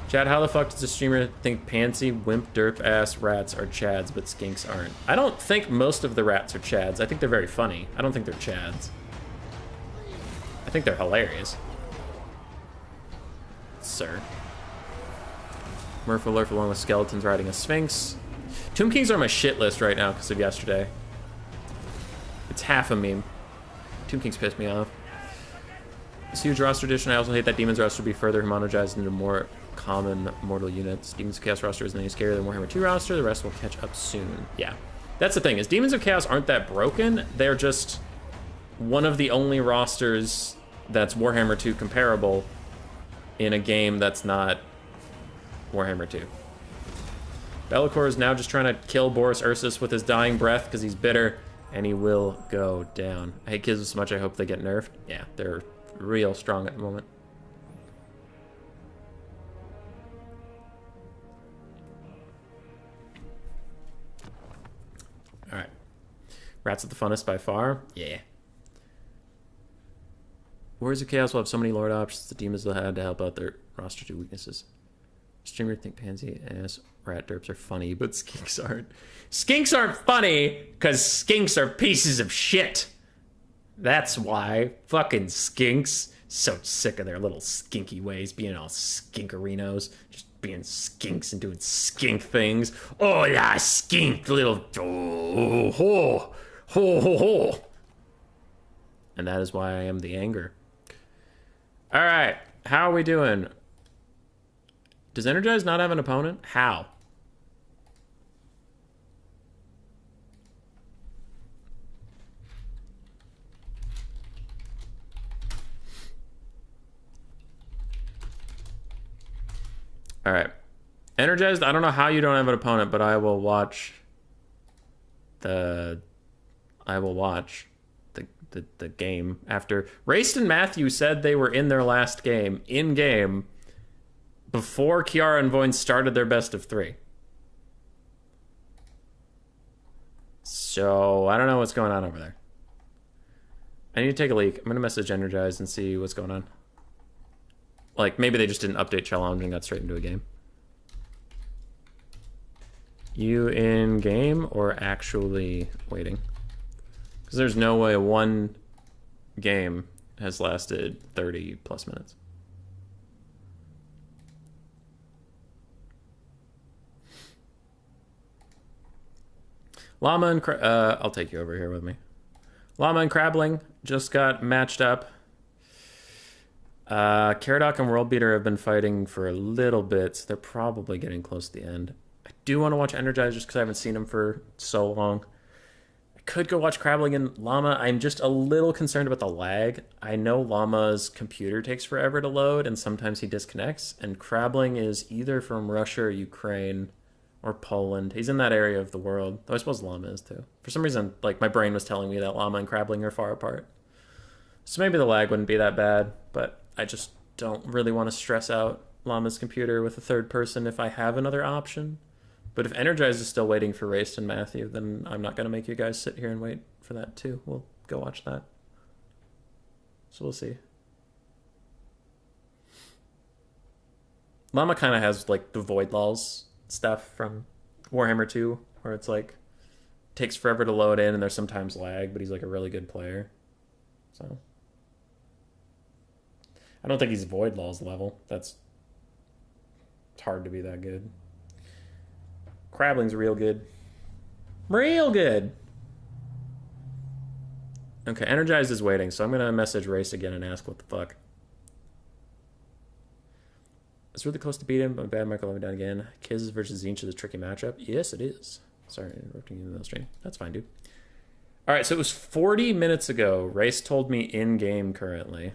Chad, how the fuck does the streamer think Pansy, Wimp, Derp, Ass, Rats are Chads, but Skinks aren't? I don't think most of the Rats are Chads. I think they're very funny. I don't think they're Chads. I think they're hilarious. Sir. Murph along with skeletons riding a Sphinx. Tomb Kings are on my shit list right now because of yesterday. It's half a meme. Tomb Kings pissed me off. This huge roster addition. I also hate that Demons roster be further homogenized into more common mortal units. Demons of Chaos roster isn't any scarier than Warhammer 2 roster. The rest will catch up soon. Yeah. That's the thing, is Demons of Chaos aren't that broken. They're just one of the only rosters that's Warhammer 2 comparable in a game that's not Warhammer 2. Be'lakor is now just trying to kill Boris Ursus with his dying breath because he's bitter, and he will go down. I hate kids so much, I hope they get nerfed. Yeah, they're real strong at the moment. Alright. Rats are the funnest by far. Yeah. Warriors of Chaos will have so many Lord options, the demons will have to help out their roster 2 weaknesses. Streamer think Pansy, Ass, Rat Derps are funny, but Skinks aren't. Skinks aren't funny because Skinks are pieces of shit. That's why. Fucking Skinks. So sick of their little skinky ways, being all skinkerinos. Just being skinks and doing skink things. Oh, yeah, skink, little... Oh, ho, ho, ho, ho. And that is why I am the anger. All right, how are we doing? Does Energize not have an opponent? How? All right. Energized, I don't know how you don't have an opponent, but I will watch the game after. Raced and Matthew said they were in their last game, in-game, before Kiara and Voin started their best of 3. So, I don't know what's going on over there. I need to take a leak. I'm going to message Energize and see what's going on. Like, maybe they just didn't update challenge and got straight into a game. You in game or actually waiting? Because there's no way one game has lasted 30 plus minutes. Llama and I'll take you over here with me. Llama and Crabbling just got matched up. Caradoc and World Beater have been fighting for a little bit, so they're probably getting close to the end. I do want to watch Energize just because I haven't seen him for so long. I could go watch Crabbling and Llama. I'm just a little concerned about the lag. I know Llama's computer takes forever to load, and sometimes he disconnects, and Crabbling is either from Russia or Ukraine or Poland. He's in that area of the world, though I suppose Llama is too. For some reason, like, my brain was telling me that Llama and Crabbling are far apart. So maybe the lag wouldn't be that bad, but I just don't really want to stress out Llama's computer with a third person if I have another option. But if Energize is still waiting for Raced and Matthew, then I'm not going to make you guys sit here and wait for that too. We'll go watch that. So we'll see. Llama kind of has like the Void Laws stuff from Warhammer 2, where it's like takes forever to load in and there's sometimes lag, but he's like a really good player. So I don't think he's Void Laws level. It's hard to be that good. Crabbling's real good. Real good. Okay, Energized is waiting, so I'm going to message Race again and ask what the fuck. It's really close to beat him, but bad Michael let me down again. Kiz versus Zinch is a tricky matchup. Yes, it is. Sorry, interrupting you in the stream. That's fine, dude. All right, so it was 40 minutes ago. Race told me in-game currently.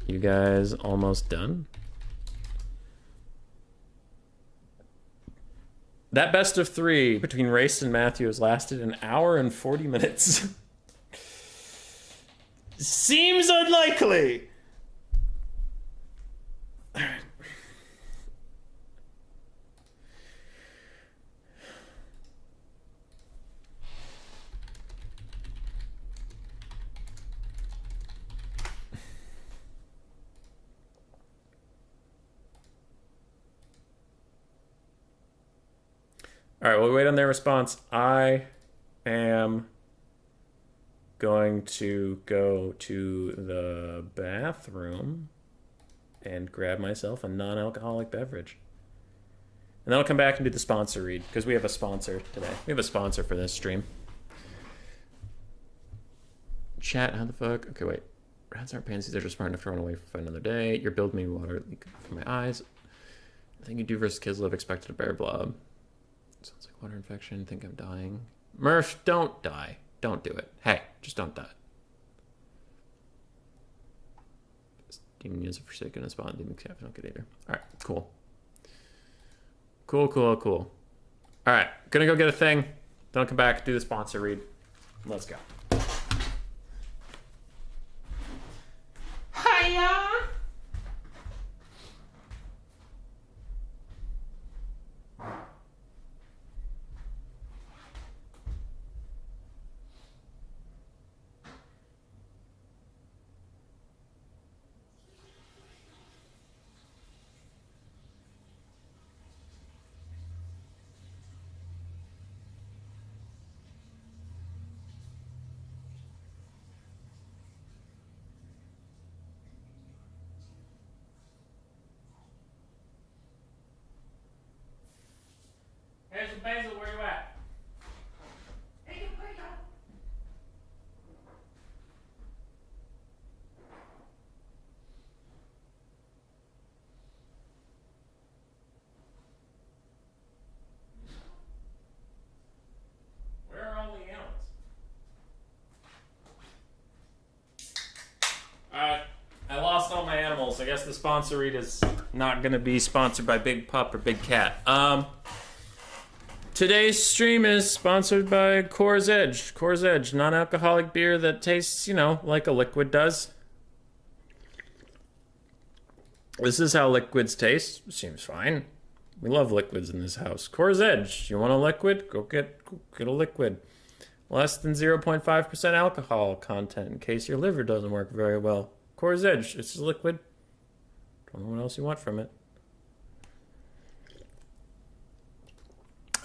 You guys almost done? That best of 3 between Race and Matthew has lasted an hour and 40 minutes. Seems unlikely. All right. All right, we'll wait on their response. I am going to go to the bathroom and grab myself a non-alcoholic beverage. And then I'll come back and do the sponsor read, because we have a sponsor today. We have a sponsor for this stream. Chat, how the fuck? Okay, wait. Rats aren't pansies, they're just smart enough to run away for another day. You're building me water leak from my eyes. I think you do versus Kislev, expected a bear blob. Sounds like water infection. Think I'm dying. Murph, don't die. Don't do it. Hey, just don't die. Demon user forsaken a spot. Demon cap. Don't get either. All right, cool. Cool. All right, gonna go get a thing. Don't come back. Do the sponsor read. Let's go. Hiya. Basil, where you at? Where are all the animals? Alright, I lost all my animals. I guess the sponsor read is not going to be sponsored by Big Pup or Big Cat. Today's stream is sponsored by Coors Edge. Coors Edge, non-alcoholic beer that tastes, you know, like a liquid does. This is how liquids taste. Seems fine. We love liquids in this house. Coors Edge. You want a liquid? Go get a liquid. Less than 0.5% alcohol content in case your liver doesn't work very well. Coors Edge. It's a liquid. Don't know what else you want from it.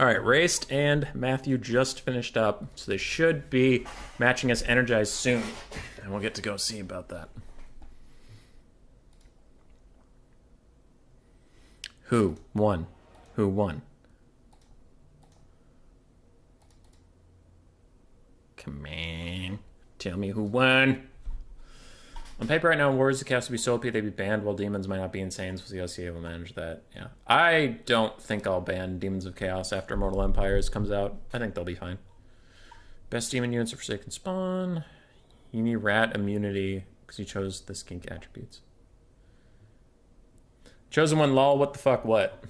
All right, Raced and Matthew just finished up, so they should be matching us Energized soon, and we'll get to go see about that. Who won? Come on. Tell me who won. On paper right now, Warriors of Chaos would be so OP they'd be banned, while Demons might not be insane, so the LCA will manage that. Yeah. I don't think I'll ban Demons of Chaos after Mortal Empires comes out. I think they'll be fine. Best demon units are Forsaken Spawn. You need rat immunity because you chose the skink attributes. Chosen one, lol, what the fuck, what?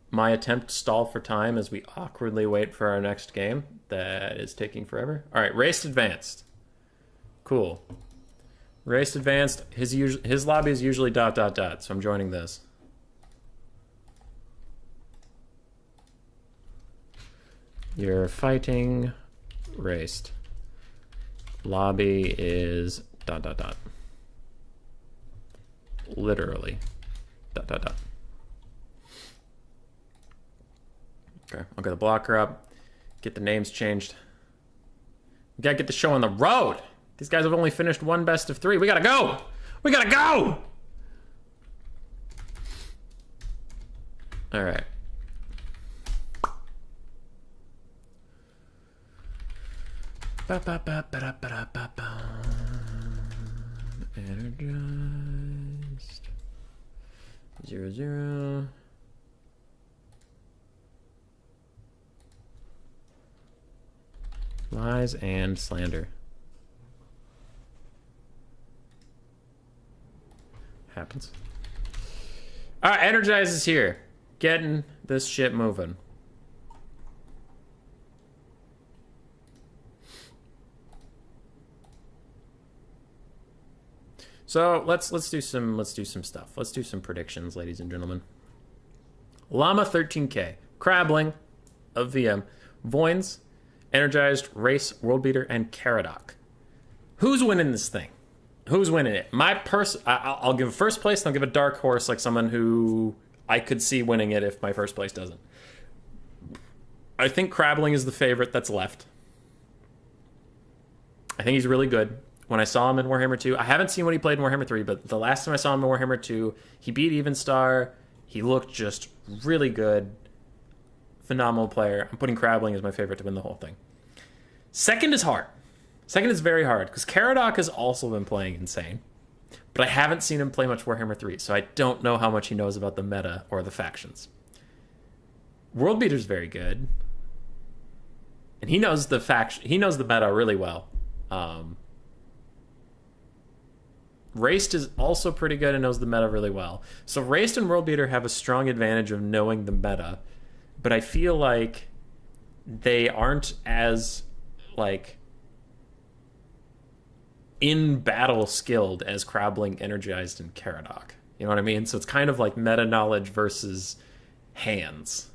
My attempt to stall for time as we awkwardly wait for our next game. That is taking forever. All right, Raced Advanced. Cool. Raced Advanced, his lobby is usually ... so I'm joining this. You're fighting Raced. Lobby is ... Literally ... Okay, I'll get the blocker up. Get the names changed. We gotta get the show on the road. These guys have only finished one best of 3. We gotta go! We gotta go! Alright. Energized. 0, 0. Lies and slander. Happens. Alright, Energize is here. Getting this shit moving. So let's do some stuff. Let's do some predictions, ladies and gentlemen. Llama 13K, Crabling of VM, Voins, Energized, Race, World Beater, and Caradoc. Who's winning this thing? Who's winning it? I'll give first place, and I'll give a dark horse, like someone who I could see winning it if my first place doesn't. I think Crabling is the favorite that's left. I think he's really good. When I saw him in Warhammer 2, I haven't seen what he played in Warhammer 3, but the last time I saw him in Warhammer 2, he beat Evenstar. He looked just really good. Phenomenal player. I'm putting Crabling as my favorite to win the whole thing. Second is hard. Second is very hard, because Caradoc has also been playing insane. But I haven't seen him play much Warhammer 3, so I don't know how much he knows about the meta or the factions. World Beater's very good. And he knows the meta really well. Raced is also pretty good and knows the meta really well. So Raced and World Beater have a strong advantage of knowing the meta, but I feel like they aren't as, like, in battle skilled as Crabling, Energized, and Caradoc. You know what I mean? So it's kind of like meta knowledge versus hands.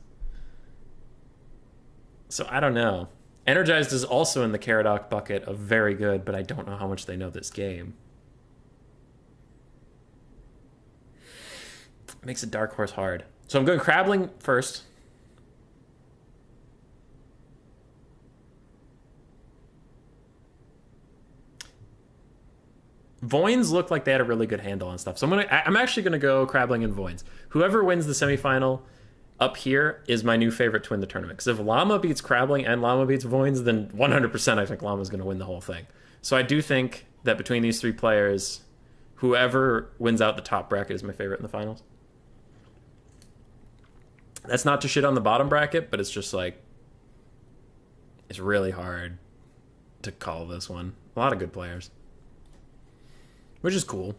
So I don't know. Energized is also in the Caradoc bucket of very good, but I don't know how much they know this game. Makes a dark horse hard. So I'm going Crabling first. Voins looked like they had a really good handle on stuff. So I'm actually gonna go Crabling and Voins. Whoever wins the semifinal up here is my new favorite to win the tournament. Because if Llama beats Crabling and Llama beats Voins, then 100% I think Llama's gonna win the whole thing. So I do think that between these 3 players, whoever wins out the top bracket is my favorite in the finals. That's not to shit on the bottom bracket, but it's just like, it's really hard to call this one. A lot of good players. Which is cool.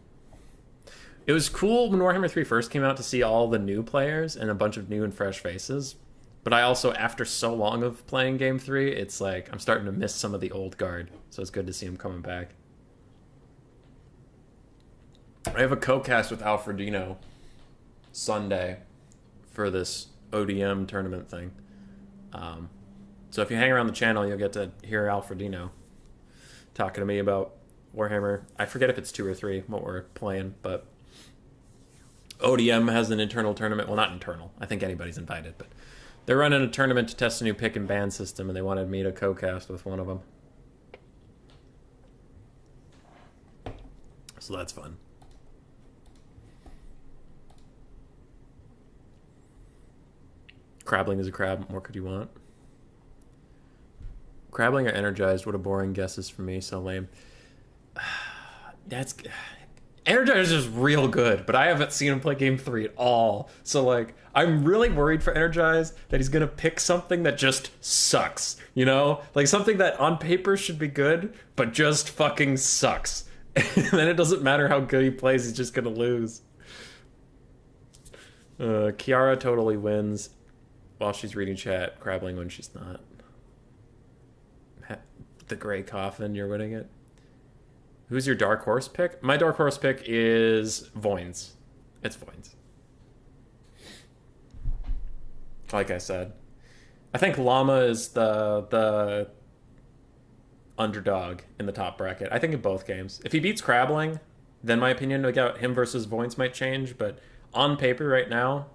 It was cool when Warhammer 3 first came out to see all the new players and a bunch of new and fresh faces. But I also, after so long of playing Game 3, it's like, I'm starting to miss some of the old guard. So it's good to see them coming back. I have a co-cast with Alfredino Sunday for this ODM tournament thing. So if you hang around the channel, you'll get to hear Alfredino talking to me about Warhammer. I forget if it's 2 or 3 what we're playing, but ODM has an internal tournament. Well, not internal. I think anybody's invited, but they're running a tournament to test a new pick and ban system, and they wanted me to co-cast with one of them. So that's fun. Crabling is a crab. What more could you want? Crabbling or Energized? What a boring guesses for me. So lame. That's... Energized is real good, but I haven't seen him play game 3 at all. So, like, I'm really worried for Energized that he's gonna pick something that just sucks, you know? Like, something that on paper should be good, but just fucking sucks. And then it doesn't matter how good he plays, he's just gonna lose. Kiara totally wins while she's reading chat, crabbling when she's not. The gray coffin, you're winning it. Who's your dark horse pick? My dark horse pick is Voins. It's Voins. Like I said. I think Llama is the underdog in the top bracket. I think in both games. If he beats Crabbling, then my opinion about him versus Voins might change, but on paper right now,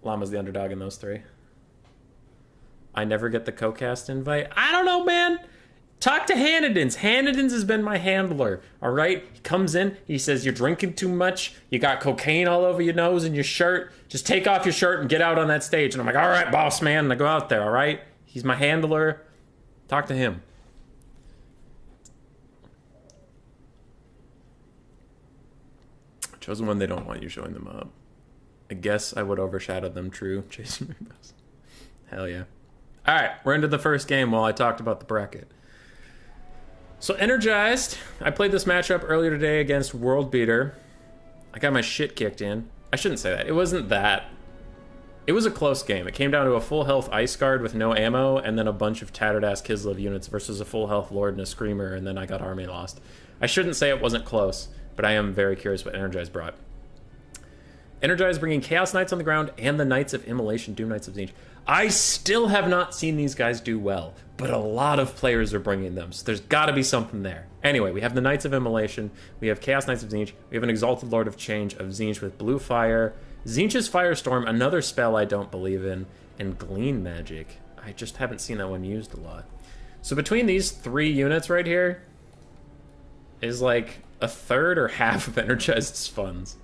Llama's the underdog in those 3. I never get the co-cast invite. I don't know, man. Talk to Hanadins. Hanadins has been my handler, all right? He comes in, he says, you're drinking too much, you got cocaine all over your nose and your shirt, just take off your shirt and get out on that stage. And I'm like, all right, boss man, and I go out there, all right? He's my handler. Talk to him. Chosen One, they don't want you showing them up. I guess I would overshadow them, true. Jason Rainbows. Hell yeah. All right, we're into the first game while I talked about the bracket. So Energized, I played this matchup earlier today against World Beater. I got my shit kicked in. I shouldn't say that. It wasn't that. It was a close game. It came down to a full health Ice Guard with no ammo, and then a bunch of tattered ass Kislev units versus a full health Lord and a Screamer, and then I got army lost. I shouldn't say it wasn't close, but I am very curious what Energized brought. Energized bringing Chaos Knights on the ground and the Knights of Immolation, Doom Knights of Zinj. I still have not seen these guys do well, but a lot of players are bringing them, so there's got to be something there. Anyway, we have the Knights of Immolation, we have Chaos Knights of Zinj, we have an Exalted Lord of Change of Zinj with Blue Fire, Zinj's Firestorm, another spell I don't believe in, and Glean Magic. I just haven't seen that one used a lot. So between these 3 units right here is like a third or half of Energized's funds.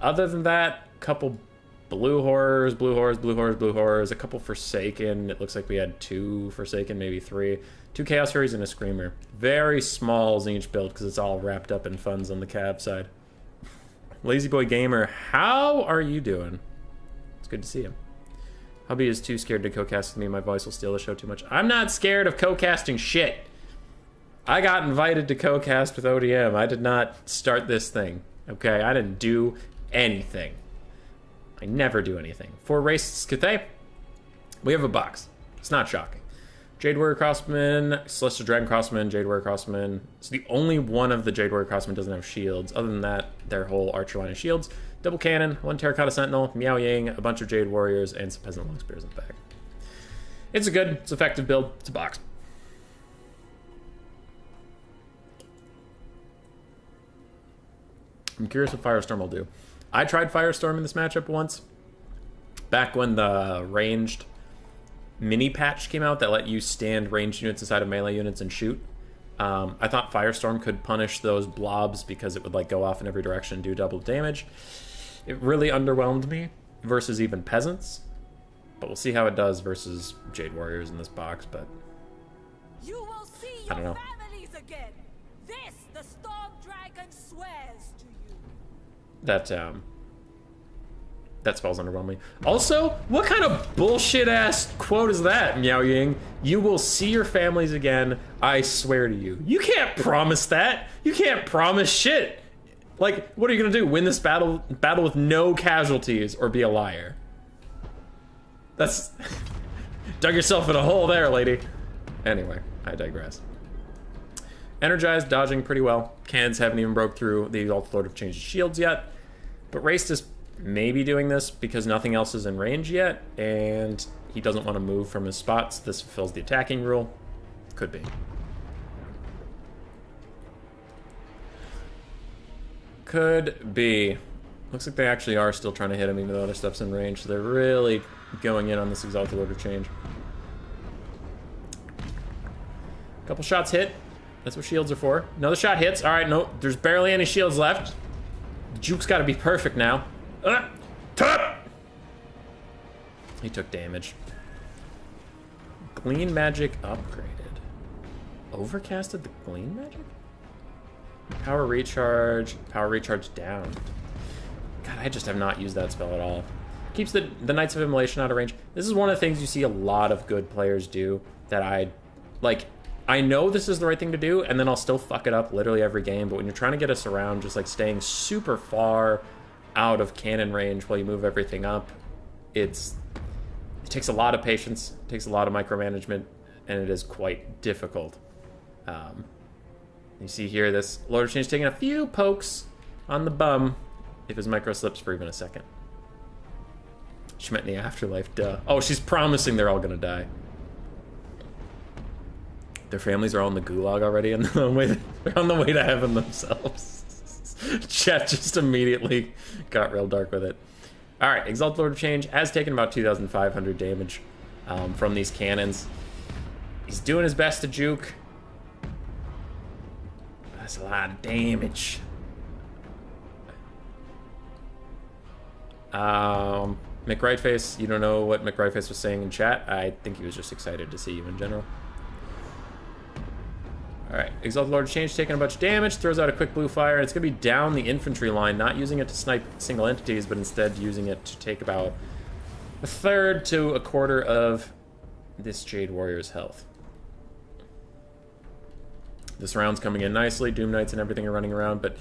Other than that, a couple Blue Horrors, Blue Horrors, Blue Horrors, Blue Horrors, a couple Forsaken. It looks like we had 2 Forsaken, maybe 3. 2 Chaos Furies and a Screamer. Very small Zinj build because it's all wrapped up in funds on the Cav side. Lazy Boy Gamer, how are you doing? It's good to see you. Hubby is too scared to co-cast with me. My voice will steal the show too much. I'm not scared of co-casting shit. I got invited to co-cast with ODM. I did not start this thing. Okay, I didn't do anything. I never do anything. For Race Cathay, we have a box. It's not shocking. Jade Warrior Crossman, Celestial Dragon Crossman, Jade Warrior Crossman. It's the only one of the Jade Warrior Crossman doesn't have shields. Other than that, their whole archer line is shields. Double Cannon, 1 Terracotta Sentinel, Miao Yang, a bunch of Jade Warriors, and some Peasant Long Spears in the back. It's a good, it's effective build. It's a box. I'm curious what Firestorm will do. I tried Firestorm in this matchup once, back when the ranged mini patch came out that let you stand ranged units inside of melee units and shoot. I thought Firestorm could punish those blobs because it would like go off in every direction and do double damage. It really underwhelmed me versus even Peasants, but we'll see how it does versus Jade Warriors in this box, but You will see I don't your know. families again. This the Storm Dragon swears to you. That spell's underwhelming. Also, what kind of bullshit ass quote is that, Miao Ying? You will see your families again, I swear to you. You can't promise that. You can't promise shit. Like, what are you gonna do? Win this battle with no casualties or be a liar? That's dug yourself in a hole there, lady. Anyway, I digress. Energized, dodging pretty well. Cans haven't even broke through the Exalted Lord of Change's shields yet. But Raced is maybe doing this because nothing else is in range yet, and he doesn't want to move from his spots. This fulfills the attacking rule. Could be. Could be. Looks like they actually are still trying to hit him even though other stuff's in range, so they're really going in on this Exalted Lord of Change. Couple shots hit. That's what shields are for. Another shot hits. All right, no, there's barely any shields left. Juke's got to be perfect now. He took damage. Clean magic upgraded. Overcasted the clean magic? Power recharge down. God, I just have not used that spell at all. Keeps the Knights of Immolation out of range. This is one of the things you see a lot of good players do that I know this is the right thing to do, and then I'll still fuck it up literally every game, but when you're trying to get us around, just like staying super far out of cannon range while you move everything up, it takes a lot of patience, it takes a lot of micromanagement, and it is quite difficult. You see here, this Lord of Change taking a few pokes on the bum if his micro slips for even a second. She met in the afterlife, duh. Oh, she's promising they're all gonna die. Their families are all in the gulag already, and they're on the way to heaven themselves. Chat just immediately got real dark with it. All right, Exalted Lord of Change has taken about 2,500 damage from these cannons. He's doing his best to juke. That's a lot of damage. McRightface, you don't know what McRightface was saying in chat. I think he was just excited to see you in general. Alright, Exalted Lord of Change taking a bunch of damage, throws out a quick blue fire, and it's going to be down the infantry line, not using it to snipe single entities, but instead using it to take about a third to a quarter of this Jade Warrior's health. This round's coming in nicely, Doom Knights and everything are running around, but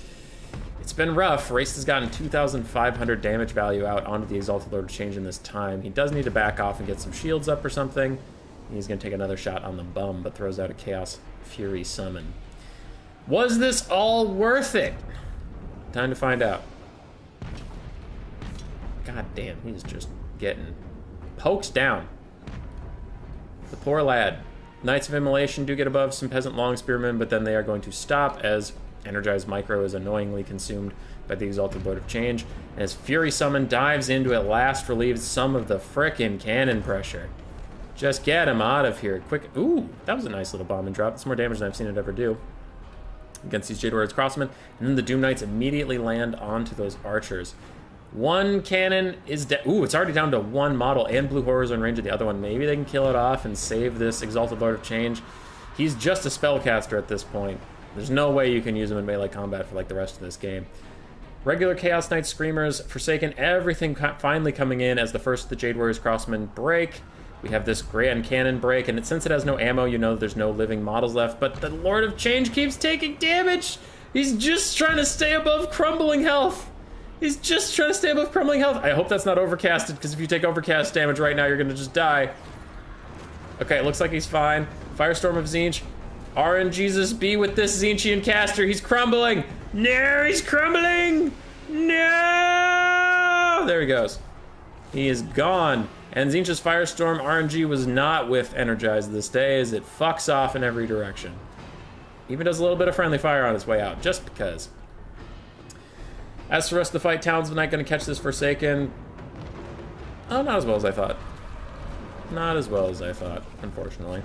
it's been rough. Race has gotten 2,500 damage value out onto the Exalted Lord of Change in this time. He does need to back off and get some shields up or something. He's going to take another shot on the bum, but throws out a Chaos Fury Summon. Was this all worth it? Time to find out. God damn, he's just getting poked down. The poor lad. Knights of Immolation do get above some Peasant Long Spearmen, but then they are going to stop as Energized Micro is annoyingly consumed by the Exalted Lord of Change. As Fury Summon dives into at last relieves some of the frickin' cannon pressure. Just get him out of here. Quick. Ooh, that was a nice little bomb and drop. It's more damage than I've seen it ever do against these Jade Warriors Crossmen. And then the Doom Knights immediately land onto those archers. One cannon is ooh, it's already down to one model, and Blue Horrors are in range of the other one. Maybe they can kill it off and save this Exalted Lord of Change. He's just a spellcaster at this point. There's no way you can use him in melee combat for like the rest of this game. Regular Chaos Knight Screamers, Forsaken, everything finally coming in as the first of the Jade Warriors Crossmen break. We have this Grand Cannon break, and since it has no ammo, you know there's no living models left, but the Lord of Change keeps taking damage! He's just trying to stay above crumbling health! He's just trying to stay above crumbling health! I hope that's not overcasted, because if you take overcast damage right now, you're gonna just die. Okay, it looks like he's fine. Firestorm of Tzeentch. RNGesus be with this Tzeentchian caster. He's crumbling! No, he's crumbling! No! There he goes. He is gone. And Tzeentch's Firestorm RNG was not with Energized this day, as it fucks off in every direction. Even does a little bit of friendly fire on its way out, just because. As for the rest of the fight, Talons of the Night going to catch this Forsaken. Oh, not as well as I thought. Not as well as I thought, unfortunately.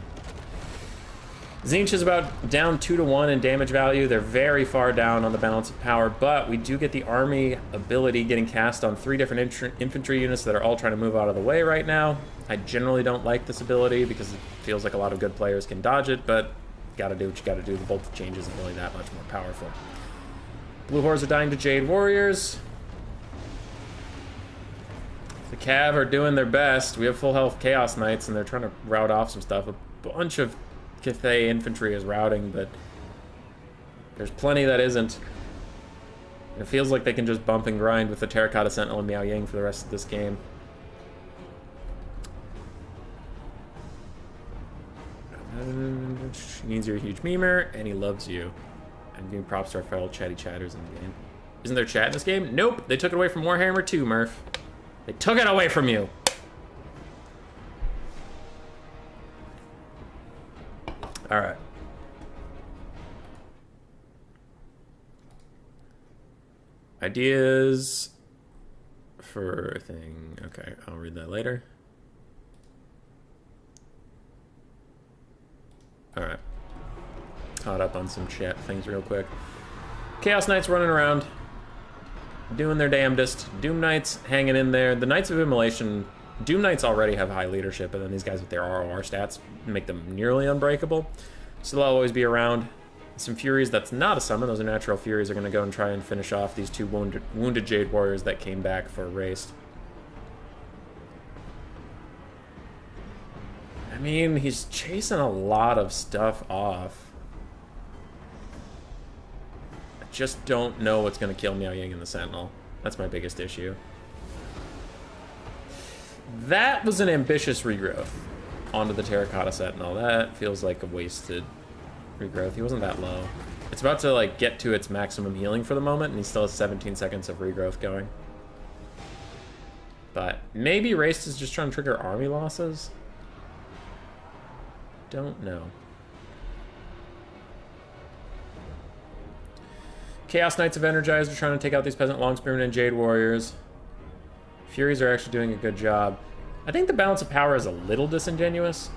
Tzeentch is about down 2-1 in damage value. They're very far down on the balance of power, but we do get the army ability getting cast on 3 different infantry units that are all trying to move out of the way right now. I generally don't like this ability because it feels like a lot of good players can dodge it, but gotta do what you gotta do. The voltage change isn't really that much more powerful. Blue Horrors are dying to Jade Warriors. The Cav are doing their best. We have full health Chaos Knights, and they're trying to rout off some stuff. A bunch of Cathay infantry is routing, but there's plenty that isn't. It feels like they can just bump and grind with the Terracotta Sentinel and Miao Yang for the rest of this game. He needs your huge memer, and he loves you. And giving props to our fellow chatty chatters in the game. Isn't there chat in this game? Nope, they took it away from Warhammer 2, Murph. They took it away from you. All right. Ideas for a thing. Okay, I'll read that later. All right. Caught up on some chat things real quick. Chaos Knights running around, doing their damnedest. Doom Knights hanging in there. The Knights of Immolation Doom Knights already have high leadership, and then these guys with their ROR stats make them nearly unbreakable. So they'll always be around. Some Furies, that's not a summon. Those are natural Furies, are going to go and try and finish off these two wounded Jade Warriors that came back for Raced. I mean, he's chasing a lot of stuff off. I just don't know what's going to kill Miao Ying and the Sentinel. That's my biggest issue. That was an ambitious regrowth onto the Terracotta Sentinel. That feels like a wasted regrowth. He wasn't that low. It's about to like get to its maximum healing for the moment, and he still has 17 seconds of regrowth going. But maybe Raced is just trying to trigger army losses. Don't know. Chaos Knights of Energized are trying to take out these Peasant Long Spearmen and Jade Warriors. Furies are actually doing a good job. I think the balance of power is a little disingenuous.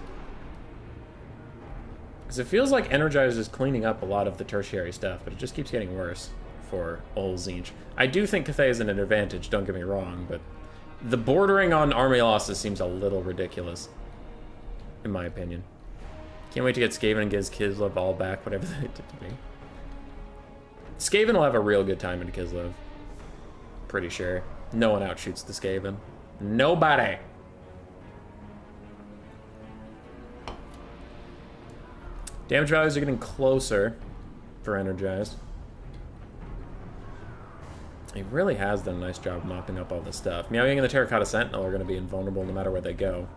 Because it feels like Energized is cleaning up a lot of the tertiary stuff, but it just keeps getting worse for old Tzeentch. I do think Cathay is an advantage, don't get me wrong, but the bordering on army losses seems a little ridiculous, in my opinion. Can't wait to get Skaven and get his Kislev all back, whatever they did to me. Skaven will have a real good time in Kislev. Pretty sure. No one outshoots the Skaven. Nobody! Damage values are getting closer for Energized. He really has done a nice job mopping up all this stuff. Miao Ying and the Terracotta Sentinel are going to be invulnerable no matter where they go.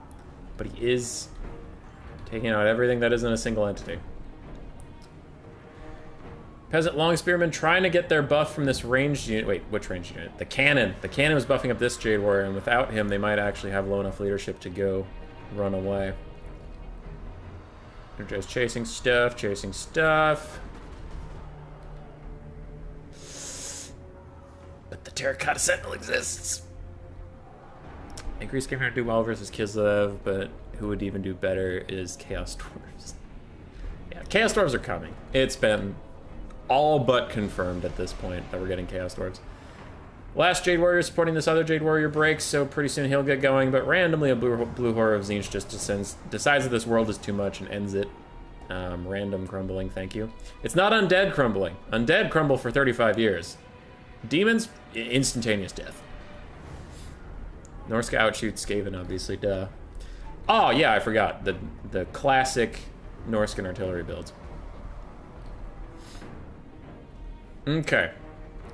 But he is taking out everything that isn't a single entity. Peasant Long Spearmen trying to get their buff from this ranged unit. Wait, which ranged unit? The cannon. The cannon was buffing up this Jade Warrior, and without him, they might actually have low enough leadership to go run away. They're just chasing stuff, chasing stuff. But the Terracotta Sentinel exists. I agree Skaven would do well versus Kislev, but who would even do better is Chaos Dwarves. Yeah, Chaos Dwarves are coming. It's been all but confirmed at this point that we're getting Chaos Dwarves. Last Jade Warrior supporting this other Jade Warrior breaks, so pretty soon he'll get going, but randomly a blue Horror of Tzeentch just decides that this world is too much and ends it. Random crumbling, thank you. It's not undead crumbling. Undead crumble for 35 years. Demons, instantaneous death. Norska outshoots Skaven, obviously, duh. Oh, yeah, I forgot. The classic Norscan artillery builds. Okay.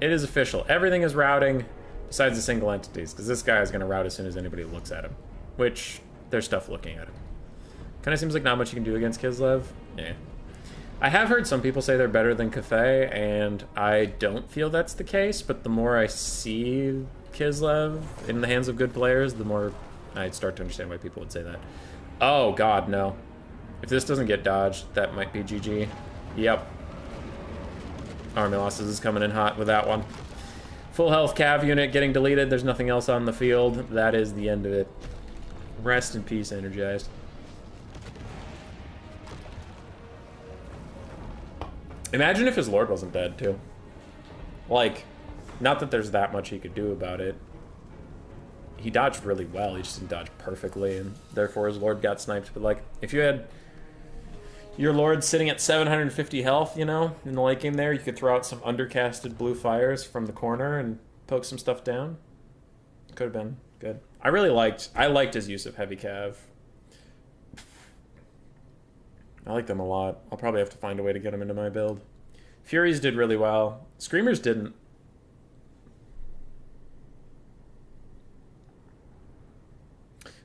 It is official. Everything is routing besides the single entities, because this guy is going to route as soon as anybody looks at him. Which, there's stuff looking at him. Kind of seems like not much you can do against Kislev. Yeah. I have heard some people say they're better than Cathay, and I don't feel that's the case, but the more I see Kislev in the hands of good players, the more I'd start to understand why people would say that. Oh, God, no. If this doesn't get dodged, that might be GG. Yep. Army losses is coming in hot with that one. Full health Cav unit getting deleted. There's nothing else on the field. That is the end of it. Rest in peace, Energized. Imagine if his lord wasn't dead, too. Like, not that there's that much he could do about it. He dodged really well. He just didn't dodge perfectly, and therefore his lord got sniped. But, like, if you had your lord sitting at 750 health, you know, in the late game there, you could throw out some undercasted blue fires from the corner and poke some stuff down. Could have been good. I liked his use of heavy cav. I like them a lot. I'll probably have to find a way to get them into my build. Furies did really well. Screamers didn't.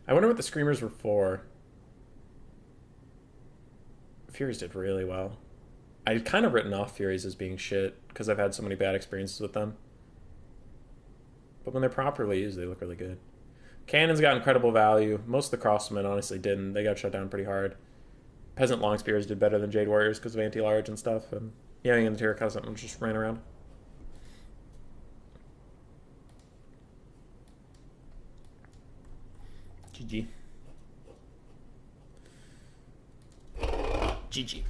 I wonder what the Screamers were for. Furies did really well. I'd kind of written off Furies as being shit because I've had so many bad experiences with them. But when they're properly used, they look really good. Cannons got incredible value. Most of the crossmen honestly didn't. They got shut down pretty hard. Peasant Long Spears did better than Jade Warriors because of anti-large and stuff. And yeah, and the Terracotta Sentinel just ran around. GG. GG.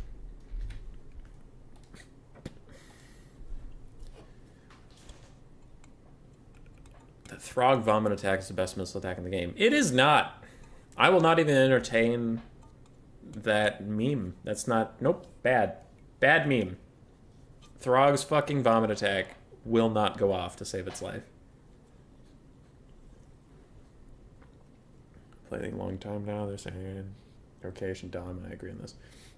The Throg Vomit Attack is the best missile attack in the game. It is not. I will not even entertain that meme. That's not... Nope. Bad. Bad meme. Throg's fucking Vomit Attack will not go off to save its life. Playing a long time now. They're saying... Orkesh and Dom, and I agree on this.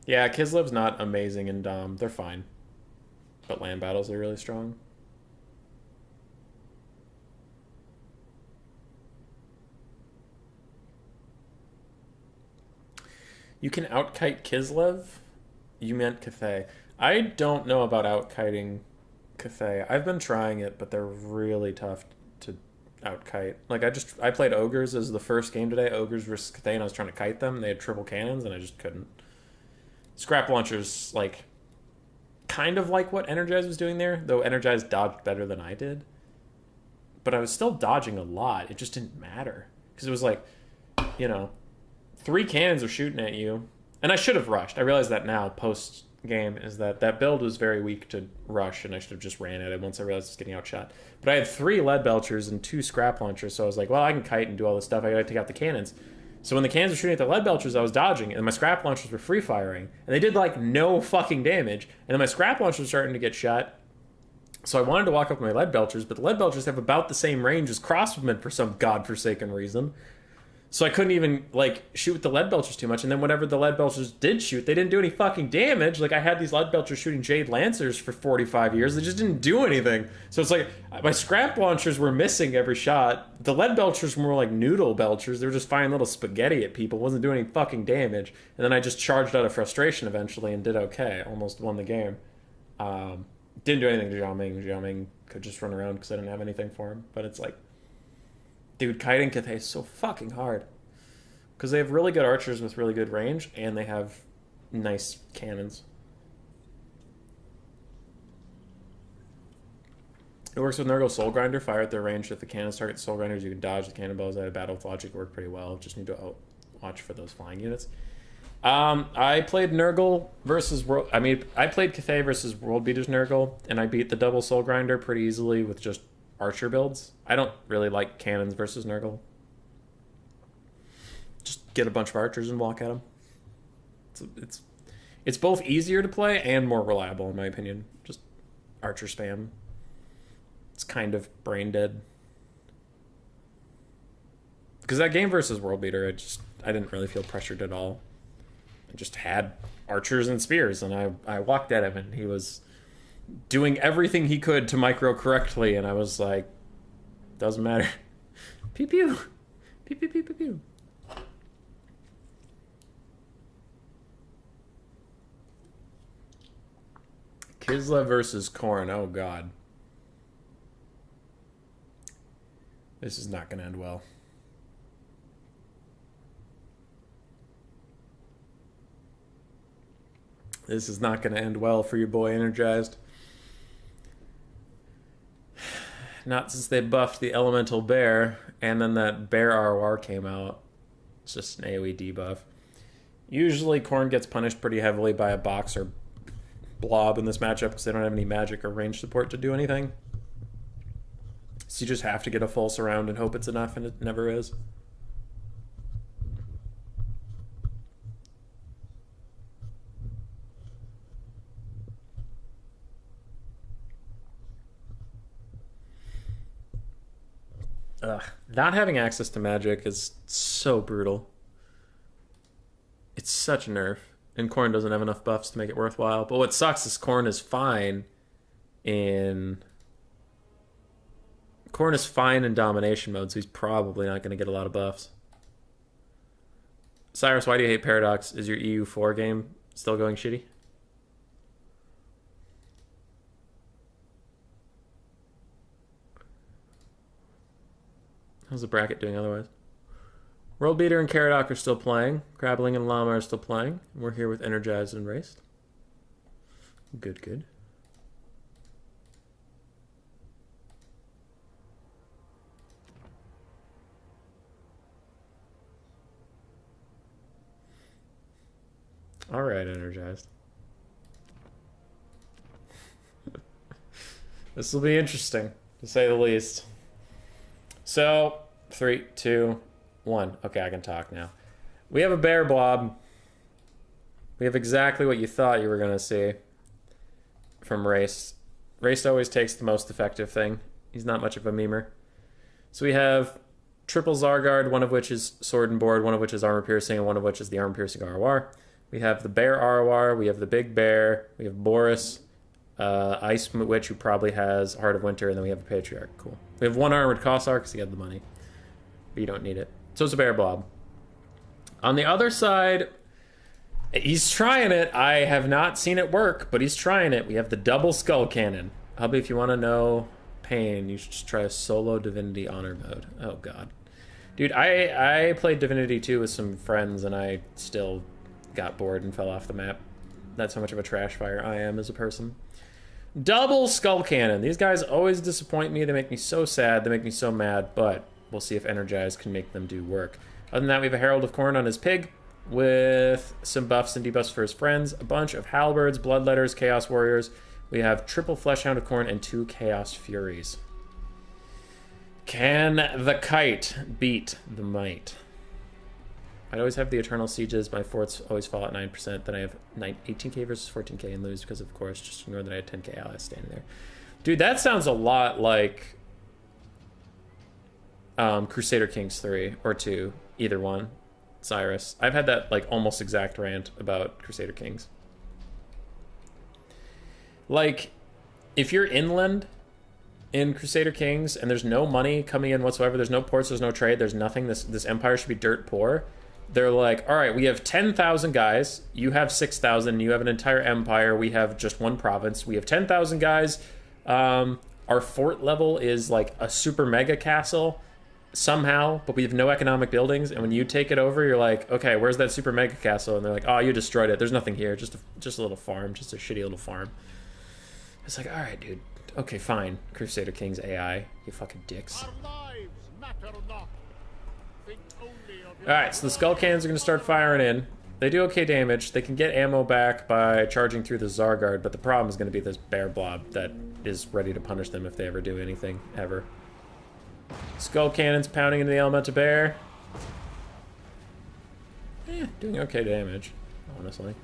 Yeah, Kislev's not amazing in Dom. They're fine. But land battles are really strong. You can outkite Kislev? You meant Cathay. I don't know about outkiting Cathay. I've been trying it, but they're really tough to outkite. Like, I played Ogres as the first game today. Ogres versus Cathay, and I was trying to kite them. They had triple cannons, and I just couldn't. Scrap Launcher's, like, kind of like what Energize was doing there, though Energize dodged better than I did. But I was still dodging a lot. It just didn't matter. Because it was like, you know... 3 cannons are shooting at you. And I should have rushed. I realize that now, post-game, is that build was very weak to rush, and I should have just ran at it once I realized I was getting outshot. But I had 3 lead belchers and 2 scrap launchers, so I was like, well, I can kite and do all this stuff. I gotta take out the cannons. So when the cannons were shooting at the lead belchers, I was dodging, and my scrap launchers were free-firing. And they did, like, no fucking damage. And then my scrap launchers were starting to get shot. So I wanted to walk up with my lead belchers, but the lead belchers have about the same range as crossbowmen for some godforsaken reason. So I couldn't even, like, shoot with the lead belchers too much. And then whatever the lead belchers did shoot, they didn't do any fucking damage. Like, I had these lead belchers shooting Jade Lancers for 45 years. They just didn't do anything. So it's like, my scrap launchers were missing every shot. The lead belchers were more like noodle belchers. They were just firing little spaghetti at people. Wasn't doing any fucking damage. And then I just charged out of frustration eventually and did okay. Almost won the game. Didn't do anything to Zhao Ming. Zhao Ming could just run around because I didn't have anything for him. But it's like... Dude, kiting Cathay is so fucking hard. Because they have really good archers with really good range, and they have nice cannons. It works with Nurgle Soul Grinder. Fire at their range. If the cannons target Soul Grinders, you can dodge the cannonballs. That Battle with Logic work pretty well. Just need to watch for those flying units. I played Nurgle versus World... I mean, I played Cathay versus World Beaters Nurgle, and I beat the double Soul Grinder pretty easily with just archer builds. I don't really like cannons versus Nurgle. Just get a bunch of archers and walk at them. It's both easier to play and more reliable in my opinion. Just archer spam. It's kind of brain dead. Because that game versus World Beater, I didn't really feel pressured at all. I just had archers and spears, and I walked at him, and he was doing everything he could to micro correctly, and I was like, doesn't matter. Pew pew. Pew pew pew pew pew. Kislev versus Khorne. Oh god. This is not going to end well. This is not going to end well for your boy Energized. Not since they buffed the Elemental Bear, and then that Bear ROR came out. It's just an AoE debuff. Usually Khorne gets punished pretty heavily by a box or blob in this matchup because they don't have any magic or range support to do anything. So you just have to get a full surround and hope it's enough, and it never is. Ugh. Not having access to magic is so brutal. It's such a nerf. And Khorne doesn't have enough buffs to make it worthwhile. But what sucks is Khorne is fine in domination mode, so he's probably not going to get a lot of buffs. Cyrus, why do you hate Paradox? Is your EU4 game still going shitty? How's the bracket doing otherwise? World Beater and Caradoc are still playing. Crabbling and Llama are still playing. We're here with Energized and Raced. Good, good. All right, Energized. This will be interesting, to say the least. So, 3, 2, 1. Okay, I can talk now. We have a bear blob. We have exactly what you thought you were going to see from Race. Race always takes the most effective thing. He's not much of a memer. So we have triple Zargard, one of which is sword and board, one of which is armor piercing, and one of which is the armor piercing ROR. We have the bear ROR, we have the big bear, we have Boris, Ice Witch, who probably has Heart of Winter, and then we have a Patriarch. Cool. We have one armored Kossar because he had the money, but you don't need it. So it's a bear blob. On the other side, he's trying it. I have not seen it work, but he's trying it. We have the double skull cannon. Hubby, if you want to know pain, you should just try a solo Divinity Honor mode. Oh, God. Dude, I played Divinity 2 with some friends, and I still got bored and fell off the map. That's how much of a trash fire I am as a person. Double skull cannon. These guys always disappoint me. They make me so sad. They make me so mad, but we'll see if Energize can make them do work. Other than that, we have a Herald of Corn on his pig with some buffs and debuffs for his friends, a bunch of Halberds, Bloodletters, Chaos Warriors. We have triple Fleshhound of Corn and 2 Chaos Furies. Can the kite beat the might? I always have the Eternal Sieges. My forts always fall at 9%. Then I have 18k versus 14k and lose because, of course, just ignore that I had 10k allies standing there. Dude, that sounds a lot like Crusader Kings 3 or 2. Either one. Cyrus. I've had that like almost exact rant about Crusader Kings. Like, if you're inland in Crusader Kings and there's no money coming in whatsoever, there's no ports, there's no trade, there's nothing, this empire should be dirt poor. They're like, all right, we have 10,000 guys, you have 6,000, you have an entire empire, we have just one province, we have 10,000 guys, our fort level is like a super mega castle somehow, but we have no economic buildings, and when you take it over, you're like, okay, where's that super mega castle? And they're like, oh, you destroyed it, there's nothing here, just a little farm, just a shitty little farm. It's like, all right, dude, okay, fine, Crusader Kings AI, you fucking dicks. Our lives matter not. Think only of your Alright, so the skull cannons are going to start firing in. They do okay damage. They can get ammo back by charging through the Zargard, but the problem is going to be this bear blob that is ready to punish them if they ever do anything, ever. Skull cannons pounding into the Elemental Bear. Doing okay damage, honestly.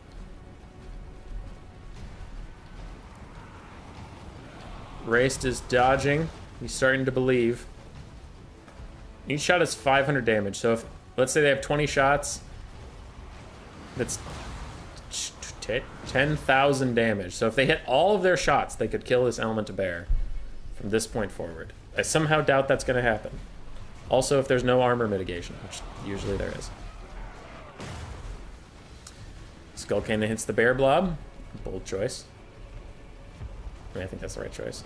Raced is dodging. He's starting to believe. Each shot is 500 damage, so if, let's say they have 20 shots, that's 10,000 damage. So if they hit all of their shots, they could kill this Elemental Bear from this point forward. I somehow doubt that's going to happen. Also, if there's no armor mitigation, which usually there is. Skull Cannon hits the Bear Blob. Bold choice. I think that's the right choice.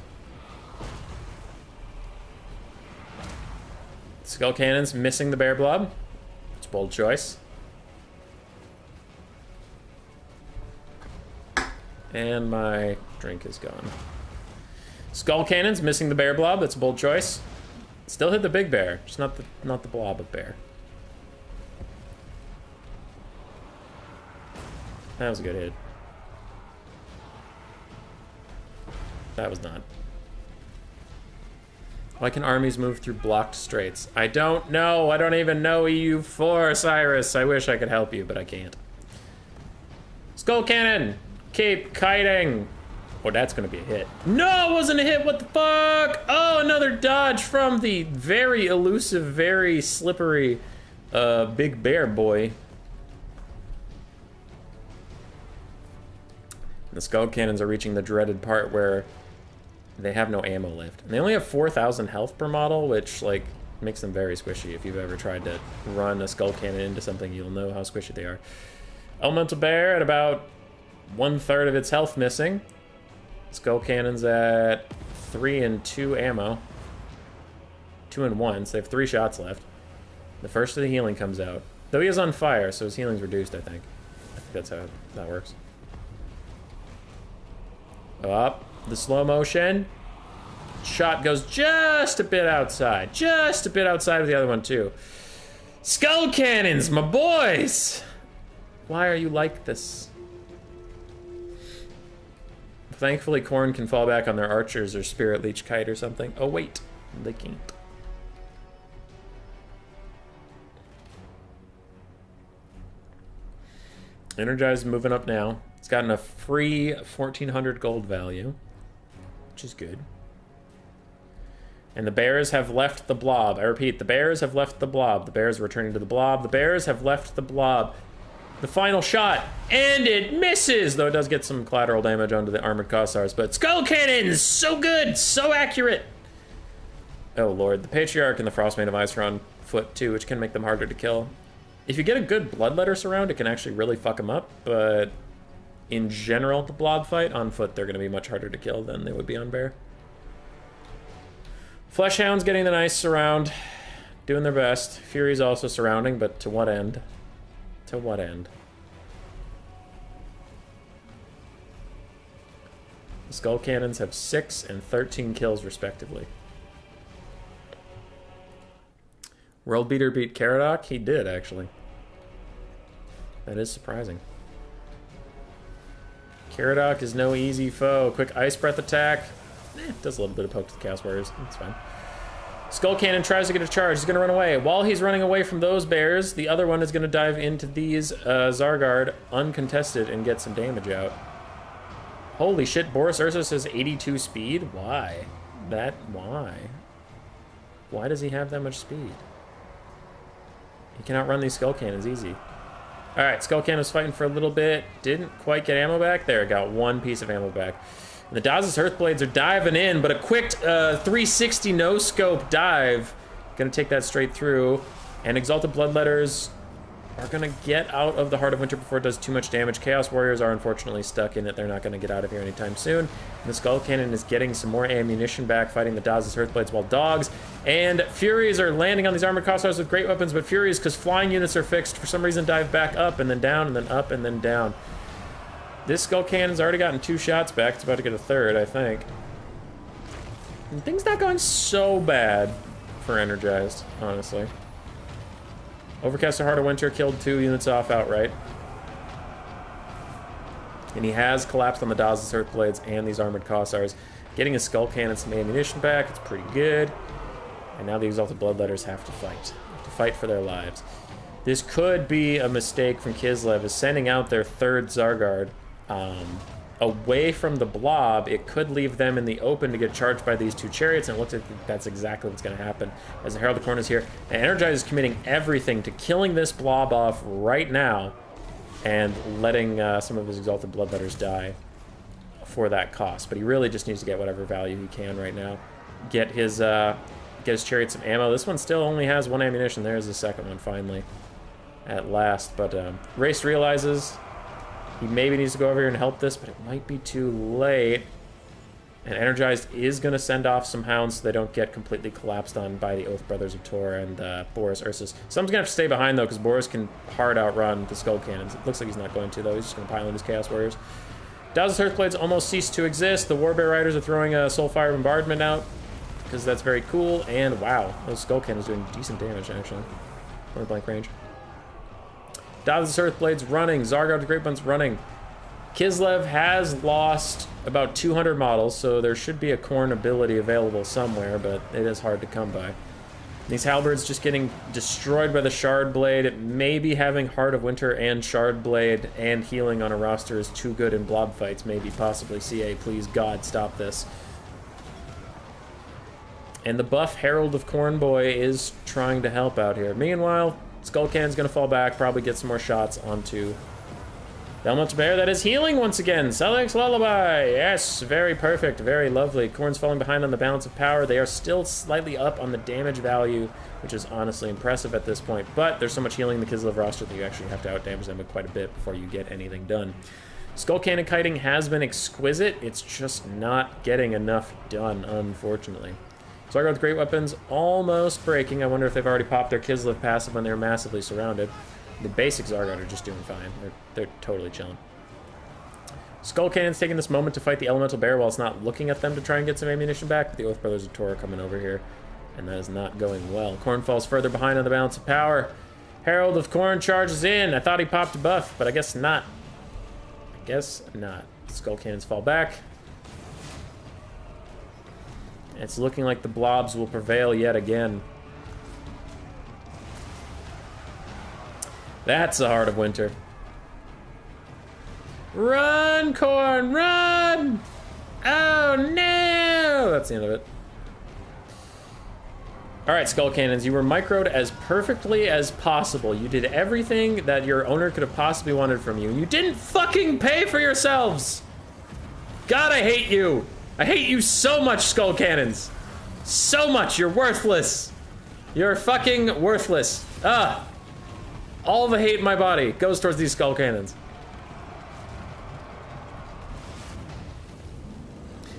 Skull Cannon's missing the Bear Blob. It's a bold choice. And my drink is gone. Skull Cannon's missing the Bear Blob. That's a bold choice. Still hit the big bear, just not the blob of bear. That was a good hit. That was not. Why can armies move through blocked straits? I don't know. I don't even know EU4, Cyrus. I wish I could help you, but I can't. Skull Cannon! Keep kiting! Oh, that's gonna be a hit. No, it wasn't a hit! What the fuck? Oh, another dodge from the very elusive, very slippery big bear boy. The Skull Cannons are reaching the dreaded part where they have no ammo left. And they only have 4,000 health per model, which, like, makes them very squishy. If you've ever tried to run a Skull Cannon into something, you'll know how squishy they are. Elemental Bear at about 1/3 of its health missing. Skull Cannon's at 3 and 2 ammo. 2 and 1, so they have 3 shots left. The first of the healing comes out. Though he is on fire, so his healing's reduced, I think. I think that's how that works. Up. The slow motion. Shot goes just a bit outside. Just a bit outside of the other one, too. Skull Cannons, my boys! Why are you like this? Thankfully, Khorne can fall back on their archers or Spirit Leech Kite or something. Oh, wait. They can't. Energized moving up now. It's gotten a free 1,400 gold value, which is good. And the bears have left the blob. I repeat, the bears have left the blob. The bears are returning to the blob. The bears have left the blob. The final shot, and it misses, though it does get some collateral damage onto the armored Kossars. But Skull Cannons, so good, so accurate. Oh lord, the Patriarch and the Frostmane of Ice are on foot too, which can make them harder to kill. If you get a good Bloodletter surround, it can actually really fuck them up, but in general, the blob fight, on foot, they're going to be much harder to kill than they would be on bear. Fleshhound's getting the nice surround, doing their best. Fury's also surrounding, but to what end? To what end? The Skull Cannons have 6 and 13 kills, respectively. World Beater beat Caradoc? He did, actually. That is surprising. Caradoc is no easy foe. Quick Ice Breath attack. Does a little bit of poke to the Chaos Warriors. That's fine. Skull Cannon tries to get a charge. He's going to run away. While he's running away from those bears, the other one is going to dive into these Zargard uncontested and get some damage out. Holy shit, Boris Ursus has 82 speed? Why? Why? Why does he have that much speed? He can outrun these Skull Cannons easy. Alright, Skull Cannon was fighting for a little bit. Didn't quite get ammo back. There, got one piece of ammo back. And the Daz's Hearthblades are diving in, but a quick 360 no-scope dive. Gonna take that straight through. And Exalted Bloodletters are gonna get out of the Heart of Winter before it does too much damage. Chaos Warriors are unfortunately stuck in it. They're not gonna get out of here anytime soon. And the Skull Cannon is getting some more ammunition back, fighting the Daz's Hearthblades while dogs. And Furies are landing on these Armored Kossars with great weapons, but Furies, because flying units are fixed, for some reason dive back up and then down and then up and then down. This Skull Cannon's already gotten 2 shots back. It's about to get a third, I think. And things not going so bad for Energized, honestly. Overcaster Heart of Winter killed 2 units off outright. And he has collapsed on the Daz's Hearthblades and these Armored Kossars. Getting his Skull Cannon some ammunition back, it's pretty good. And now the Exalted Bloodletters have to fight for their lives. This could be a mistake from Kislev, is sending out their 3rd Zargard away from the blob. It could leave them in the open to get charged by these 2 chariots, and it looks like that's exactly what's going to happen as the Herald of Corn is here. And Energize is committing everything to killing this blob off right now and letting some of his Exalted Bloodletters die for that cost. But he really just needs to get whatever value he can right now. Get his chariot some ammo. This one still only has 1 ammunition. There's the second one finally at last. But Race realizes he maybe needs to go over here and help this, but it might be too late. And Energized is going to send off some hounds so they don't get completely collapsed on by the Oath Brothers of Tor and Boris Ursus. Someone's going to have to stay behind, though, because Boris can hard outrun the Skull Cannons. It looks like he's not going to, though. He's just going to pile in his Chaos Warriors. Daz's Hearthblades almost cease to exist. The Warbear Riders are throwing a Soulfire Bombardment out, because that's very cool. And, wow, those Skull Cannons doing decent damage, actually. Point blank range. Daz's Hearthblades running. Zargard the Great One's running. Kislev has lost about 200 models, so there should be a Khorne ability available somewhere, but it is hard to come by. These Halberds just getting destroyed by the Shard Blade. Maybe having Heart of Winter and Shard Blade and healing on a roster is too good in blob fights. Maybe, possibly. CA, please, God, stop this. And the buff Herald of Corn Boy is trying to help out here. Meanwhile, Skull Cannon's going to fall back, probably get some more shots onto the Elemental Bear that is healing once again. Selex's Lullaby. Yes, very perfect, very lovely. Khorne's falling behind on the balance of power. They are still slightly up on the damage value, which is honestly impressive at this point. But there's so much healing in the Kislev roster that you actually have to outdamage them quite a bit before you get anything done. Skull Cannon kiting has been exquisite. It's just not getting enough done, unfortunately. Zargard with great weapons almost breaking. I wonder if they've already popped their Kislev passive when they were massively surrounded. The basic Zargard are just doing fine. They're totally chilling. Skull Cannon's taking this moment to fight the Elemental Bear while it's not looking at them to try and get some ammunition back. But the Oath Brothers of Tor are coming over here, and that is not going well. Khorne falls further behind on the balance of power. Herald of Khorne charges in. I thought he popped a buff, but I guess not. I guess not. Skull Cannons fall back. It's looking like the blobs will prevail yet again. That's the Heart of Winter. Run, Corn, run! Oh no! That's the end of it. Alright, Skull Cannons, you were microed as perfectly as possible. You did everything that your owner could have possibly wanted from you. You didn't fucking pay for yourselves! God, I hate you! I hate you so much, Skull Cannons! So much, you're worthless! You're fucking worthless. Ah! All the hate in my body goes towards these Skull Cannons.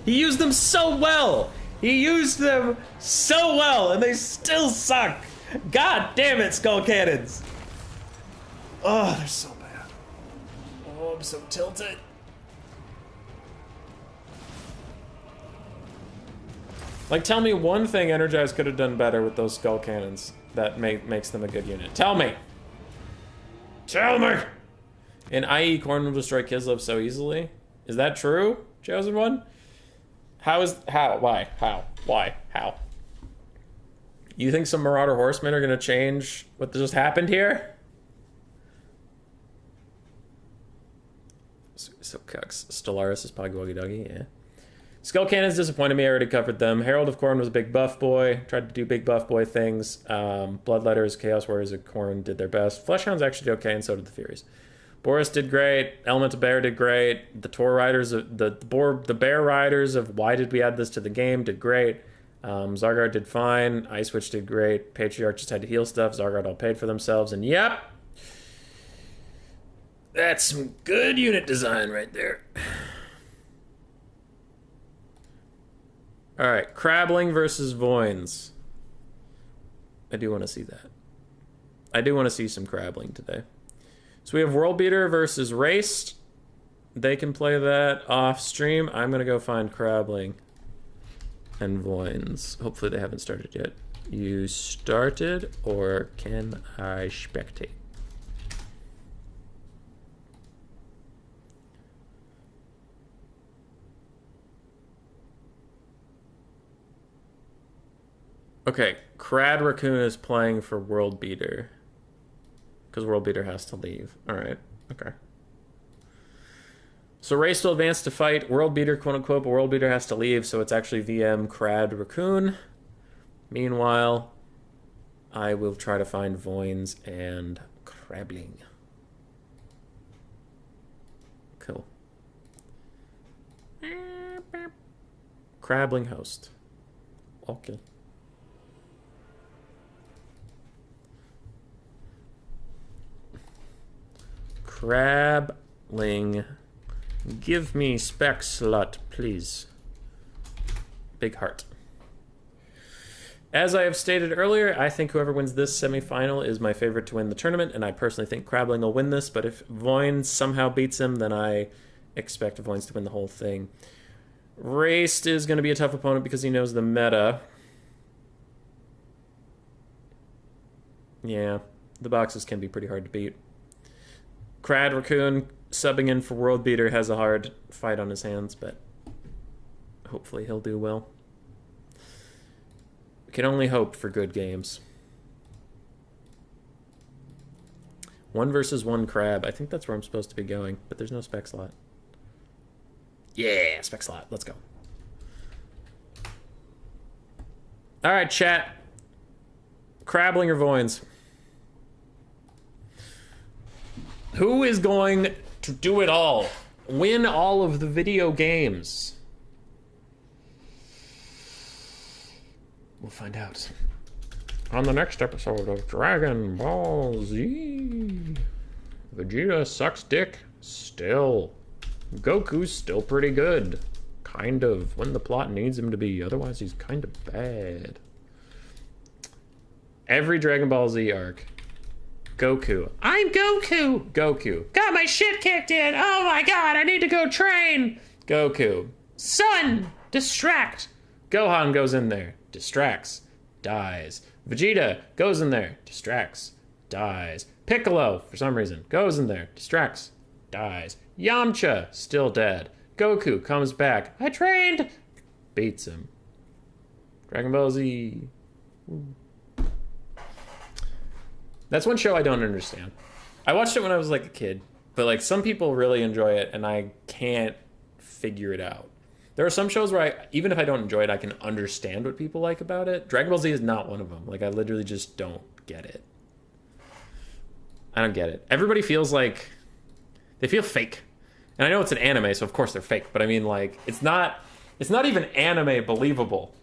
He used them so well! He used them so well, and they still suck! God damn it, Skull Cannons! Oh, they're so bad. Oh, I'm so tilted. Like, tell me one thing Energize could have done better with those Skull Cannons that makes them a good unit. Tell me! Tell me! And IE Corn will destroy Kislev so easily? Is that true, Chosen One? How? Why? How? You think some Marauder Horsemen are gonna change what just happened here? So cucks. Stellaris is Poggy Woggy Doggy, yeah. Skull Cannons disappointed me, I already covered them. Herald of Corn was a big buff boy, tried to do big buff boy things. Bloodletters, Chaos Warriors of Corn did their best. Fleshhounds actually did okay, and so did the Furies. Boris did great, Elemental Bear did great, the Tor Riders, the Bear Riders of Why Did We Add This to the Game did great. Zargard did fine, Ice Witch did great, Patriarch just had to heal stuff, Zargard all paid for themselves, and yep! That's some good unit design right there. Alright, Crabling versus Voins. I do want to see that. I do want to see some Crabling today. So we have World Beater versus Raced. They can play that off stream. I'm going to go find Crabling and Voins. Hopefully they haven't started yet. You started, or can I spectate? Okay, Crad Raccoon is playing for World Beater. Because World Beater has to leave. Alright, okay. So Race will advance to fight World Beater, quote unquote, but World Beater has to leave, so it's actually VM Crad Raccoon. Meanwhile, I will try to find Voins and Crabling. Cool. Crabling host. Okay. Crabling. Give me spec slot, please. Big heart. As I have stated earlier, I think whoever wins this semifinal is my favorite to win the tournament, and I personally think Crabling will win this, but if Voins somehow beats him, then I expect Voins to win the whole thing. Raced is going to be a tough opponent because he knows the meta. Yeah, the boxes can be pretty hard to beat. Crad Raccoon subbing in for World Beater has a hard fight on his hands, but hopefully he'll do well. We can only hope for good games. 1 versus 1 Crab. I think that's where I'm supposed to be going, but there's no spec slot. Yeah, spec slot. Let's go. All right, chat. Crabling or Voins? Who is going to do it all? Win all of the video games? We'll find out. On the next episode of Dragon Ball Z. Vegeta sucks dick. Still. Goku's still pretty good. Kind of. When the plot needs him to be. Otherwise, he's kind of bad. Every Dragon Ball Z arc. Goku. I'm Goku! Goku. Got my shit kicked in! Oh my god, I need to go train! Goku. Son! Distract! Gohan goes in there. Distracts. Dies. Vegeta goes in there. Distracts. Dies. Piccolo, for some reason, goes in there. Distracts. Dies. Yamcha, still dead. Goku comes back. I trained! Beats him. Dragon Ball Z. Ooh. That's one show I don't understand. I watched it when I was like a kid, But like some people really enjoy it, and I can't figure it out. There are some shows where even if I don't enjoy it, I can understand what people like about it. Dragon Ball Z is not one of them. Like I literally just don't get it. I don't get it. Everybody feels like they feel fake. And I know it's an anime, so of course they're fake, but I mean like it's not even anime believable.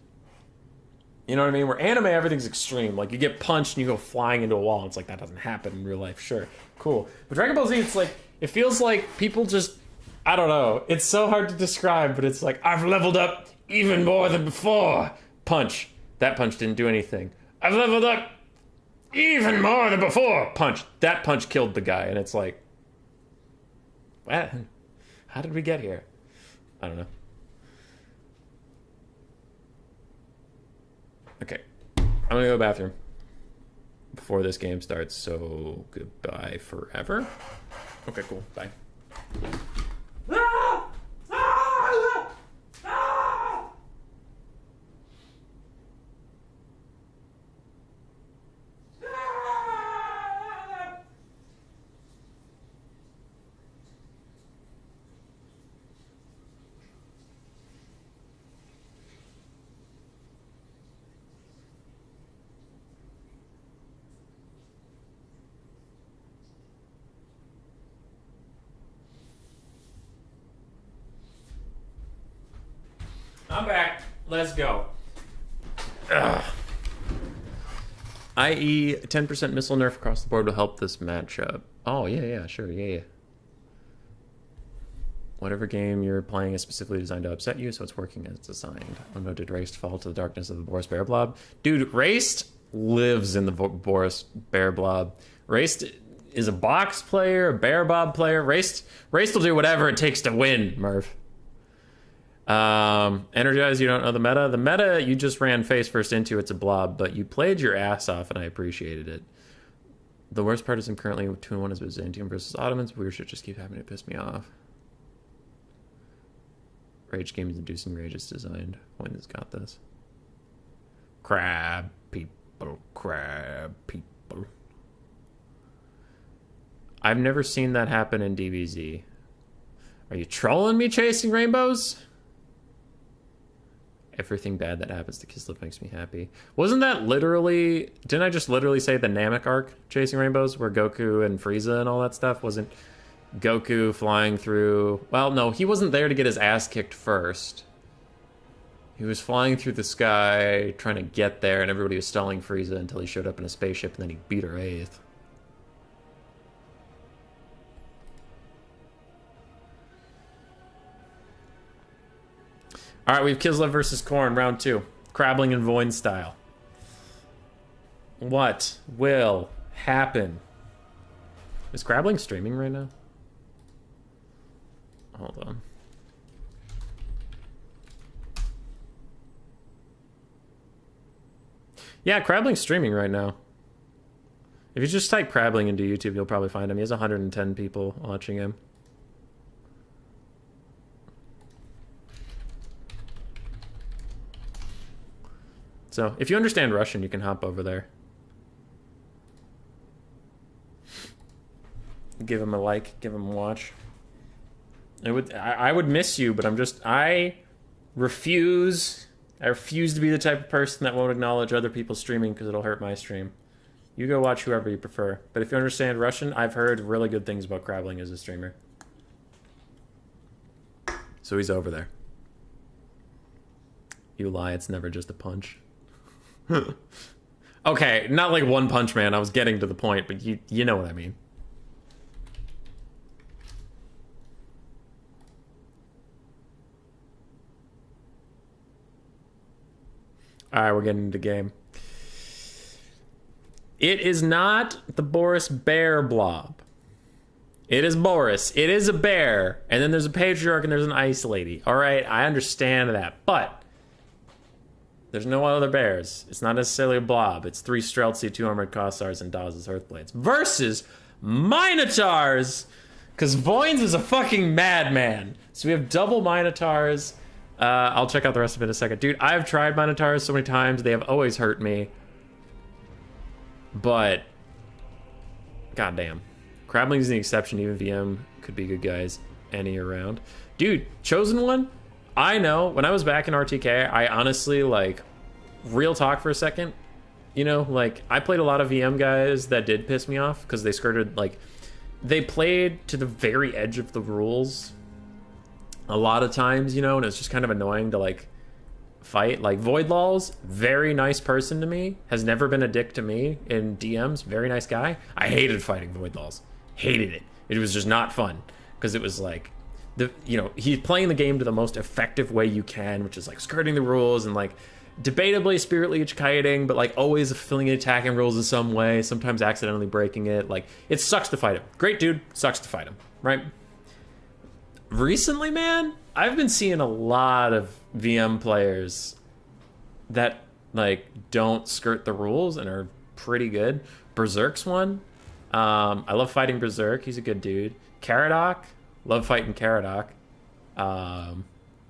You know what I mean? Where anime, everything's extreme. Like you get punched and you go flying into a wall. It's like that doesn't happen in real life. Sure. Cool. But Dragon Ball Z, it's like it feels like people just, I don't know. It's so hard to describe, but it's like I've leveled up even more than before. Punch. That punch didn't do anything. I've leveled up even more than before. Punch. That punch killed the guy, and it's like, what? How did we get here? I don't know. Okay. I'm gonna go to the bathroom before this game starts, so goodbye forever. Okay, cool. Bye. I'm back. Let's go. Ugh. I.e., 10% missile nerf across the board will help this matchup. Oh, yeah, sure, yeah. Whatever game you're playing is specifically designed to upset you, so it's working as designed. Oh no, did Raced fall to the darkness of the Boris Bear Blob? Dude, Raced lives in the Boris Bear Blob. Raced is a box player, a Bear Blob player. Raced will do whatever it takes to win, Murph. Energize, you don't know the meta. The meta you just ran face first into, it's a blob, but you played your ass off and I appreciated it. The worst part is I'm currently 2-1 as Byzantium versus Ottomans. Weird shit just keep having to piss me off. Rage game is inducing rage is designed. Point has got this. Crab people. I've never seen that happen in DBZ. Are you trolling me, chasing rainbows? Everything bad that happens to Kislev makes me happy. Wasn't that literally... Didn't I just literally say the Namek arc, Chasing Rainbows, where Goku and Frieza and all that stuff? Wasn't Goku flying through... Well, no, he wasn't there to get his ass kicked first. He was flying through the sky, trying to get there, and everybody was stalling Frieza until he showed up in a spaceship, and then he beat her 8th. All right, we have Kislev versus Korn, round 2. Krabbling and Voin style. What will happen? Is Krabbling streaming right now? Hold on. Yeah, Krabbling's streaming right now. If you just type Krabbling into YouTube, you'll probably find him. He has 110 people watching him. So, if you understand Russian, you can hop over there. Give him a like, give him a watch. I would miss you, but I refuse to be the type of person that won't acknowledge other people's streaming because it'll hurt my stream. You go watch whoever you prefer. But if you understand Russian, I've heard really good things about Krabbling as a streamer. So he's over there. You lie, it's never just a punch. Okay, not like One Punch Man. I was getting to the point, but you know what I mean. Alright, we're getting into the game. It is not the Boris Bear Blob. It is Boris. It is a bear. And then there's a patriarch and there's an ice lady. Alright, I understand that. But there's no other bears. It's not necessarily a blob. It's 3 Streltsy, 2 Armored Kossars, and Dawes' Earthblades. Versus Minotaurs! Because Voins is a fucking madman. So we have double Minotaurs. I'll check out the rest of it in a second. Dude, I've tried Minotaurs so many times. They have always hurt me. But... goddamn. Crabling's the exception. Even VM could be good guys any around. Dude, Chosen One, I know. When I was back in RTK, I honestly, like, real talk for a second, you know, like, I played a lot of VM guys that did piss me off because they skirted, like, they played to the very edge of the rules a lot of times, you know, and it's just kind of annoying to, like, fight. Like, Voidlaws, very nice person to me, has never been a dick to me in DMs, very nice guy. I hated fighting Voidlaws. Hated it. It was just not fun because it was like, he's playing the game to the most effective way you can, which is like skirting the rules and like debatably spirit leech kiting, but like always fulfilling the attacking rules in some way, sometimes accidentally breaking it. Like, it sucks to fight him. Great dude, sucks to fight him, right? Recently, man, I've been seeing a lot of VM players that like don't skirt the rules and are pretty good. Berserk's one. I love fighting Berserk. He's a good dude. Caradoc, love fighting Caradoc.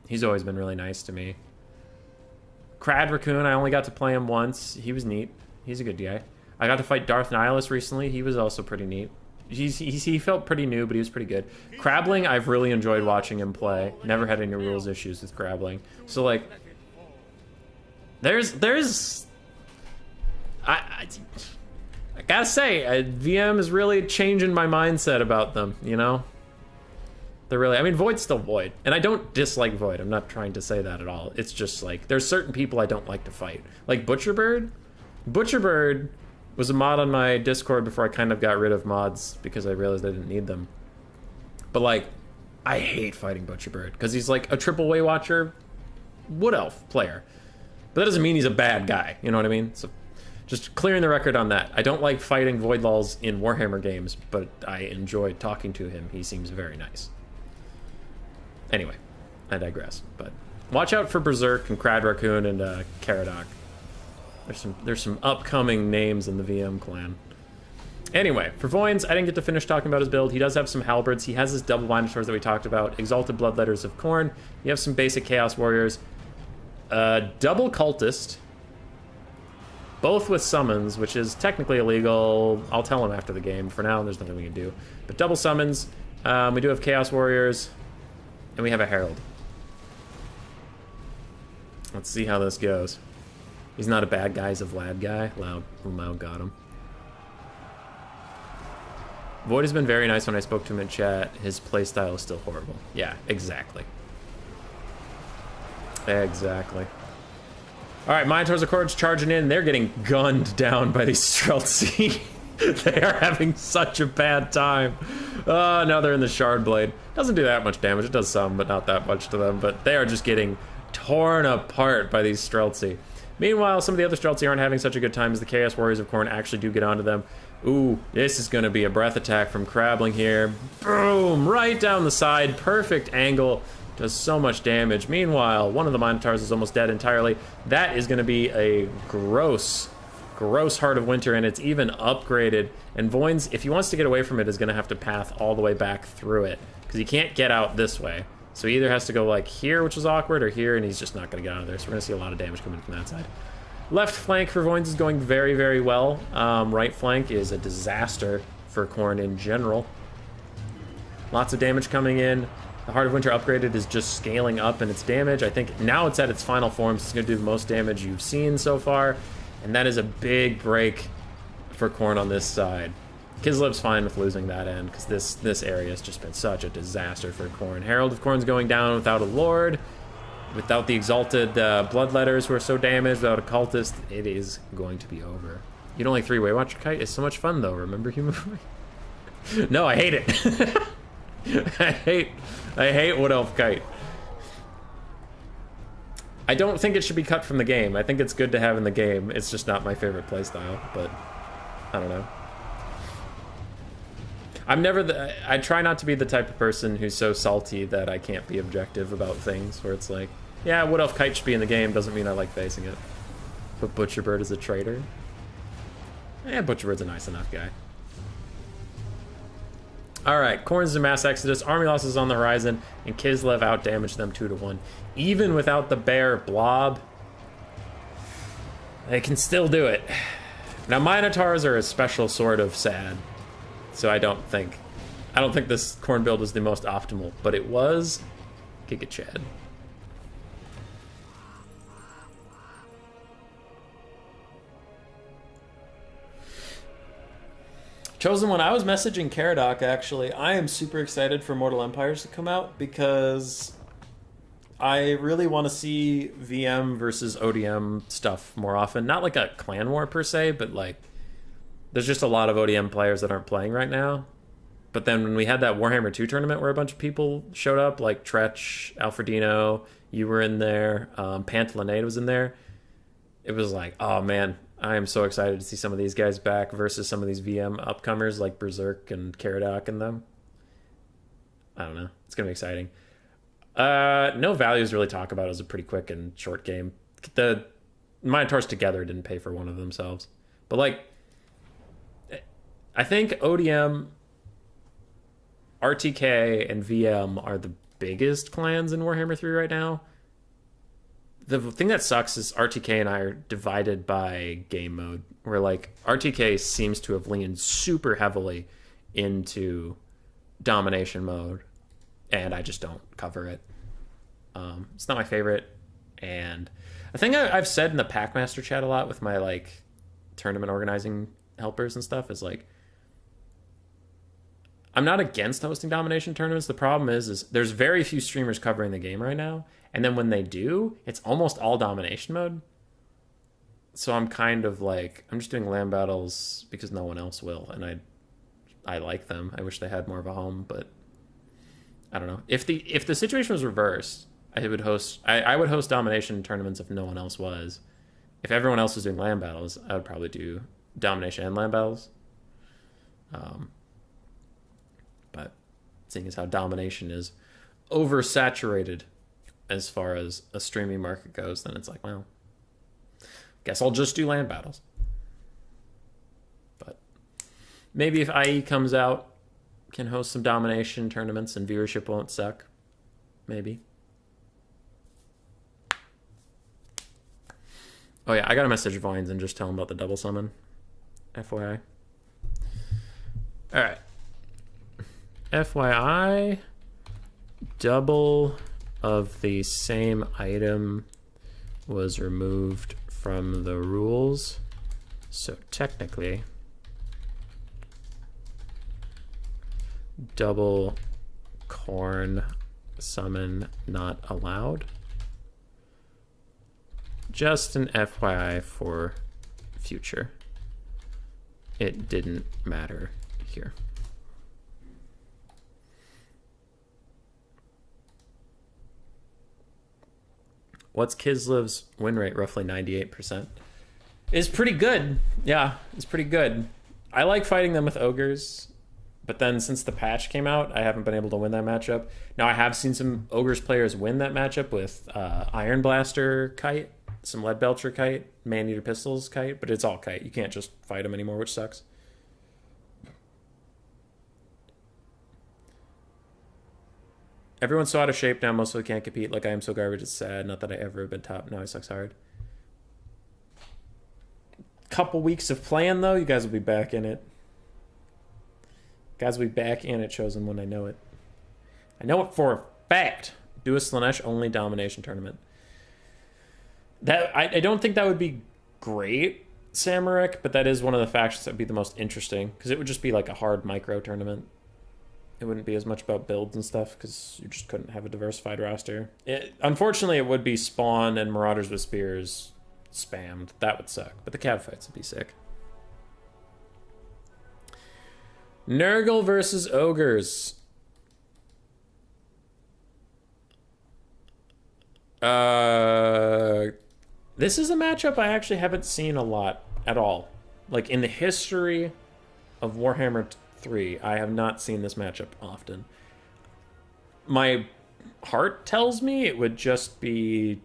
He's always been really nice to me. Crad Raccoon, I only got to play him once. He was neat. He's a good guy. I got to fight Darth Nihilus recently. He was also pretty neat. He felt pretty new, but he was pretty good. Crabling, I've really enjoyed watching him play. Never had any rules issues with Crabling. So, like, I gotta say, VM is really changing my mindset about them, you know? They're really, I mean, Void's still Void. And I don't dislike Void. I'm not trying to say that at all. It's just like, there's certain people I don't like to fight. Like Butcherbird. Butcherbird was a mod on my Discord before I kind of got rid of mods because I realized I didn't need them. But like, I hate fighting Butcherbird because he's like a triple Way Watcher Wood Elf player. But that doesn't mean he's a bad guy, you know what I mean? So just clearing the record on that. I don't like fighting Voidlaws in Warhammer games, but I enjoy talking to him. He seems very nice. Anyway, I digress. But watch out for Berserk and Crad Raccoon and Caradoc. There's some upcoming names in the VM clan. Anyway, for Voyns, I didn't get to finish talking about his build. He does have some halberds. He has his double Minotaurs that we talked about. Exalted Bloodletters of Khorne. You have some basic Chaos Warriors. Double Cultist. Both with summons, which is technically illegal. I'll tell him after the game. For now, there's nothing we can do. But double summons. We do have Chaos Warriors. And we have a Herald. Let's see how this goes. He's not a bad guy, he's a Vlad guy. Loud got him. Void has been very nice when I spoke to him in chat. His playstyle is still horrible. Yeah, exactly. Exactly. Alright, Minotaurs of Courage charging in. They're getting gunned down by these Streltsy. They are having such a bad time. Now they're in the Shard Blade. Doesn't do that much damage. It does some, but not that much to them. But they are just getting torn apart by these Streltsy. Meanwhile, some of the other Streltsy aren't having such a good time as the Chaos Warriors of Khorne actually do get onto them. Ooh, this is going to be a breath attack from Crabling here. Boom! Right down the side. Perfect angle. Does so much damage. Meanwhile, one of the Minotaurs is almost dead entirely. That is going to be a gross Heart of Winter, and it's even upgraded. And Voyns, if he wants to get away from it, is going to have to path all the way back through it, because he can't get out this way. So he either has to go like here, which is awkward, or here, and he's just not going to get out of there. So we're going to see a lot of damage coming from that side. Left flank for Voyns is going very, very well. Right flank is a disaster for Khorne in general. Lots of damage coming in. The Heart of Winter upgraded is just scaling up in its damage. I think now it's at its final form, so it's going to do the most damage you've seen so far. And that is a big break for Khorne on this side. Kislev's fine with losing that end, because this area has just been such a disaster for Khorne. Herald of Khorne's going down without a Lord, without the Exalted Bloodletters who are so damaged, without a Cultist. It is going to be over. You don't like 3-Way Watcher Kite? It's so much fun, though. Remember Human Boy? No, I hate it. I hate Wood Elf Kite. I don't think it should be cut from the game. I think it's good to have in the game. It's just not my favorite playstyle, but I don't know. I try not to be the type of person who's so salty that I can't be objective about things, where it's like, yeah, Wood Elf Kite should be in the game, doesn't mean I like facing it. But Butcherbird is a traitor. Yeah, Butcherbird's a nice enough guy. Alright, Khorne's a mass exodus, army losses on the horizon, and Kislev outdamaged them 2-1. Even without the bear blob, they can still do it. Now, Minotaurs are a special sort of sad. So I don't think this corn build is the most optimal, but it was Giga Chad. Chosen One, I was messaging Caradoc, actually. I am super excited for Mortal Empires to come out because I really want to see VM versus ODM stuff more often. Not like a clan war per se, but like there's just a lot of ODM players that aren't playing right now. But then when we had that Warhammer 2 tournament where a bunch of people showed up, like Tretch, Alfredino, you were in there, Pantalinade was in there. It was like, oh man, I am so excited to see some of these guys back versus some of these VM upcomers like Berserk and Caradoc and them. I don't know. It's going to be exciting. No values to really talk about. It was a pretty quick and short game. The Minotaurs together didn't pay for one of themselves. But like, I think ODM, RTK, and VM are the biggest clans in Warhammer 3 right now. The thing that sucks is RTK and I are divided by game mode, where like RTK seems to have leaned super heavily into domination mode, and I just don't cover it. It's not my favorite, and a thing I've said in the Packmaster chat a lot with my like tournament organizing helpers and stuff is like, I'm not against hosting domination tournaments. The problem is there's very few streamers covering the game right now, and then when they do, it's almost all domination mode. So I'm kind of like, I'm just doing land battles because no one else will, and I like them. I wish they had more of a home, but I don't know. If the situation was reversed, I would host domination tournaments if no one else was. If everyone else was doing land battles, I would probably do domination and land battles. But seeing as how domination is oversaturated as far as a streaming market goes, then it's like, well, guess I'll just do land battles. But maybe if IE comes out, can host some domination tournaments and viewership won't suck. Maybe. Oh yeah, I got a message Vines and just tell him about the double summon. FYI. Alright. FYI, double of the same item was removed from the rules. So technically, double corn summon not allowed. Just an FYI for future. It didn't matter here. What's Kislev's win rate? Roughly 98%. Is pretty good. Yeah, it's pretty good. I like fighting them with ogres, but then since the patch came out, I haven't been able to win that matchup. Now I have seen some ogres players win that matchup with Iron Blaster Kite, some Lead Belcher Kite, Man-Eater Pistols Kite, but it's all Kite. You can't just fight them anymore, which sucks. Everyone's so out of shape now, most of them can't compete. Like, I am so garbage, it's sad. Not that I ever have been top. Now I sucks hard. Couple weeks of playing, though, you guys will be back in it. Guys will be back in it, Chosen, when I know it. I know it for a fact. Do a Slanesh only domination tournament. That I don't think that would be great, Samaric, but that is one of the factions that would be the most interesting, because it would just be like a hard micro tournament. It wouldn't be as much about builds and stuff because you just couldn't have a diversified roster. Unfortunately, it would be Spawn and Marauders with Spears spammed. That would suck. But the cab fights would be sick. Nurgle versus Ogres. This is a matchup I actually haven't seen a lot at all. Like, in the history of Warhammer 3, I have not seen this matchup often. My heart tells me it would just be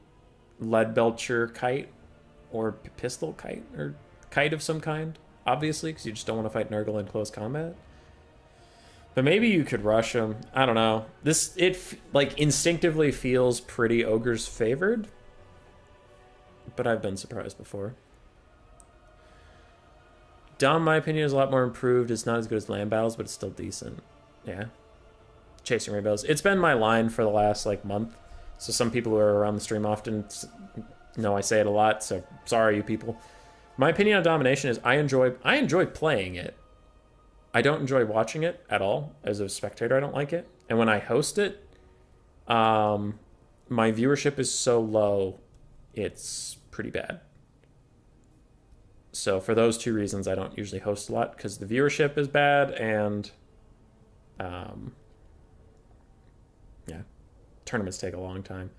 Lead Belcher Kite or Pistol Kite or Kite of some kind, obviously, because you just don't want to fight Nurgle in close combat. But maybe you could rush him. I don't know. It like instinctively feels pretty Ogres favored, but I've been surprised before. Dom, in my opinion, is a lot more improved. It's not as good as land battles, but it's still decent. Yeah. Chasing rainbows. It's been my line for the last like month. So some people who are around the stream often know I say it a lot. So sorry, you people. My opinion on domination is I enjoy playing it. I don't enjoy watching it at all. As a spectator, I don't like it. And when I host it, my viewership is so low, it's pretty bad. So for those two reasons, I don't usually host a lot, because the viewership is bad and yeah, tournaments take a long time.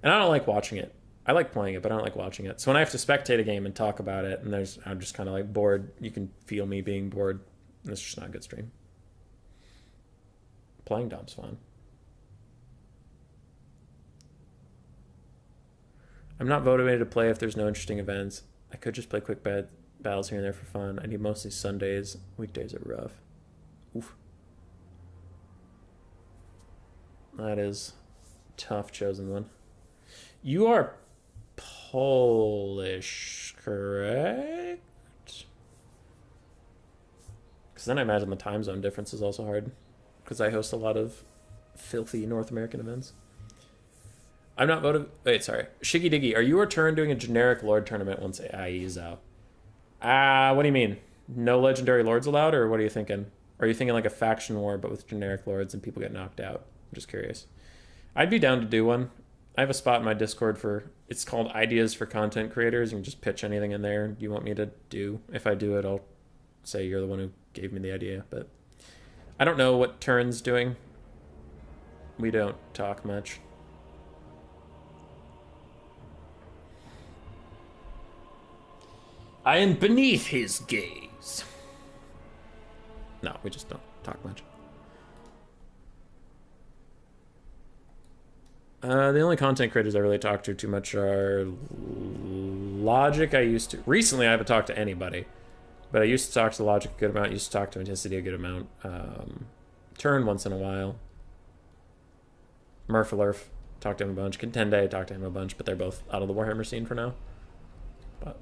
And I don't like watching it. I like playing it, but I don't like watching it. So when I have to spectate a game and talk about it, and I'm just kind of like bored, you can feel me being bored. And it's just not a good stream. Playing Dom's fun. I'm not motivated to play if there's no interesting events. I could just play quick battles here and there for fun. I need mostly Sundays. Weekdays are rough. Oof. That is tough, chosen one. You are Polish, correct? Because then I imagine the time zone difference is also hard. Because I host a lot of filthy North American events. I'm not voted. Wait, sorry. Shiggy Diggy, are you or Turn doing a generic Lord tournament once AI is out? What do you mean? No legendary Lords allowed, or what are you thinking? Are you thinking like a faction war, but with generic Lords and people get knocked out? I'm just curious. I'd be down to do one. I have a spot in my Discord it's called Ideas for Content Creators. You can just pitch anything in there you want me to do. If I do it, I'll say you're the one who gave me the idea, but I don't know what Turn's doing. We don't talk much. I am beneath his gaze. No, we just don't talk much. The only content creators I really talk to too much are Logic. Recently I haven't talked to anybody, but I used to talk to Logic a good amount. Used to talk to Anticity a good amount. Turn once in a while. Murphalurf, talked to him a bunch. Contende, talked to him a bunch, but they're both out of the Warhammer scene for now. But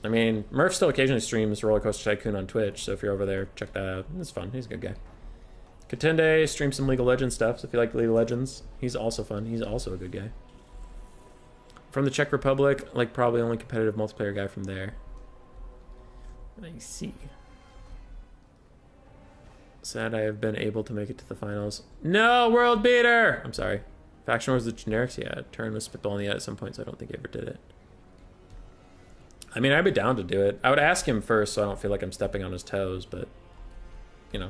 I mean, Murph still occasionally streams Roller Coaster Tycoon on Twitch, so if you're over there, check that out. It's fun. He's a good guy. Contende streams some League of Legends stuff, so if you like League of Legends, he's also fun. He's also a good guy. From the Czech Republic, like probably only competitive multiplayer guy from there. I see. Sad I have been able to make it to the finals. No, world beater! I'm sorry. Faction Wars with generics? Yeah, Turn was spitballing the at some point, so I don't think he ever did it. I mean, I'd be down to do it. I would ask him first so I don't feel like I'm stepping on his toes, but, you know.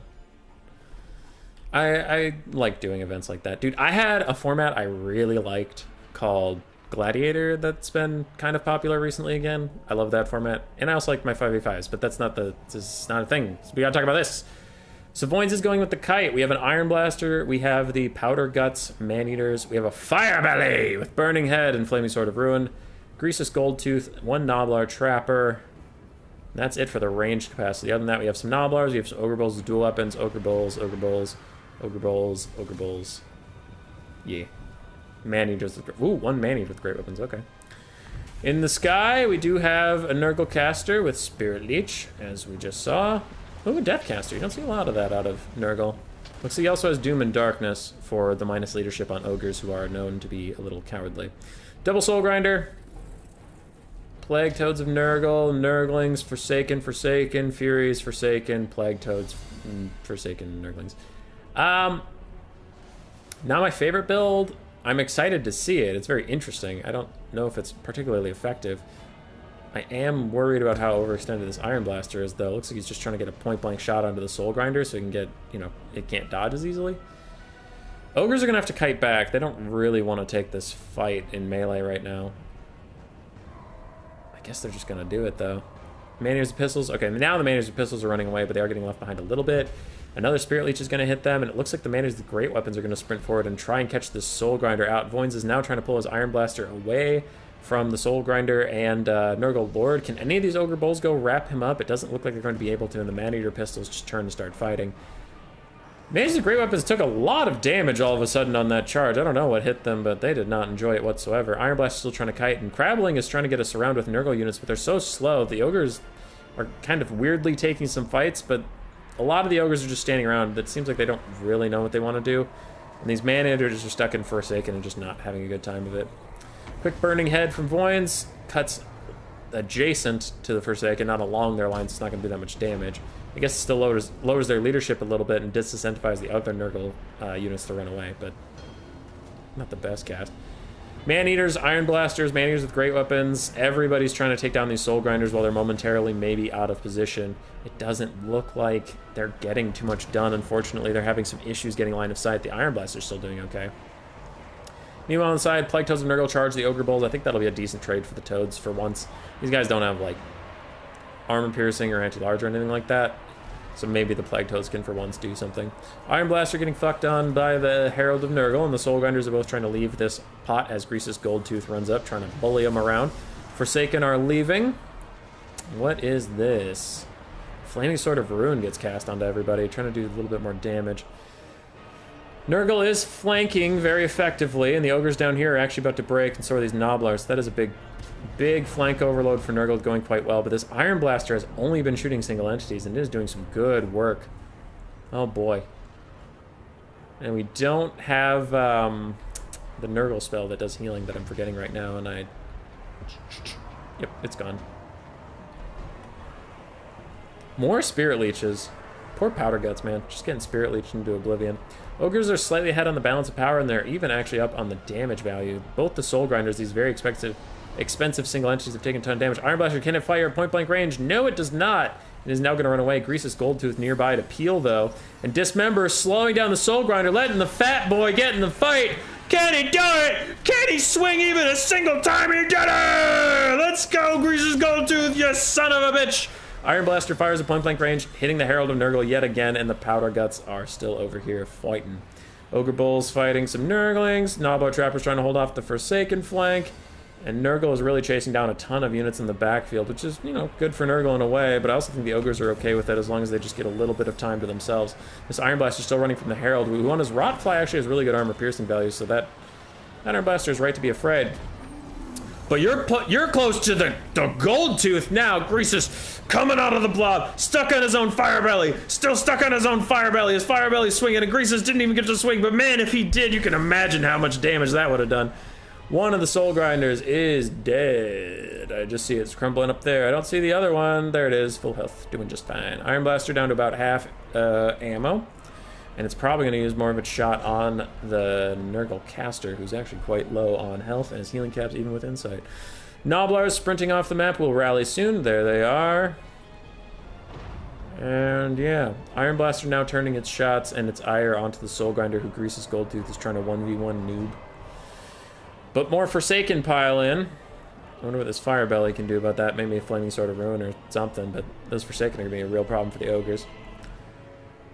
I like doing events like that. Dude, I had a format I really liked called Gladiator that's been kind of popular recently again. I love that format. And I also like my 5v5s, but this is not a thing. So we gotta talk about this. So Voins is going with the Kite. We have an Iron Blaster. We have the Powder Guts Man-Eaters. We have a Fire Belly with Burning Head and Flaming Sword of Ruin. Greasus Goldtooth, one Noblar Trapper. And that's it for the range capacity. Other than that, we have some Noblars. We have some Ogre Bulls with dual weapons. Ogre Bulls, Ogre Bulls, Ogre Bulls, Ogre Bulls. Yeah. Man-Eaters. Ooh, one Man-Eater with great weapons. Okay. In the sky, we do have a Nurgle Caster with Spirit Leech, as we just saw. Ooh, a Deathcaster. You don't see a lot of that out of Nurgle. Looks like he also has Doom and Darkness for the minus leadership on Ogres, who are known to be a little cowardly. Double Soul Grinder. Plague Toads of Nurgle, Nurglings, Forsaken, Furies, Forsaken, Plague Toads, Forsaken, Nurglings. Not my favorite build. I'm excited to see it. It's very interesting. I don't know if it's particularly effective. I am worried about how overextended this Iron Blaster is, though. It looks like he's just trying to get a point-blank shot onto the Soul Grinder so he can get, you know, it can't dodge as easily. Ogres are going to have to kite back. They don't really want to take this fight in melee right now. I guess they're just going to do it, though. Man-Eaters of Pistols. Okay, now the Man-Eaters of Pistols are running away, but they are getting left behind a little bit. Another Spirit Leech is going to hit them, and it looks like the Man-Eaters with great weapons are going to sprint forward and try and catch this Soul Grinder out. Voins is now trying to pull his Iron Blaster away from the Soul Grinder and Nurgle Lord. Can any of these Ogre Bulls go wrap him up? It doesn't look like they're going to be able to, and the Man-Eater Pistols just turn to start fighting. Man-Eaters with great weapons took a lot of damage all of a sudden on that charge. I don't know what hit them, but they did not enjoy it whatsoever. Iron Blast is still trying to kite, and Crabbling is trying to get us around with Nurgle units, but they're so slow. The Ogres are kind of weirdly taking some fights, but a lot of the ogres are just standing around. It seems like they don't really know what they want to do. And these man-eaters are stuck in Forsaken and just not having a good time of it. Quick burning head from Voynes cuts adjacent to the Forsaken, not along their lines. It's not going to do that much damage. I guess it still lowers their leadership a little bit and disincentivize the other Nurgle units to run away, but not the best cast. Man-eaters, iron blasters, man-eaters with great weapons. Everybody's trying to take down these soul grinders while they're momentarily maybe out of position. It doesn't look like they're getting too much done, unfortunately. They're having some issues getting line of sight. The iron blaster's still doing okay. Meanwhile, on the side, Plague Toads of Nurgle charge the Ogre Bulls. I think that'll be a decent trade for the Toads for once. These guys don't have, like, armor piercing or anti-large or anything like that. So maybe the Plague Toads can, for once, do something. Iron Blaster getting fucked on by the Herald of Nurgle, and the Soul Grinders are both trying to leave this pot as Grease's Gold Tooth runs up, trying to bully them around. Forsaken are leaving. What is this? Flaming Sword of Ruin gets cast onto everybody, trying to do a little bit more damage. Nurgle is flanking very effectively, and the Ogres down here are actually about to break, and so are these Nobblars. So that is a big flank overload for Nurgle, going quite well, but this Iron Blaster has only been shooting single entities, and it is doing some good work. Oh boy. And we don't have the Nurgle spell that does healing that I'm forgetting right now, and Yep, it's gone. More Spirit Leeches. Poor Powder Guts, man. Just getting Spirit Leeched into oblivion. Ogres are slightly ahead on the balance of power, and they're even actually up on the damage value. Both the Soul Grinders, these very expensive single entities, have taken a ton of damage. Iron Blaster, can it fire at point-blank range? No, it does not. It is now going to run away. Grease's Gold Tooth nearby to peel, though. And Dismember, slowing down the Soul Grinder, letting the fat boy get in the fight. Can he do it? Can he swing even a single time? He did it! Let's go, Grease's Gold Tooth, you son of a bitch! Iron Blaster fires at point-blank range, hitting the Herald of Nurgle yet again, and the Powder Guts are still over here fighting. Ogre Bulls fighting some Nurglings. Nobbler Trappers trying to hold off the Forsaken flank. And Nurgle is really chasing down a ton of units in the backfield, which is, you know, good for Nurgle in a way, but I also think the Ogres are okay with it as long as they just get a little bit of time to themselves. This Iron Blaster is still running from the Herald, who on his Rotfly actually has really good armor piercing value, so that Iron Blaster is right to be afraid. But you're close to the Gold Tooth now. Grease is coming out of the blob, stuck on his own fire belly, still stuck on his own fire belly. His fire belly's swinging, and Greases didn't even get to swing. But man, if he did, you can imagine how much damage that would have done. One of the Soul Grinders is dead. I just see it's crumbling up there. I don't see the other one. There it is, full health, doing just fine. Iron Blaster down to about half ammo. And it's probably going to use more of its shot on the Nurgle caster, who's actually quite low on health, and his healing caps even with insight. Nobblars sprinting off the map will rally soon. There they are. And yeah, Iron Blaster now turning its shots and its ire onto the Soul Grinder, who Grease's Gold Tooth is trying to 1v1 noob. But more Forsaken pile in. I wonder what this Fire Belly can do about that. Maybe a Flaming Sword of Ruin or something, but those Forsaken are going to be a real problem for the Ogres.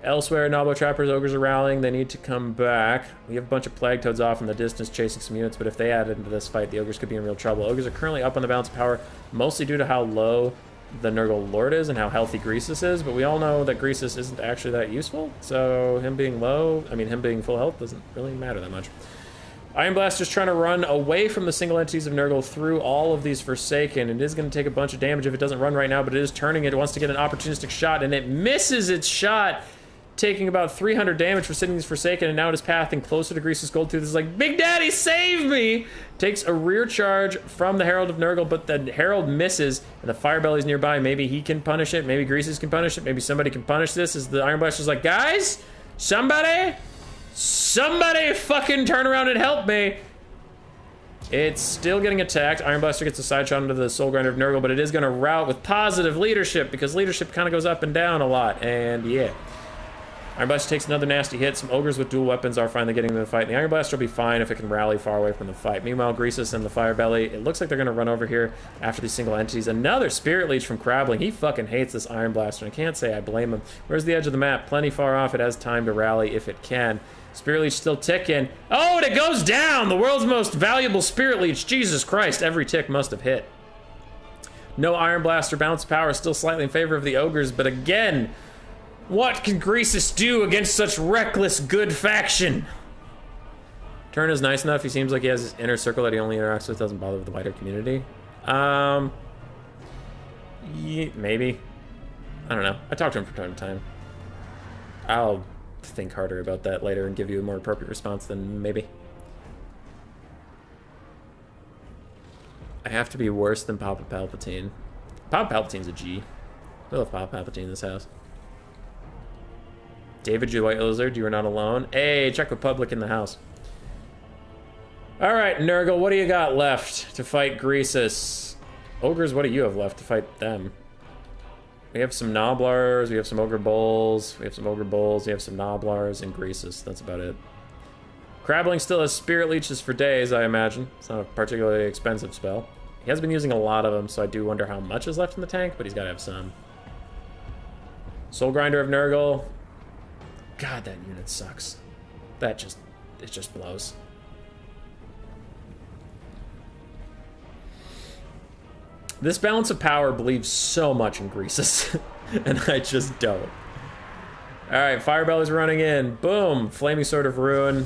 Elsewhere, Nobble Trappers, Ogres are rallying. They need to come back. We have a bunch of Plague Toads off in the distance chasing some units, but if they added into this fight, the Ogres could be in real trouble. Ogres are currently up on the balance of power, mostly due to how low the Nurgle Lord is and how healthy Greasus is, but we all know that Greasus isn't actually that useful, so him being him being full health doesn't really matter that much. Iron Blaster's trying to run away from the single entities of Nurgle through all of these Forsaken. It is going to take a bunch of damage if it doesn't run right now, but it is turning. It wants to get an opportunistic shot, and it misses its shot, taking about 300 damage for sitting these Forsaken, and now it is pathing closer to Grease's Gold Tooth. It's like, Big Daddy, save me! Takes a rear charge from the Herald of Nurgle, but the Herald misses, and the Fire Belly's nearby. Maybe he can punish it, maybe Greases can punish it, maybe somebody can punish this, as the Iron Blaster's like, guys, somebody fucking turn around and help me. It's still getting attacked. Iron Blaster gets a side shot into the Soul Grinder of Nurgle, but it is going to rout with positive leadership, because leadership kind of goes up and down a lot, and yeah. Iron Blaster takes another nasty hit. Some Ogres with dual weapons are finally getting into the fight. And the Iron Blaster will be fine if it can rally far away from the fight. Meanwhile, Greasus and the Fire Belly, it looks like they're going to run over here after these single entities. Another Spirit Leech from Crabbling. He fucking hates this Iron Blaster, and I can't say I blame him. Where's the edge of the map? Plenty far off. It has time to rally if it can. Spirit Leech still ticking. Oh, and it goes down! The world's most valuable Spirit Leech. Jesus Christ, every tick must have hit. No Iron Blaster bounce power, still slightly in favor of the Ogres, but again, what can Greasus do against such reckless good faction? Turn is nice enough. He seems like he has his inner circle that he only interacts with, doesn't bother with the wider community. Yeah, maybe. I don't know. I talk to him from time to time. I'll think harder about that later and give you a more appropriate response than maybe. I have to be worse than Papa Palpatine. Papa Palpatine's a G. We love Papa Palpatine in this house. David, you white lizard, you are not alone. Hey, Czech Republic in the house. All right, Nurgle, what do you got left to fight Greasus? Ogres, what do you have left to fight them? We have some Noblars, we have some Ogre Bulls, we have some Noblars, and Greasus. That's about it. Crabbling still has Spirit Leeches for days, I imagine. It's not a particularly expensive spell. He has been using a lot of them, so I do wonder how much is left in the tank, but he's got to have some. Soul Grinder of Nurgle. God, that unit sucks. It just blows. This balance of power believes so much in Greasus, and I just don't. Alright, Firebelly's running in. Boom! Flaming Sword of Ruin.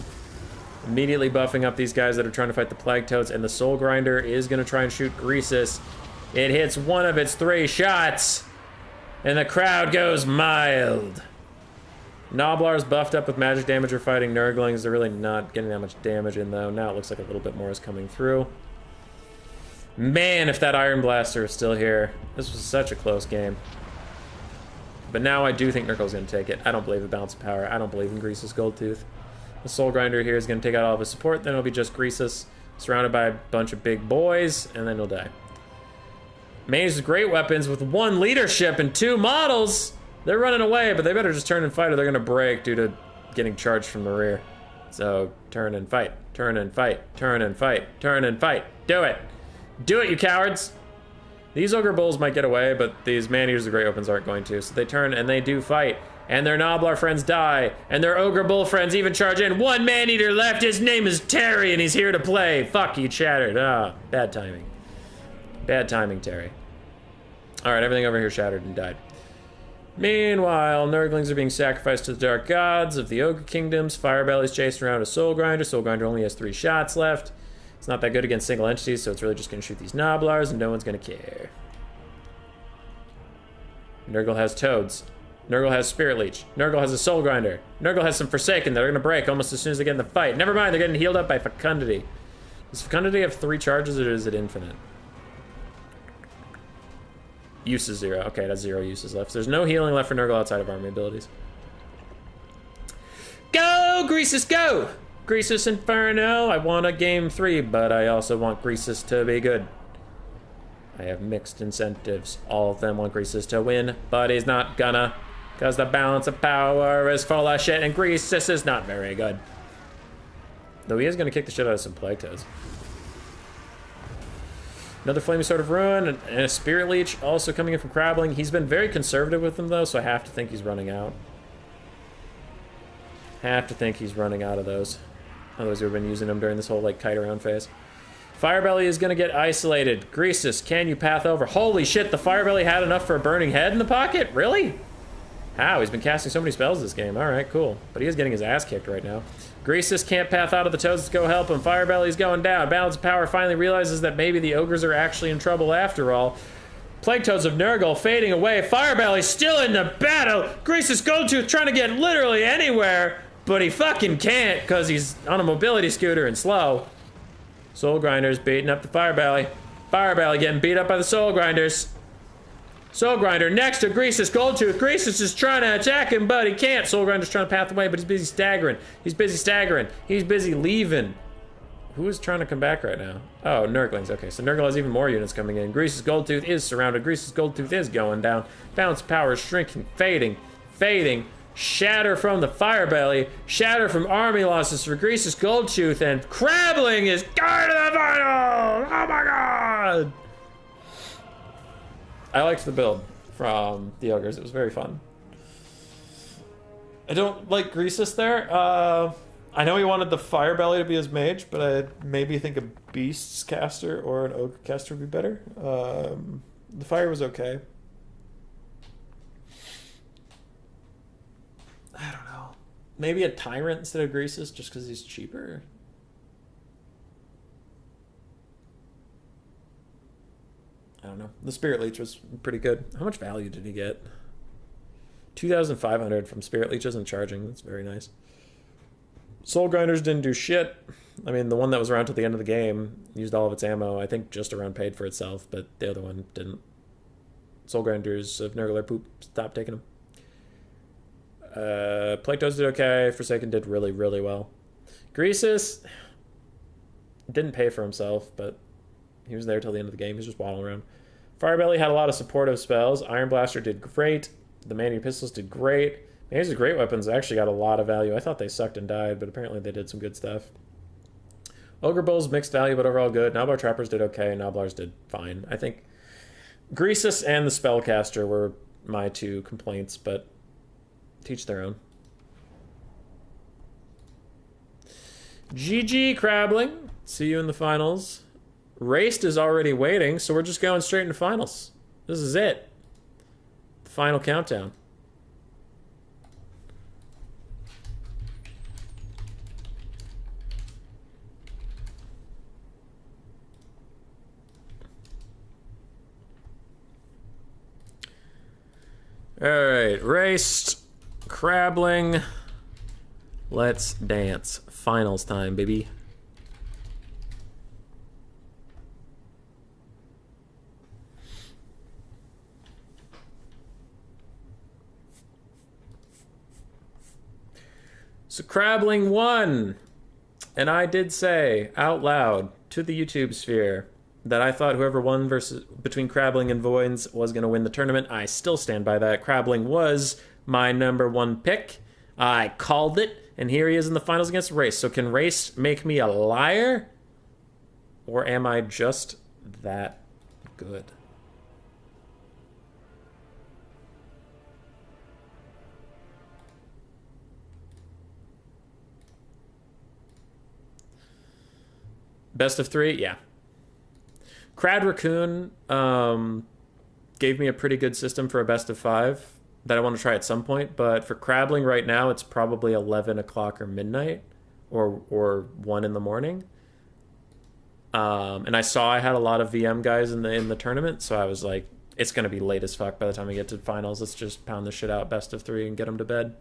Immediately buffing up these guys that are trying to fight the Plague Toads, and the Soul Grinder is going to try and shoot Greasus. It hits one of its 3 shots, and the crowd goes mild. Noblar's buffed up with magic damage or fighting Nurglings. They're really not getting that much damage in, though. Now it looks like a little bit more is coming through. Man, if that Iron Blaster is still here. This was such a close game. But now I do think Nurgle's going to take it. I don't believe in Balance of Power. I don't believe in Greasus Goldtooth. The Soul Grinder here is going to take out all of his support. Then it'll be just Greasus, surrounded by a bunch of big boys, and then he'll die. Man uses great weapons with 1 leadership and 2 models. They're running away, but they better just turn and fight or they're going to break due to getting charged from the rear. So, turn and fight, turn and fight, turn and fight, turn and fight. Do it! Do it, you cowards! These Ogre Bulls might get away, but these Man-Eaters of Great Opens aren't going to. So they turn and they do fight. And their Noblar friends die. And their Ogre Bull friends even charge in. 1 Man-Eater left, his name is Terry, and he's here to play. Fuck, you shattered. Ah, bad timing. Bad timing, Terry. Alright, everything over here shattered and died. Meanwhile, Nurglings are being sacrificed to the Dark Gods of the Ogre Kingdoms. Firebelly's chasing around a Soul Grinder. Soul Grinder only has 3 shots left. It's not that good against single entities, so it's really just going to shoot these Noblars, and no one's going to care. Nurgle has Toads. Nurgle has Spirit Leech. Nurgle has a Soul Grinder. Nurgle has some Forsaken that are going to break almost as soon as they get in the fight. Never mind, they're getting healed up by Fecundity. Does Fecundity have 3 charges, or is it infinite? Use is 0. Okay, it has 0 uses left. So there's no healing left for Nurgle outside of army abilities. Go, Greasus, go! Greasus Inferno, I want a game 3, but I also want Greasus to be good. I have mixed incentives. All of them want Greasus to win, but he's not gonna, because the balance of power is full of shit, and Greasus is not very good. Though he is gonna kick the shit out of some Plague Toads. Another Flaming Sword of Ruin, and a Spirit Leech also coming in from Crabbling. He's been very conservative with them, though, so I have to think he's running out. Have to think he's running out of those. Otherwise, we've been using them during this whole, like, kite around phase. Firebelly is going to get isolated. Greasus, can you path over? Holy shit, the Firebelly had enough for a burning head in the pocket? Really? How? He's been casting so many spells this game. Alright, cool. But he is getting his ass kicked right now. Greasus can't path out of the Toads. Let's go help him. Firebelly's going down. Balance of Power finally realizes that maybe the Ogres are actually in trouble after all. Plague Toads of Nurgle fading away. Firebelly's still in the battle. Greasus Goldtooth trying to get literally anywhere. But he fucking can't, because he's on a mobility scooter and slow. Soul Grinders beating up the Firebelly. Firebelly getting beat up by the Soul Grinders. Soul Grinder next to Greasus Goldtooth. Greasus is trying to attack him, but he can't. Soul Grinder's trying to path away, but he's busy staggering. He's busy staggering. He's busy leaving. Who is trying to come back right now? Oh, Nurglings. Okay, so Nurgle has even more units coming in. Greasus Goldtooth is surrounded. Greasus Goldtooth is going down. Balance power is shrinking, fading, fading. Shatter from the Firebelly. Shatter from army losses for Greasus Goldtooth. And Crabbling is going to the final! Oh my god! I liked the build from the Ogres. It was very fun. I don't like Greasus there. I know he wanted the Firebelly to be his mage, but I maybe think a Beast's caster or an Ogre caster would be better. The Fire was okay. I don't know. Maybe a Tyrant instead of Greasus just because he's cheaper? I don't know. The Spirit Leech was pretty good. How much value did he get? 2,500 from Spirit Leeches and charging. That's very nice. Soul Grinders didn't do shit. I mean, the one that was around till the end of the game used all of its ammo. I think just around paid for itself, but the other one didn't. Soul Grinders of Nurgler poop. Stop taking them. Plaguetoads did okay. Forsaken did really, really well. Greasus didn't pay for himself, but he was there till the end of the game. He was just waddling around. Firebelly had a lot of supportive spells. Iron Blaster did great. The Maniac Pistols did great. These are great weapons. Actually got a lot of value. I thought they sucked and died, but apparently they did some good stuff. Ogre Bulls mixed value, but overall good. Noblar Trappers did okay. Noblars did fine. I think Greasus and the Spellcaster were my two complaints, but teach their own. GG, Crabbling. See you in the finals. Raced is already waiting, so we're just going straight into finals. This is it. The final countdown. All right, Raced, Crabbling. Let's dance. Finals time, baby. So Crabbling won, and I did say out loud to the YouTube sphere that I thought whoever won between Crabbling and Voids was going to win the tournament. I still stand by that. Crabbling was my number one pick. I called it, and here he is in the finals against Race. So can Race make me a liar? Or am I just that good? Best of three? Yeah. Crad Raccoon gave me a pretty good system for a best of five that I want to try at some point, but for Crabbling right now, it's probably 11 o'clock or midnight or 1 in the morning. And I saw I had a lot of VM guys in the tournament, so I was like, it's going to be late as fuck by the time we get to finals. Let's just pound this shit out best of three and get them to bed.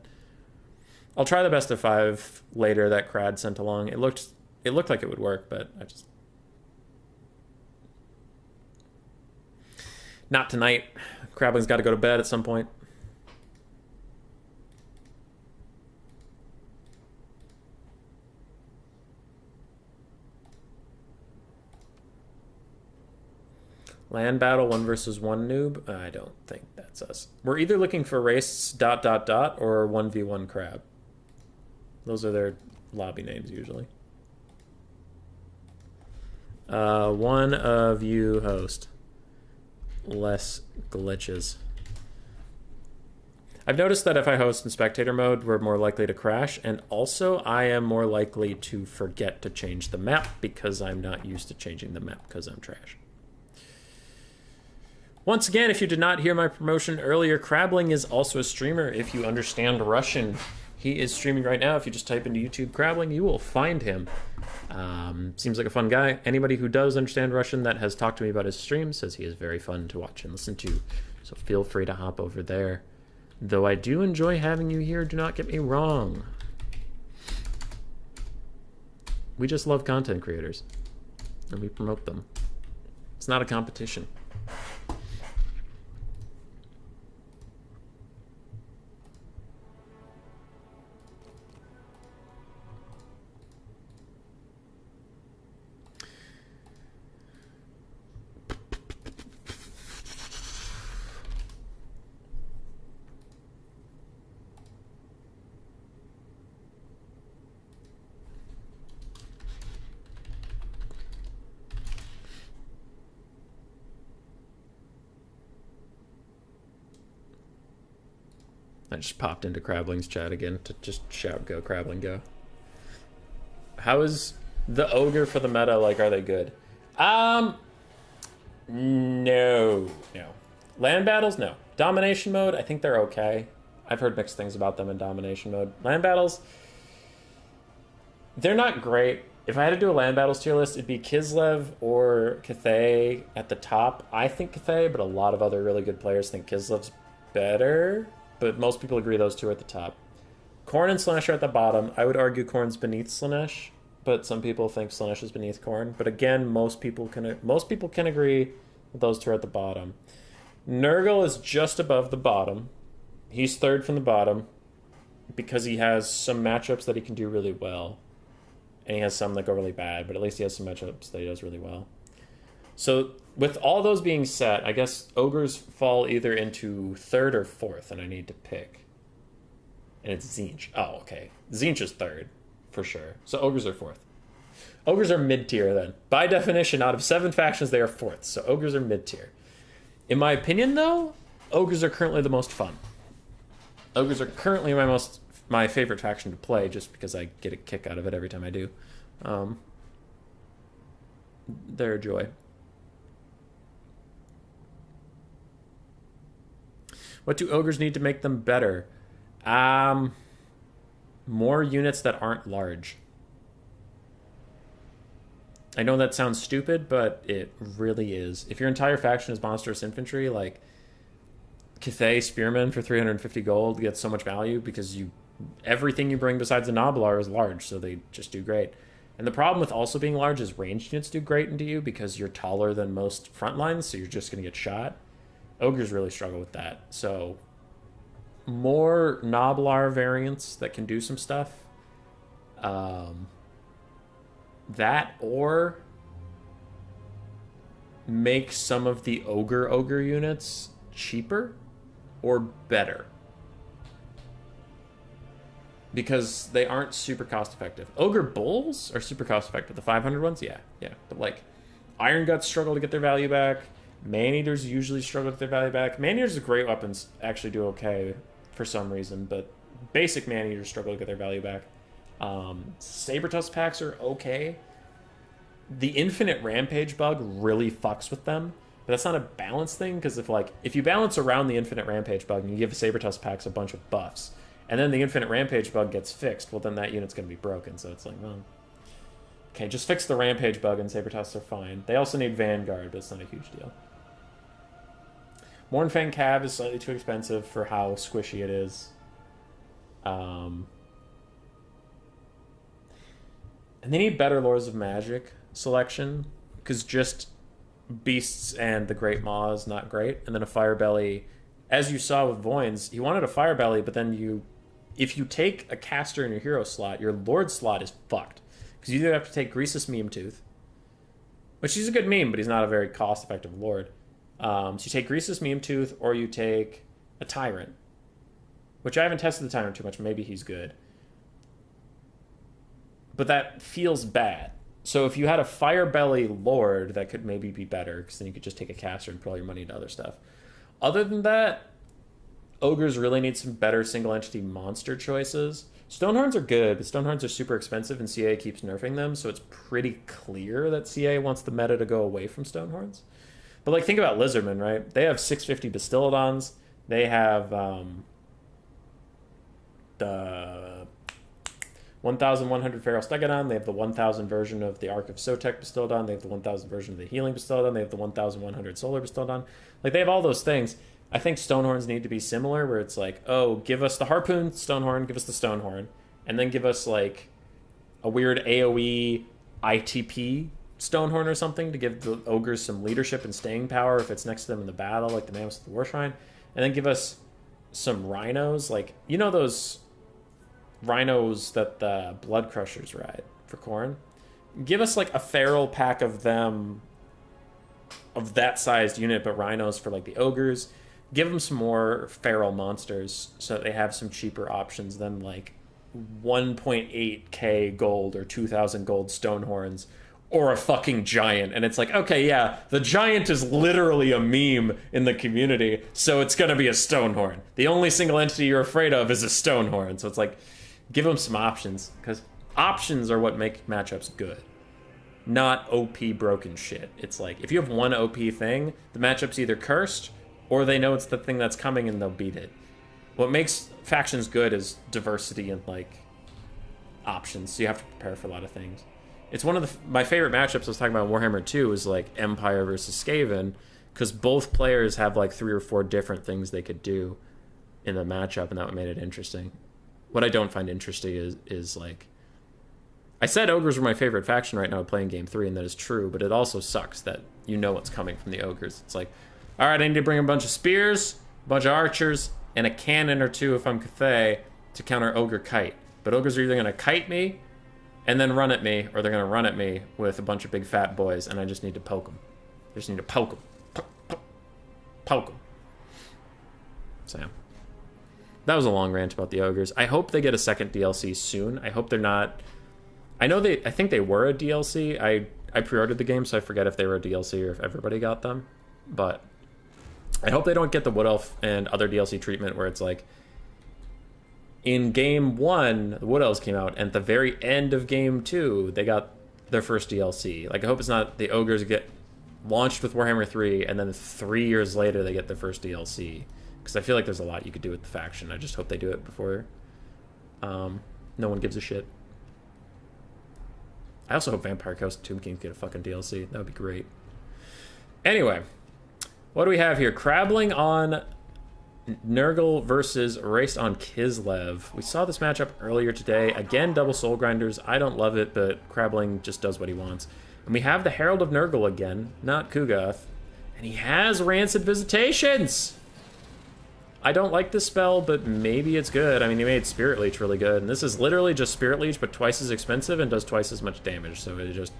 I'll try the best of five later that Crad sent along. It looked like it would work, but I just... Not tonight. Crabbling's got to go to bed at some point. Land battle 1 versus 1 noob? I don't think that's us. We're either looking for race ... or 1v1 crab. Those are their lobby names usually. One of you host. Less glitches. I've noticed that if I host in spectator mode, we're more likely to crash, and also I am more likely to forget to change the map because I'm not used to changing the map because I'm trash. Once again, if you did not hear my promotion earlier, Crabbling is also a streamer if you understand Russian. He is streaming right now. If you just type into YouTube Crabbling, you will find him. Seems like a fun guy. Anybody who does understand Russian that has talked to me about his stream says he is very fun to watch and listen to. So feel free to hop over there. Though I do enjoy having you here, do not get me wrong. We just love content creators. And we promote them. It's not a competition. I just popped into Crabbling's chat again to just shout, go, Crabbling, go. How is the ogre for the meta? Like, are they good? No. Land battles, no. Domination mode, I think they're okay. I've heard mixed things about them in domination mode. Land battles, they're not great. If I had to do a land battles tier list, it'd be Kislev or Cathay at the top. I think Cathay, but a lot of other really good players think Kislev's better. but most people agree those two are at the top. Khorne and Slaanesh are at the bottom. I would argue Khorne's beneath Slaanesh, but some people think Slaanesh is beneath Khorne. But again, most people can agree that those two are at the bottom. Nurgle is just above the bottom. He's third from the bottom because he has some matchups that he can do really well. And he has some that go really bad, but at least he has some matchups that he does really well. So with all those being set, I guess ogres fall either into third or fourth, and I need to pick. And it's Tzeentch. Oh, okay. Tzeentch is third, for sure. So ogres are fourth. Ogres are mid-tier, then. By definition, out of 7 factions, they are fourth. So ogres are mid-tier. In my opinion, though, ogres are currently the most fun. Ogres are currently my favorite faction to play, just because I get a kick out of it every time I do. They're a joy. What do ogres need to make them better? More units that aren't large. I know that sounds stupid, but it really is. If your entire faction is monstrous infantry, like Cathay Spearmen for 350 gold gets so much value because everything you bring besides the Noblar is large, so they just do great. And the problem with also being large is ranged units do great into you because you're taller than most front lines, so you're just going to get shot. Ogres really struggle with that. So more Noblar variants that can do some stuff. That or make some of the ogre units cheaper or better. Because they aren't super cost effective. Ogre bulls are super cost effective. The 500 ones, yeah. But like Iron Guts struggle to get their value back. Man-Eaters usually struggle with their value back. Man-Eaters are great weapons, actually do okay for some reason, but basic Man-Eaters struggle to get their value back. Saber-Tusk packs are okay. The Infinite Rampage bug really fucks with them, but that's not a balance thing, because if you balance around the Infinite Rampage bug and you give Saber-Tusk packs a bunch of buffs, and then the Infinite Rampage bug gets fixed, well then that unit's going to be broken, so it's like, well, okay, just fix the Rampage bug and Saber-Tusks are fine. They also need Vanguard, but it's not a huge deal. Mournfang Cav is slightly too expensive for how squishy it is. And they need better Lords of Magic selection, because just Beasts and the Great Maw is not great. And then a Firebelly, as you saw with Voynes, he wanted a Firebelly, but then if you take a caster in your hero slot, your Lord slot is fucked. Because you either have to take Greasus Memetooth, which he's a good meme, but he's not a very cost-effective Lord. So you take Greasus Memetooth, or you take a Tyrant. Which I haven't tested the Tyrant too much. Maybe he's good. But that feels bad. So if you had a Firebelly Lord, that could maybe be better, because then you could just take a caster and put all your money into other stuff. Other than that, ogres really need some better single-entity monster choices. Stonehorns are good, but Stonehorns are super expensive, and CA keeps nerfing them, so it's pretty clear that CA wants the meta to go away from Stonehorns. But like, think about Lizardmen, right? They have 650 Bastillodons. They have the 1,100 Feral Stegodon. They have the 1,000 version of the Ark of Sotek Bastillodon. They have the 1,000 version of the Healing Bastillodon. They have the 1,100 Solar Bastillodon. Like, they have all those things. I think Stonehorns need to be similar, where it's like, oh, give us the Harpoon Stonehorn, give us the Stonehorn, and then give us like a weird AoE ITP Stonehorn or something to give the ogres some leadership and staying power if it's next to them in the battle, like the Mammoth of the War Shrine. And then give us some rhinos, like, you know those rhinos that the Blood Crushers ride for Khorne? Give us like a feral pack of them, of that sized unit, but rhinos for like the ogres. Give them some more feral monsters so that they have some cheaper options than like 1.8k gold or 2,000 gold Stonehorns or a fucking giant. And it's like, okay, yeah, the giant is literally a meme in the community, so it's gonna be a Stonehorn. The only single entity you're afraid of is a Stonehorn. So it's like, give them some options, because options are what make matchups good, not OP broken shit. It's like, if you have one OP thing, the matchup's either cursed or they know it's the thing that's coming and they'll beat it. What makes factions good is diversity and like options, so you have to prepare for a lot of things. It's one of my favorite matchups I was talking about in Warhammer 2 is like Empire versus Skaven, because both players have like 3 or 4 different things they could do. in the matchup, and that made it interesting. What I don't find interesting is like, I said ogres were my favorite faction right now playing game 3, and that is true, but it also sucks that you know what's coming from the ogres. It's like, all right, I need to bring a bunch of spears, a bunch of archers, and a cannon or two if I'm Cathay to counter ogre kite. But ogres are either going to kite me and then run at me, or they're going to run at me with a bunch of big fat boys, and I just need to poke them. I just need to poke them. Poke them. So, that was a long rant about the ogres. I hope they get a second DLC soon. I hope they're not... I think they were a DLC. I pre-ordered the game, so I forget if they were a DLC or if everybody got them. But I hope they don't get the Wood Elf and other DLC treatment where it's like, in game 1, the Wood Elves came out, and at the very end of game 2, they got their first DLC. Like, I hope it's not the ogres get launched with Warhammer 3, and then 3 years later they get their first DLC. Because I feel like there's a lot you could do with the faction. I just hope they do it before no one gives a shit. I also hope Vampire Coast and Tomb Kings get a fucking DLC. That would be great. Anyway, what do we have here? Crabbling on Nurgle versus Race on Kislev. We saw this matchup earlier today. Again, double Soul Grinders. I don't love it, but Crabbling just does what he wants. And we have the Herald of Nurgle again, not Kugath. And he has Rancid Visitations! I don't like this spell, but maybe it's good. I mean, he made Spirit Leech really good, and this is literally just Spirit Leech, but twice as expensive and does twice as much damage, so it just...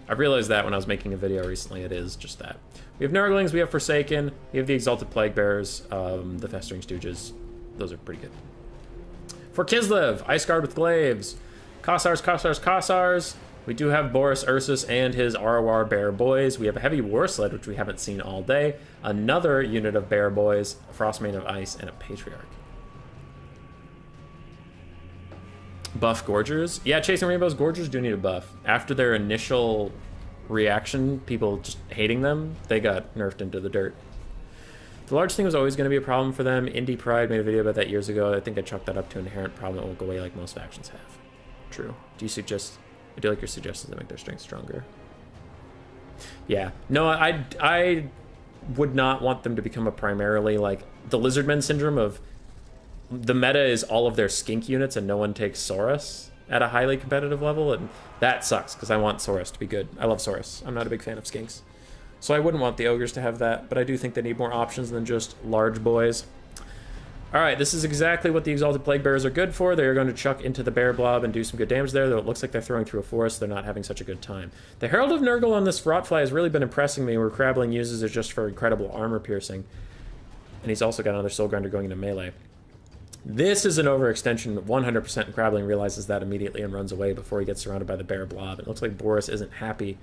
I realized that when I was making a video recently, it is just that. We have Nurglings, we have Forsaken, we have the Exalted Plague Bearers, the Festering Stooges. Those are pretty good. For Kislev, Ice Guard with Glaives, Kossars. We do have Boris Ursus and his Arawar Bear Boys. We have a Heavy War Sled, which we haven't seen all day. Another unit of Bear Boys, a Frostmane of Ice, and a Patriarch. Buff Gorgers. Yeah, Chasing Rainbows, Gorgers do need a buff. After their initial reaction, people just hating them, they got nerfed into the dirt. The large thing was always going to be a problem for them. Indie Pride made a video about that years ago. I think I chalked that up to an inherent problem that won't go away like most factions have. True. I do like your suggestions that make their strength stronger. Yeah. No, I would not want them to become a primarily, like, the Lizardmen syndrome of the meta is all of their skink units and no one takes Saurus at a highly competitive level, and that sucks, because I want Saurus to be good. I love Saurus. I'm not a big fan of skinks. So I wouldn't want the ogres to have that, but I do think they need more options than just large boys. Alright, this is exactly what the Exalted Plague Bearers are good for. They're going to chuck into the Bear Blob and do some good damage there, though it looks like they're throwing through a forest. They're not having such a good time. The Herald of Nurgle on this Rotfly has really been impressing me, where Crabbling uses it just for incredible armor piercing. And he's also got another Soul Grinder going into melee. This is an overextension. 100% Crabbling realizes that immediately and runs away before he gets surrounded by the Bear Blob. It looks like Boris isn't happy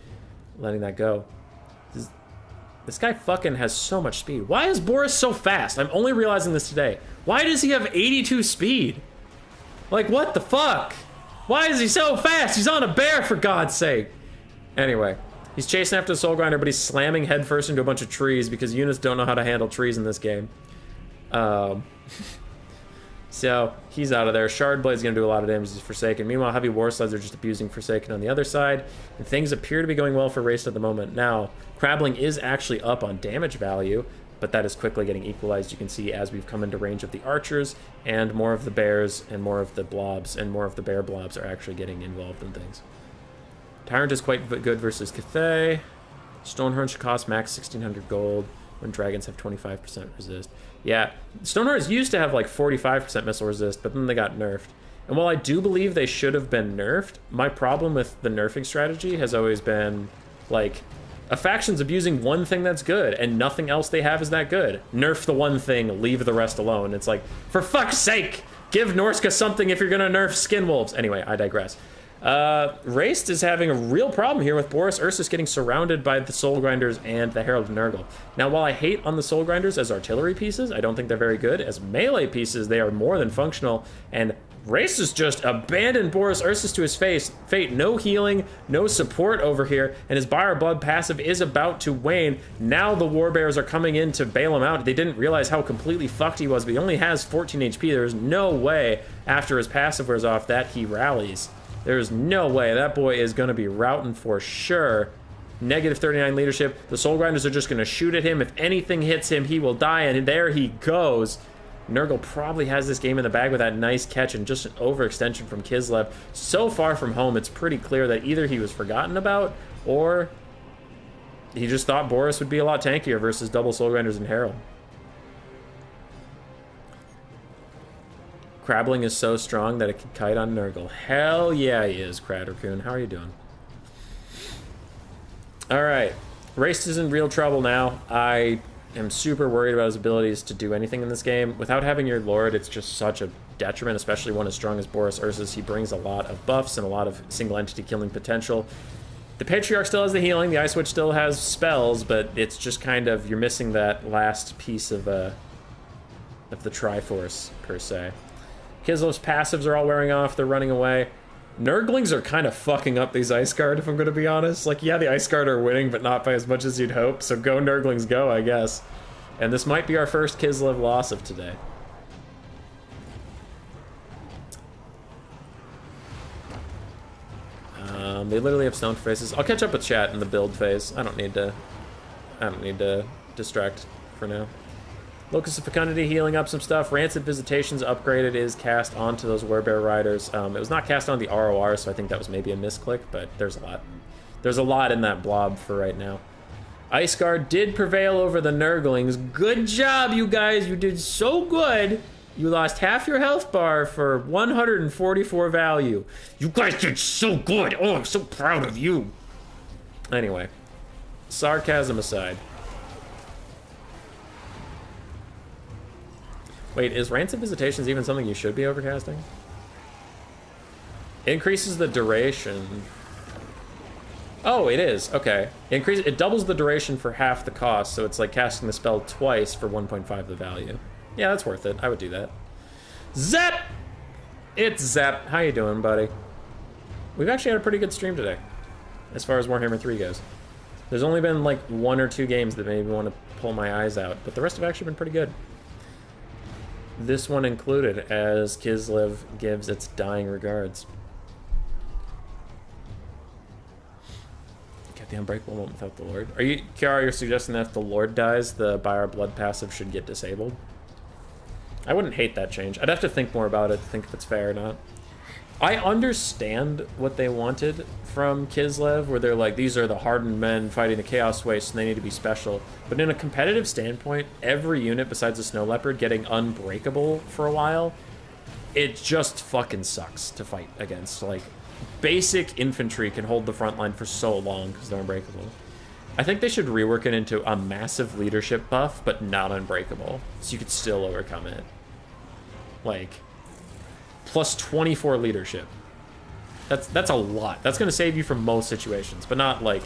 letting that go. This guy fucking has so much speed. Why is Boris so fast? I'm only realizing this today. Why does he have 82 speed? Like, what the fuck? Why is he so fast? He's on a bear, for God's sake. Anyway, he's chasing after the Soul Grinder, but he's slamming headfirst into a bunch of trees because units don't know how to handle trees in this game. So, he's out of there. Shardblade's going to do a lot of damage to Forsaken. Meanwhile, Heavy War Sleds are just abusing Forsaken on the other side. And things appear to be going well for Race at the moment. Now, Crabbling is actually up on damage value, but that is quickly getting equalized, you can see, as we've come into range of the Archers, and more of the Bears, and more of the Blobs, and more of the Bear Blobs are actually getting involved in things. Tyrant is quite good versus Cathay. Stonehorn should cost max 1,600 gold, when dragons have 25% resist. Yeah, Stonehorns used to have like 45% missile resist, but then they got nerfed. And while I do believe they should have been nerfed, my problem with the nerfing strategy has always been, like, a faction's abusing one thing that's good, and nothing else they have is that good. Nerf the one thing, leave the rest alone. It's like, for fuck's sake, give Norska something if you're gonna nerf Skin Wolves. Anyway, I digress. Raced is having a real problem here with Boris Ursus getting surrounded by the Soul Grinders and the Herald of Nurgle. Now, while I hate on the Soul Grinders as artillery pieces, I don't think they're very good. As melee pieces, they are more than functional, and Race has just abandoned Boris Ursus to his fate. No healing, no support over here, and his Buyer Blood passive is about to wane. Now the Warbears are coming in to bail him out. They didn't realize how completely fucked he was, but he only has 14 HP. There's no way, after his passive wears off, that he rallies. There's no way. That boy is going to be routing for sure. Negative 39 leadership. The Soul Grinders are just going to shoot at him. If anything hits him, he will die, and there he goes. Nurgle probably has this game in the bag with that nice catch and just an overextension from Kislev. So far from home, it's pretty clear that either he was forgotten about or he just thought Boris would be a lot tankier versus double Soul Grinders and Herald. Crabbling is so strong that it can kite on Nurgle. Hell yeah, he is, Crad Raccoon. How are you doing? Alright. Race is in real trouble now. I am super worried about his abilities to do anything in this game. Without having your Lord, it's just such a detriment, especially one as strong as Boris Ursus. He brings a lot of buffs and a lot of single entity killing potential. The Patriarch still has the healing, the Ice Witch still has spells, but it's just kind of, you're missing that last piece of the Triforce, per se. Kislev's passives are all wearing off, they're running away. Nurglings are kind of fucking up these Ice Guard, if I'm going to be honest. Like, yeah, the Ice Guard are winning, but not by as much as you'd hope, so go Nurglings go, I guess. And this might be our first Kislev loss of today. They literally have stone faces. I'll catch up with chat in the build phase. I don't need to distract for now. Locus of Fecundity healing up some stuff. Rancid Visitations upgraded is cast onto those Werebear Riders. It was not cast on the ROR, so I think that was maybe a misclick, but there's a lot. There's a lot in that blob for right now. Ice Guard did prevail over the Nurglings. Good job, you guys. You did so good. You lost half your health bar for 144 value. You guys did so good. Oh, I'm so proud of you. Anyway, sarcasm aside. Wait, is Rancid Visitations even something you should be overcasting? Increases the duration. Oh, it is. Okay. It doubles the duration for half the cost, so it's like casting the spell twice for 1.5 the value. Yeah, that's worth it. I would do that. Zep! It's Zep. How you doing, buddy? We've actually had a pretty good stream today, as far as Warhammer 3 goes. There's only been like 1 or 2 games that made me want to pull my eyes out, but the rest have actually been pretty good. This one included, as Kislev gives its dying regards. Get the Unbreakable one without the Lord. Are you, Kiara, you're suggesting that if the Lord dies, the Buy Our Blood passive should get disabled? I wouldn't hate that change. I'd have to think more about it to think if it's fair or not. I understand what they wanted from Kislev, where they're like, these are the hardened men fighting the Chaos Waste, and they need to be special. But in a competitive standpoint, every unit besides the Snow Leopard getting unbreakable for a while, it just fucking sucks to fight against. Like, basic infantry can hold the front line for so long because they're unbreakable. I think they should rework it into a massive leadership buff, but not unbreakable, so you could still overcome it. Like, plus 24 leadership. That's a lot. That's going to save you from most situations, but not, like,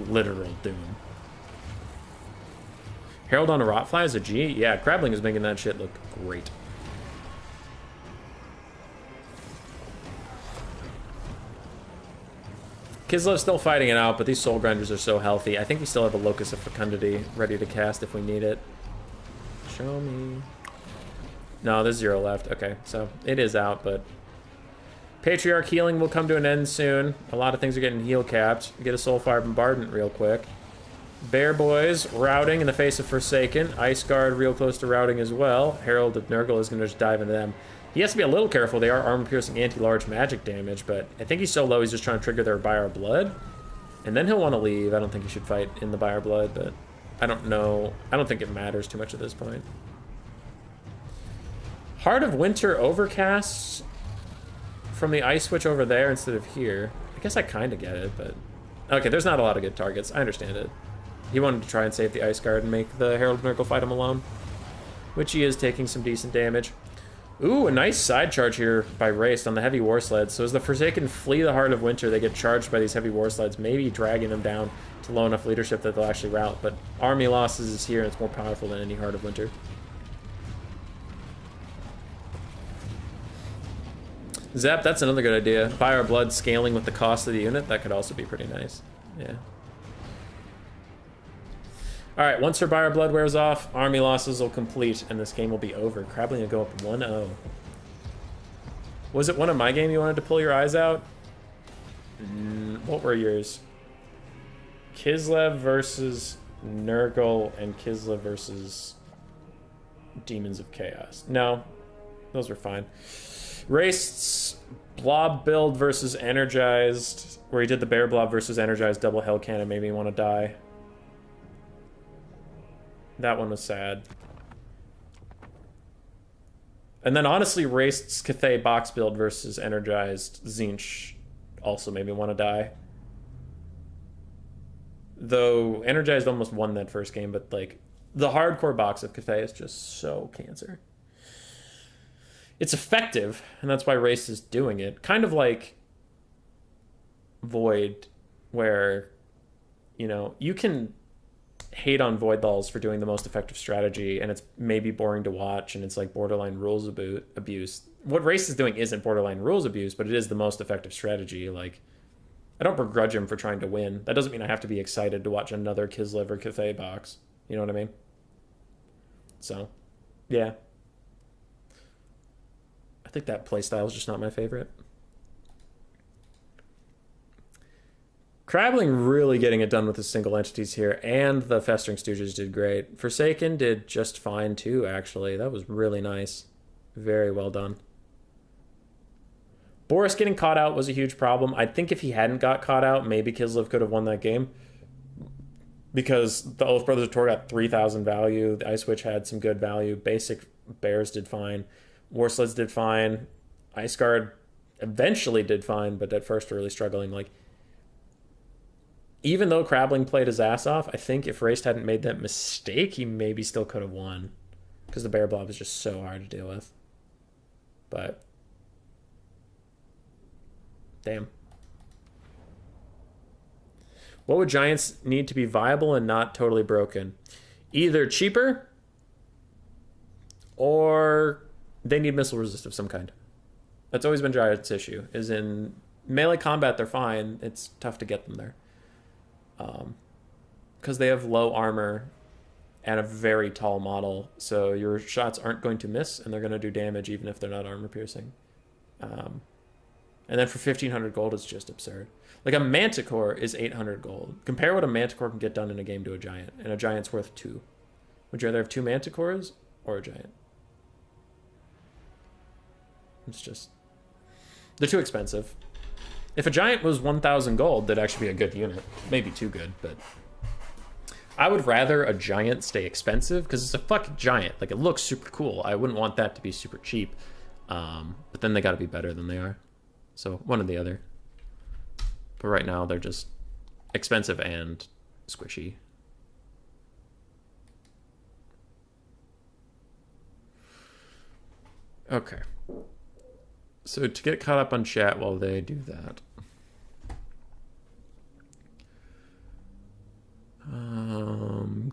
literal doom. Herald on a Rotfly is a G? Yeah, Crabbling is making that shit look great. Kislev's still fighting it out, but these Soul Grinders are so healthy. I think we still have a Locus of Fecundity ready to cast if we need it. Show me. No, there's 0 left. Okay, so it is out, but Patriarch healing will come to an end soon. A lot of things are getting heal capped. Get a Soulfire Bombardment real quick. Bear Boys routing in the face of Forsaken. Ice Guard real close to routing as well. Herald of Nurgle is going to just dive into them. He has to be a little careful. They are armor-piercing anti-large magic damage, but I think he's so low he's just trying to trigger their Buy Our Blood. And then he'll want to leave. I don't think he should fight in the Buy Our Blood, but I don't know. I don't think it matters too much at this point. Heart of Winter overcasts from the Ice Witch over there instead of here. I guess I kind of get it, but... Okay, there's not a lot of good targets. I understand it. He wanted to try and save the Ice Guard and make the Herald of Nurgle fight him alone, which he is taking some decent damage. Ooh, a nice side charge here by Raced on the heavy war sleds. So as the Forsaken flee the Heart of Winter, they get charged by these heavy war sleds, maybe dragging them down to low enough leadership that they'll actually rout. But army losses is here, and it's more powerful than any Heart of Winter. Zap, that's another good idea. Buy Our Blood scaling with the cost of the unit. That could also be pretty nice. Yeah. Alright, once her Buy Our Blood wears off, army losses will complete, and this game will be over. Crabbling will go up 1-0. Was it one of my game you wanted to pull your eyes out? What were yours? Kislev versus Nurgle and Kislev versus Demons of Chaos. No, those were fine. Raced's blob build versus energized, where he did the bear blob versus energized double hell cannon, made me want to die. That one was sad. And then honestly, Raced's Cathay box build versus energized Zinch also made me want to die. Though energized almost won that first game, but like the hardcore box of Cathay is just so cancer. It's effective, and that's why Race is doing it. Kind of like Void, where, you know, you can hate on Void Dolls for doing the most effective strategy, and it's maybe boring to watch, and it's like borderline rules abuse. What Race is doing isn't borderline rules abuse, but it is the most effective strategy. Like, I don't begrudge him for trying to win. That doesn't mean I have to be excited to watch another Kislev or Cathay box. You know what I mean? So, yeah. I think that playstyle is just not my favorite. Crabbling really getting it done with the single entities here, and the Festering Stooges did great. Forsaken did just fine too, actually. That was really nice. Very well done. Boris getting caught out was a huge problem. I think if he hadn't got caught out, maybe Kislev could have won that game. Because the Oath Brothers of Tor got 3,000 value. The Ice Witch had some good value. Basic Bears did fine. War Sleds did fine. Ice Guard eventually did fine, but at first were really struggling. Like, even though Crabbling played his ass off, I think if Raced hadn't made that mistake, he maybe still could have won. Because the Bear Blob is just so hard to deal with. But damn. What would Giants need to be viable and not totally broken? Either cheaper, or they need missile resist of some kind. That's always been Giants' issue. Is in melee combat, they're fine. It's tough to get them there. Because they have low armor and a very tall model, so your shots aren't going to miss, and they're going to do damage even if they're not armor piercing. And then for 1,500 gold, it's just absurd. Like, a Manticore is 800 gold. Compare what a Manticore can get done in a game to a Giant, and a Giant's worth 2. Would you rather have 2 Manticores or a Giant? It's just... they're too expensive. If a Giant was 1,000 gold, that'd actually be a good unit. Maybe too good, but... I would rather a Giant stay expensive, because it's a fucking Giant. Like, it looks super cool. I wouldn't want that to be super cheap. But then they gotta be better than they are. So, one or the other. But right now, they're just expensive and squishy. Okay. So, to get caught up on chat while they do that.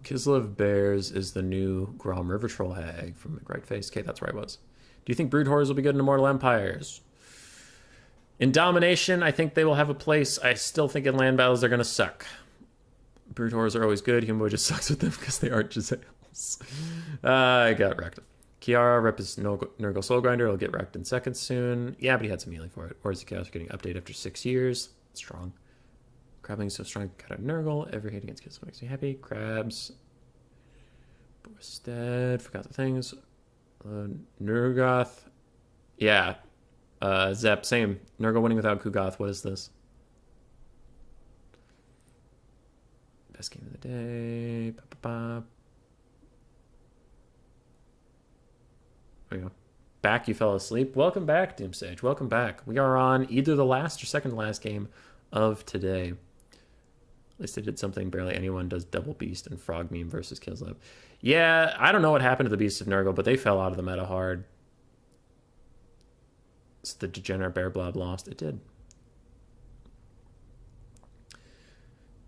Kislev Bears is the new Grom River Troll Hag from McRight Face. Okay, that's where I was. Do you think Brood Horrors will be good in Immortal Empires? In Domination, I think they will have a place. I still think in land battles they're going to suck. Brood Horrors are always good. Human Boy just sucks with them because they aren't Giselles. I got wrecked. Kiara, rep is Nurgle Soul Grinder. He'll get wrecked in seconds soon. Yeah, but he had some healing for it. Or is the Chaos getting updated after 6 years? Strong. Crabbling is so strong. Got a Nurgle. Every hate against kills makes me happy. Crabs. Borsted. Forgot the things. Nurgoth. Yeah. Zep, same. Nurgle winning without Kugoth. What is this? Best game of the day. There we go. Back, you fell asleep. Welcome back, Doomsage. Welcome back. We are on either the last or second to last game of today. At least they did something barely anyone does. Double Beast and Frog Meme versus Kislev. Yeah, I don't know what happened to the Beasts of Nurgle, but they fell out of the meta hard. So the degenerate Bear Blob lost. It did.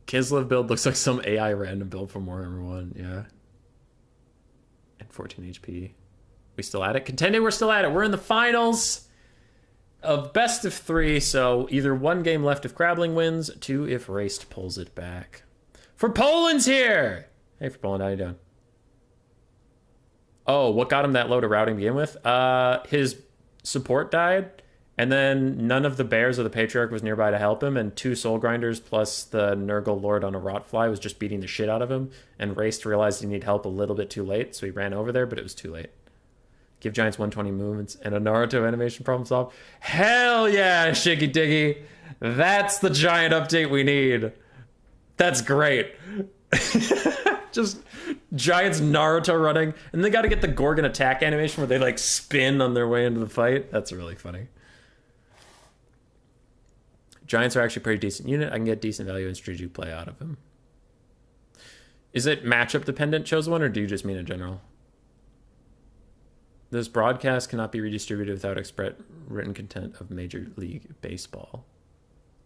Kislev build looks like some AI random build from Warhammer 1. Yeah. And 14 HP. We still at it? Contending, we're still at it. We're in the finals of best of 3. So either 1 game left if Crabbling wins, 2 if Raced pulls it back. For Poland's here! Hey, for Poland, how you doing? Oh, what got him that low to routing to begin with? His support died, And then none of the bears or the patriarch was nearby to help him, and 2 soul grinders plus the Nurgle lord on a rotfly was just beating the shit out of him, and Raced realized he needed help a little bit too late, so he ran over there, but it was too late. Give giants 120 movements and a Naruto animation problem solved. Hell yeah, Shiggy Diggy. That's the giant update we need. That's great. Just giants Naruto running, and they got to get the Gorgon attack animation where they like spin on their way into the fight. That's really funny. Giants are actually a pretty decent unit. I can get decent value and strategic play out of them. Is it matchup dependent, Chosen One, or do you just mean in general? This broadcast cannot be redistributed without express written content of Major League Baseball.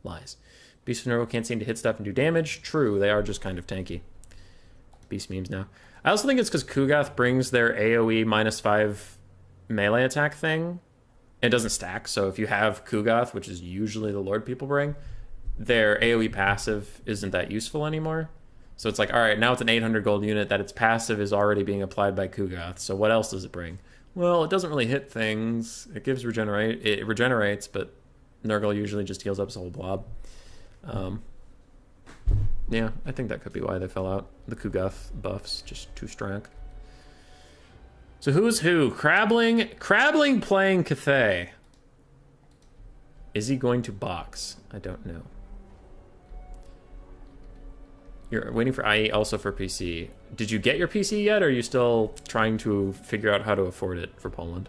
Lies. Beast of Nurgle can't seem to hit stuff and do damage. True, they are just kind of tanky. Beast memes now. I also think it's because Kugath brings their AoE -5 melee attack thing. It doesn't stack, so if you have Kugath, which is usually the Lord people bring, their AoE passive isn't that useful anymore. So it's like, all right, now it's an 800 gold unit that its passive is already being applied by Kugath, so what else does it bring? Well, it doesn't really hit things. It gives it regenerates, but Nurgle usually just heals up his whole blob. Yeah, I think that could be why they fell out. The Kugath buffs, just too strong. So who's who? Crabbling playing Cathay. Is he going to box? I don't know. You're waiting for IE, also for PC. Did you get your PC yet, or are you still trying to figure out how to afford it for Poland?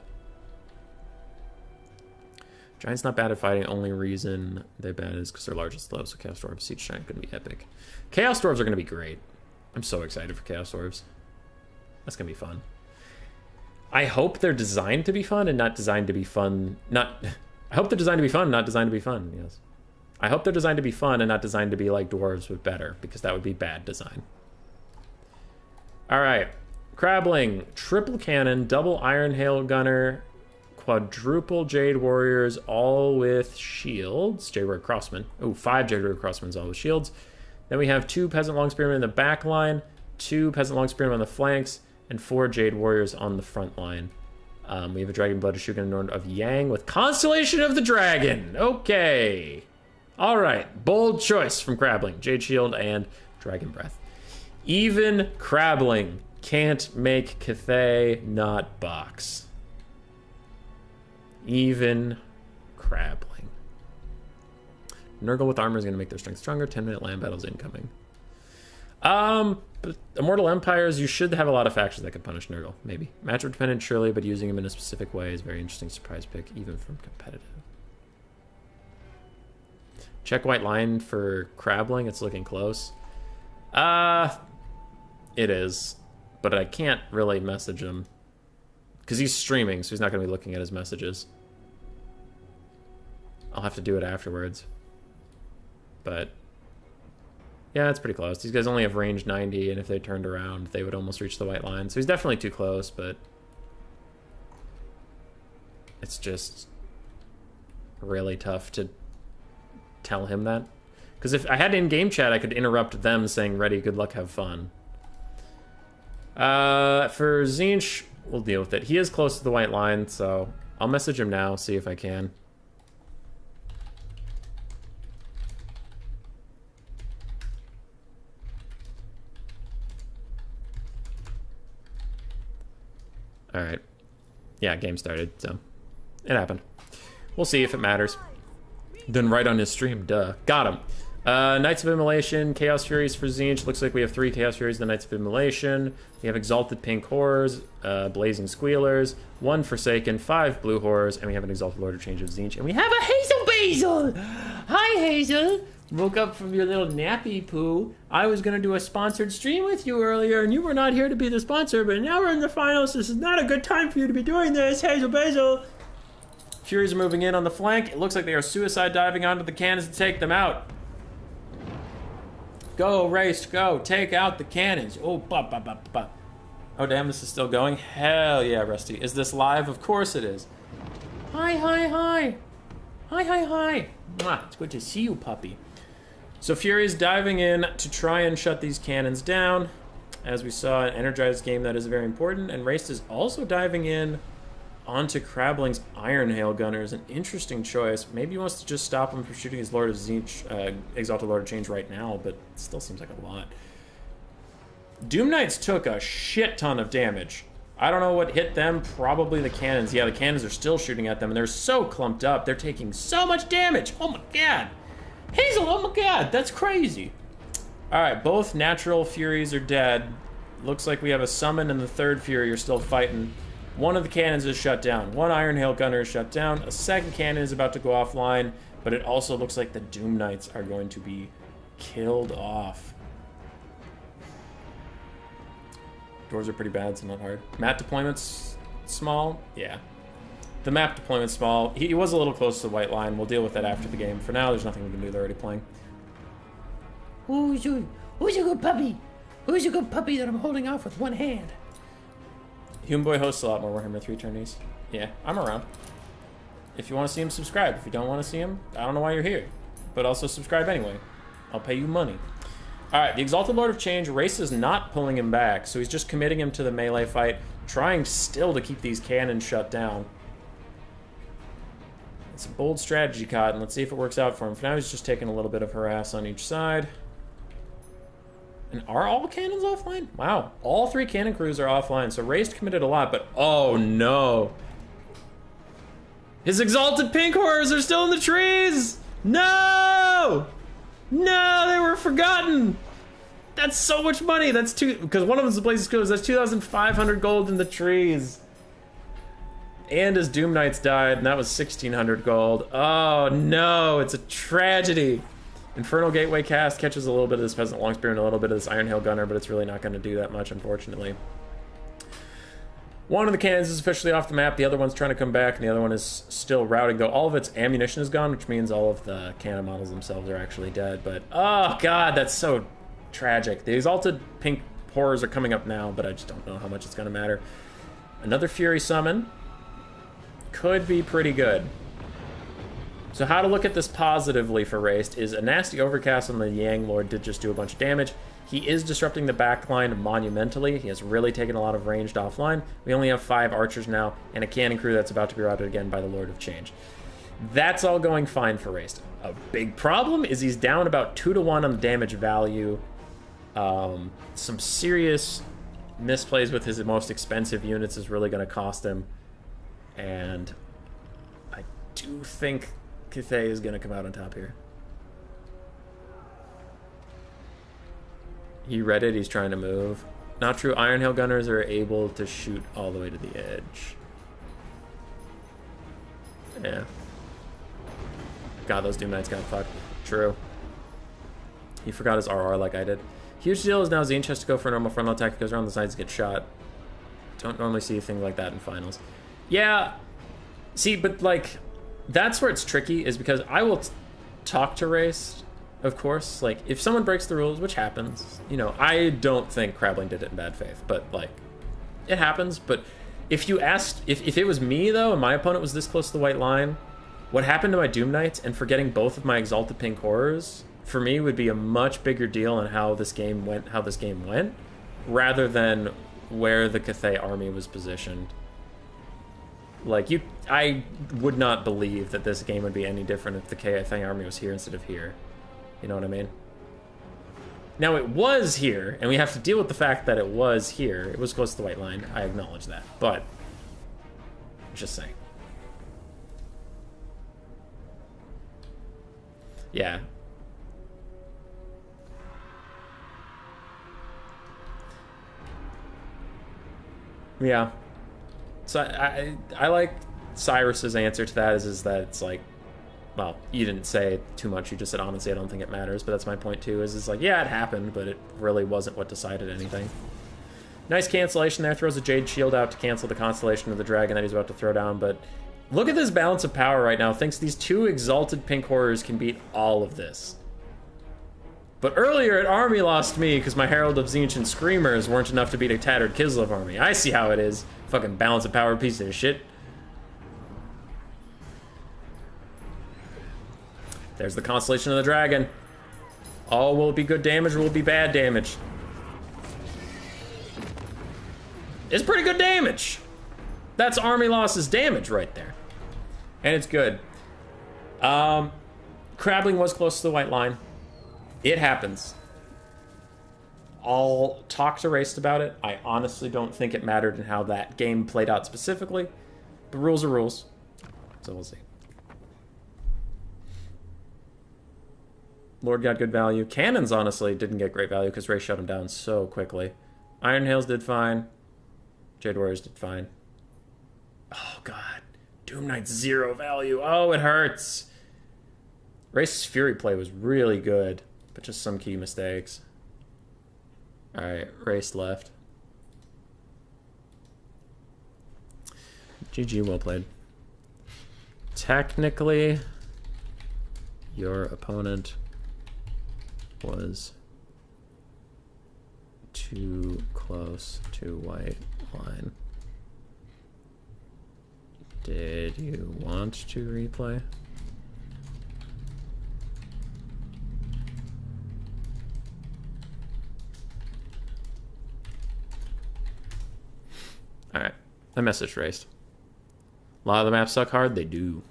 Giants not bad at fighting. Only reason they're bad is because they're large and slow, so Chaos Dwarves Siege Giant going to be epic. Chaos Dwarves are going to be great. I'm so excited for Chaos Dwarves. That's going to be fun. I hope they're designed to be fun and not designed to be fun. I hope they're designed to be fun, not designed to be fun. Yes. I hope they're designed to be fun and not designed to be like dwarves, but better, because that would be bad design. All right. Crabbling, triple cannon, double iron hail gunner, quadruple jade warriors, all with shields. Jade warrior crossmen. Oh, 5 jade warrior crossmen, all with shields. Then we have 2 peasant long spearmen in the back line, 2 peasant long spearmen on the flanks, and 4 jade warriors on the front line. We have a dragon blooded Shugen of Yang with Constellation of the Dragon. Okay. All right. Bold choice from Crabbling. Jade Shield and Dragon Breath. Even Crabbling can't make Cathay not box. Even Crabbling. Nurgle with armor is going to make their strength stronger. 10-minute land battles incoming. But Immortal Empires, you should have a lot of factions that could punish Nurgle, maybe. Matchup dependent, surely, but using him in a specific way is a very interesting surprise pick, even from competitive. Check white line for Crabbling, it's looking close. It is, but I can't really message him. Because he's streaming, so he's not going to be looking at his messages. I'll have to do it afterwards. But yeah, it's pretty close. These guys only have range 90, and if they turned around, they would almost reach the white line. So he's definitely too close, but it's just really tough to tell him that. Because if I had in-game chat, I could interrupt them saying, ready, good luck, have fun. For Zinch, we'll deal with it. He is close to the white line, so I'll message him now, see if I can. All right. Yeah, game started, so it happened. We'll see if it matters. Then right on his stream, duh. Got him. Knights of Immolation, Chaos Furies for Zinch. Looks like we have 3 Chaos Furies, the Knights of Immolation. We have Exalted Pink Horrors, Blazing Squealers, 1 Forsaken, 5 Blue Horrors, and we have an Exalted Order Change of Zinch. And we have a Hazel Basil! Hi, Hazel! Woke up from your little nappy poo. I was going to do a sponsored stream with you earlier, and you were not here to be the sponsor, but now we're in the finals. This is not a good time for you to be doing this, Hazel Basil. Furies are moving in on the flank. It looks like they are suicide diving onto the cannons to take them out. Go, race, go. Take out the cannons. Oh, bop, bop, bop, bop. Oh, damn, this is still going? Hell yeah, Rusty. Is this live? Of course it is. Hi, hi, hi. Hi, hi, hi. Mwah, it's good to see you, puppy. So Fury's diving in to try and shut these cannons down. As we saw, an energized game that is very important. And Race is also diving in onto Crabling's Iron Hail Gunners. An interesting choice. Maybe he wants to just stop him from shooting his Lord of Zinch, Exalted Lord of Change right now, but it still seems like a lot. Doom Knights took a shit ton of damage. I don't know what hit them. Probably the cannons. Yeah, the cannons are still shooting at them, and they're so clumped up. They're taking so much damage. Oh my god. Hazel, oh my god. That's crazy. All right, both natural furies are dead. Looks like we have a summon and the third fury are still fighting. One of the cannons is shut down. One Iron Hail Gunner is shut down. A second cannon is about to go offline, but it also looks like the Doom Knights are going to be killed off. Doors are pretty bad, so not hard. Map deployment's small? Yeah. The map deployment's small. He was a little close to the white line. We'll deal with that after the game. For now, there's nothing we can do. They're already playing. Who's a good puppy? Who's a good puppy that I'm holding off with one hand? Human Boy hosts a lot more Warhammer 3 tourneys. Yeah, I'm around. If you want to see him, subscribe. If you don't want to see him, I don't know why you're here. But also subscribe anyway. I'll pay you money. Alright, the Exalted Lord of Change, Race is not pulling him back, so he's just committing him to the melee fight, trying still to keep these cannons shut down. It's a bold strategy, Cotton. Let's see if it works out for him. For now, he's just taking a little bit of harass on each side. And are all cannons offline? Wow. All three cannon crews are offline, so Race committed a lot, but oh no. His Exalted Pink Horrors are still in the trees! No! No, they were forgotten! That's so much money! That's because one of them's the Blazes Goes, that's 2,500 gold in the trees. And his Doom Knights died, and that was 1,600 gold. Oh no, it's a tragedy. Infernal Gateway cast catches a little bit of this Peasant Longspear and a little bit of this Iron Hail Gunner, but it's really not going to do that much, unfortunately. One of the cannons is officially off the map, the other one's trying to come back, and the other one is still routing, though all of its ammunition is gone, which means all of the cannon models themselves are actually dead, but oh god, that's so tragic. The Exalted Pink Horrors are coming up now, but I just don't know how much it's going to matter. Another Fury Summon could be pretty good. So how to look at this positively for Raced is a nasty overcast on the Yang Lord did just do a bunch of damage. He is disrupting the backline monumentally. He has really taken a lot of ranged offline. We only have 5 archers now and a cannon crew that's about to be routed again by the Lord of Change. That's all going fine for Raced. A big problem is he's down about 2-to-1 on the damage value. Some serious misplays with his most expensive units is really going to cost him. And I do think Cathay is going to come out on top here. He read it, he's trying to move. Not true, Iron Hail Gunners are able to shoot all the way to the edge. Yeah. God, those Doom Knights got fucked. True. He forgot his RR like I did. Huge deal is now Zinch has to go for a normal frontal attack, goes around the sides to get shot. Don't normally see a thing like that in finals. Yeah. See, but like, that's where it's tricky, is because I will talk to Race, of course. Like, if someone breaks the rules, which happens, you know, I don't think Crabling did it in bad faith, but like, it happens. But if you asked, if it was me though, and my opponent was this close to the white line, what happened to my Doom Knights and forgetting both of my Exalted Pink Horrors, for me would be a much bigger deal on how this game went, rather than where the Cathay army was positioned. Like, I would not believe that this game would be any different if the Cathay army was here instead of here. You know what I mean? Now, it was here, and we have to deal with the fact that it was here. It was close to the white line. I acknowledge that, but just saying. Yeah. Yeah. So I like Cyrus's answer to that is that it's like, well, you didn't say too much. You just said honestly, I don't think it matters. But that's my point too. Is it's like, yeah, it happened, but it really wasn't what decided anything. Nice cancellation there. Throws a Jade Shield out to cancel the Constellation of the Dragon that he's about to throw down. But look at this balance of power right now. Thinks these 2 Exalted Pink Horrors can beat all of this. But earlier, an army lost me because my Herald of Zinch and Screamers weren't enough to beat a tattered Kislev army. I see how it is. Fucking balance of power piece of shit. There's the Constellation of the Dragon. Oh, will it be good damage or will it be bad damage? It's pretty good damage. That's army losses damage right there. And it's good. Crabbling was close to the white line. It happens. I'll talk to Raced about it. I honestly don't think it mattered in how that game played out specifically. But rules are rules. So we'll see. Lord got good value. Cannons, honestly, didn't get great value because Ray shut him down so quickly. Iron Hails did fine. Jade Warriors did fine. Oh, God. Doom Knight's 0 value. Oh, it hurts. Race's Fury play was really good, but just some key mistakes. Alright, Race left. GG, well played. Technically, your opponent was too close to white line. Did you want to replay? Alright, I message Raced. A lot of the maps suck hard, they do.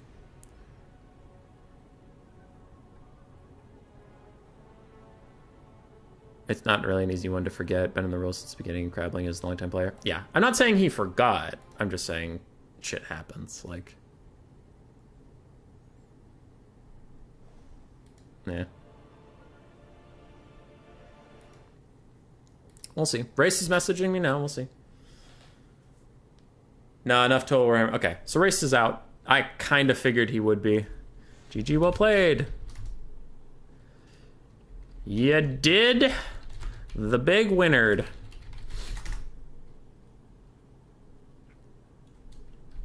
It's not really an easy one to forget. Been in the rules since the beginning. Crabbling is a longtime player. Yeah, I'm not saying he forgot. I'm just saying shit happens. Like, yeah. We'll see. Race is messaging me now. We'll see. No, enough total Warhammer. Okay, so Race is out. I kind of figured he would be. GG, well played. You did the big winner.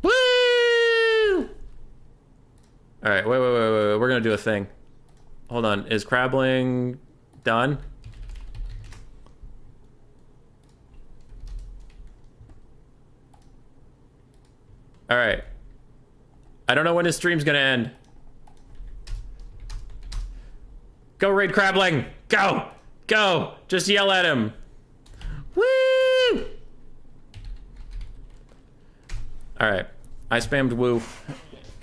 Woo! All right, wait. We're gonna do a thing. Hold on. Is Crabbling done? All right. I don't know when his stream's gonna end. Go raid Crabbling. Go. Go. Just yell at him. Woo! All right. I spammed woo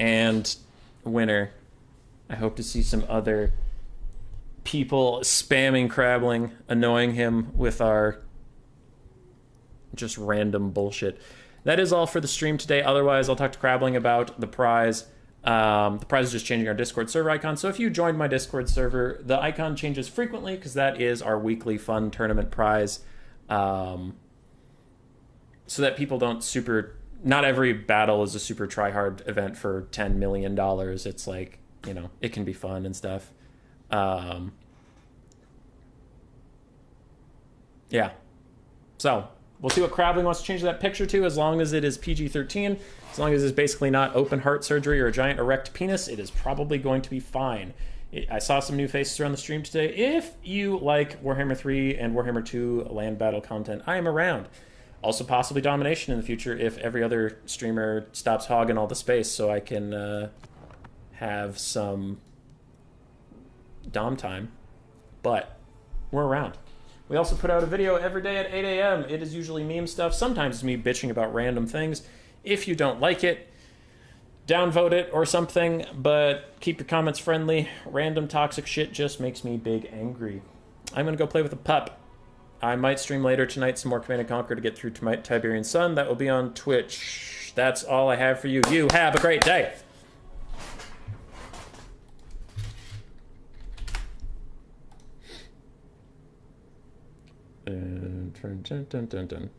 and winner. I hope to see some other people spamming Crabbling, annoying him with our just random bullshit. That is all for the stream today. Otherwise, I'll talk to Crabbling about the prize. The prize is just changing our Discord server icon. So if you joined my Discord server, the icon changes frequently because that is our weekly fun tournament prize. So that people don't not every battle is a super try-hard event for $10 million. It's like, you know, it can be fun and stuff. Yeah. So we'll see what Crabbling wants to change that picture to, as long as it is PG-13. As long as it's basically not open heart surgery or a giant erect penis, it is probably going to be fine. I saw some new faces around the stream today. If you like Warhammer 3 and Warhammer 2 land battle content, I am around. Also possibly Domination in the future if every other streamer stops hogging all the space, so I can have some Dom time. But we're around. We also put out a video every day at 8 a.m. It is usually meme stuff. Sometimes it's me bitching about random things. If you don't like it, downvote it or something, but keep your comments friendly. Random toxic shit just makes me big angry. I'm going to go play with a pup. I might stream later tonight some more Command & Conquer to get through to my Tiberian Sun. That will be on Twitch. That's all I have for you. You have a great day. Dun, dun, dun, dun, dun.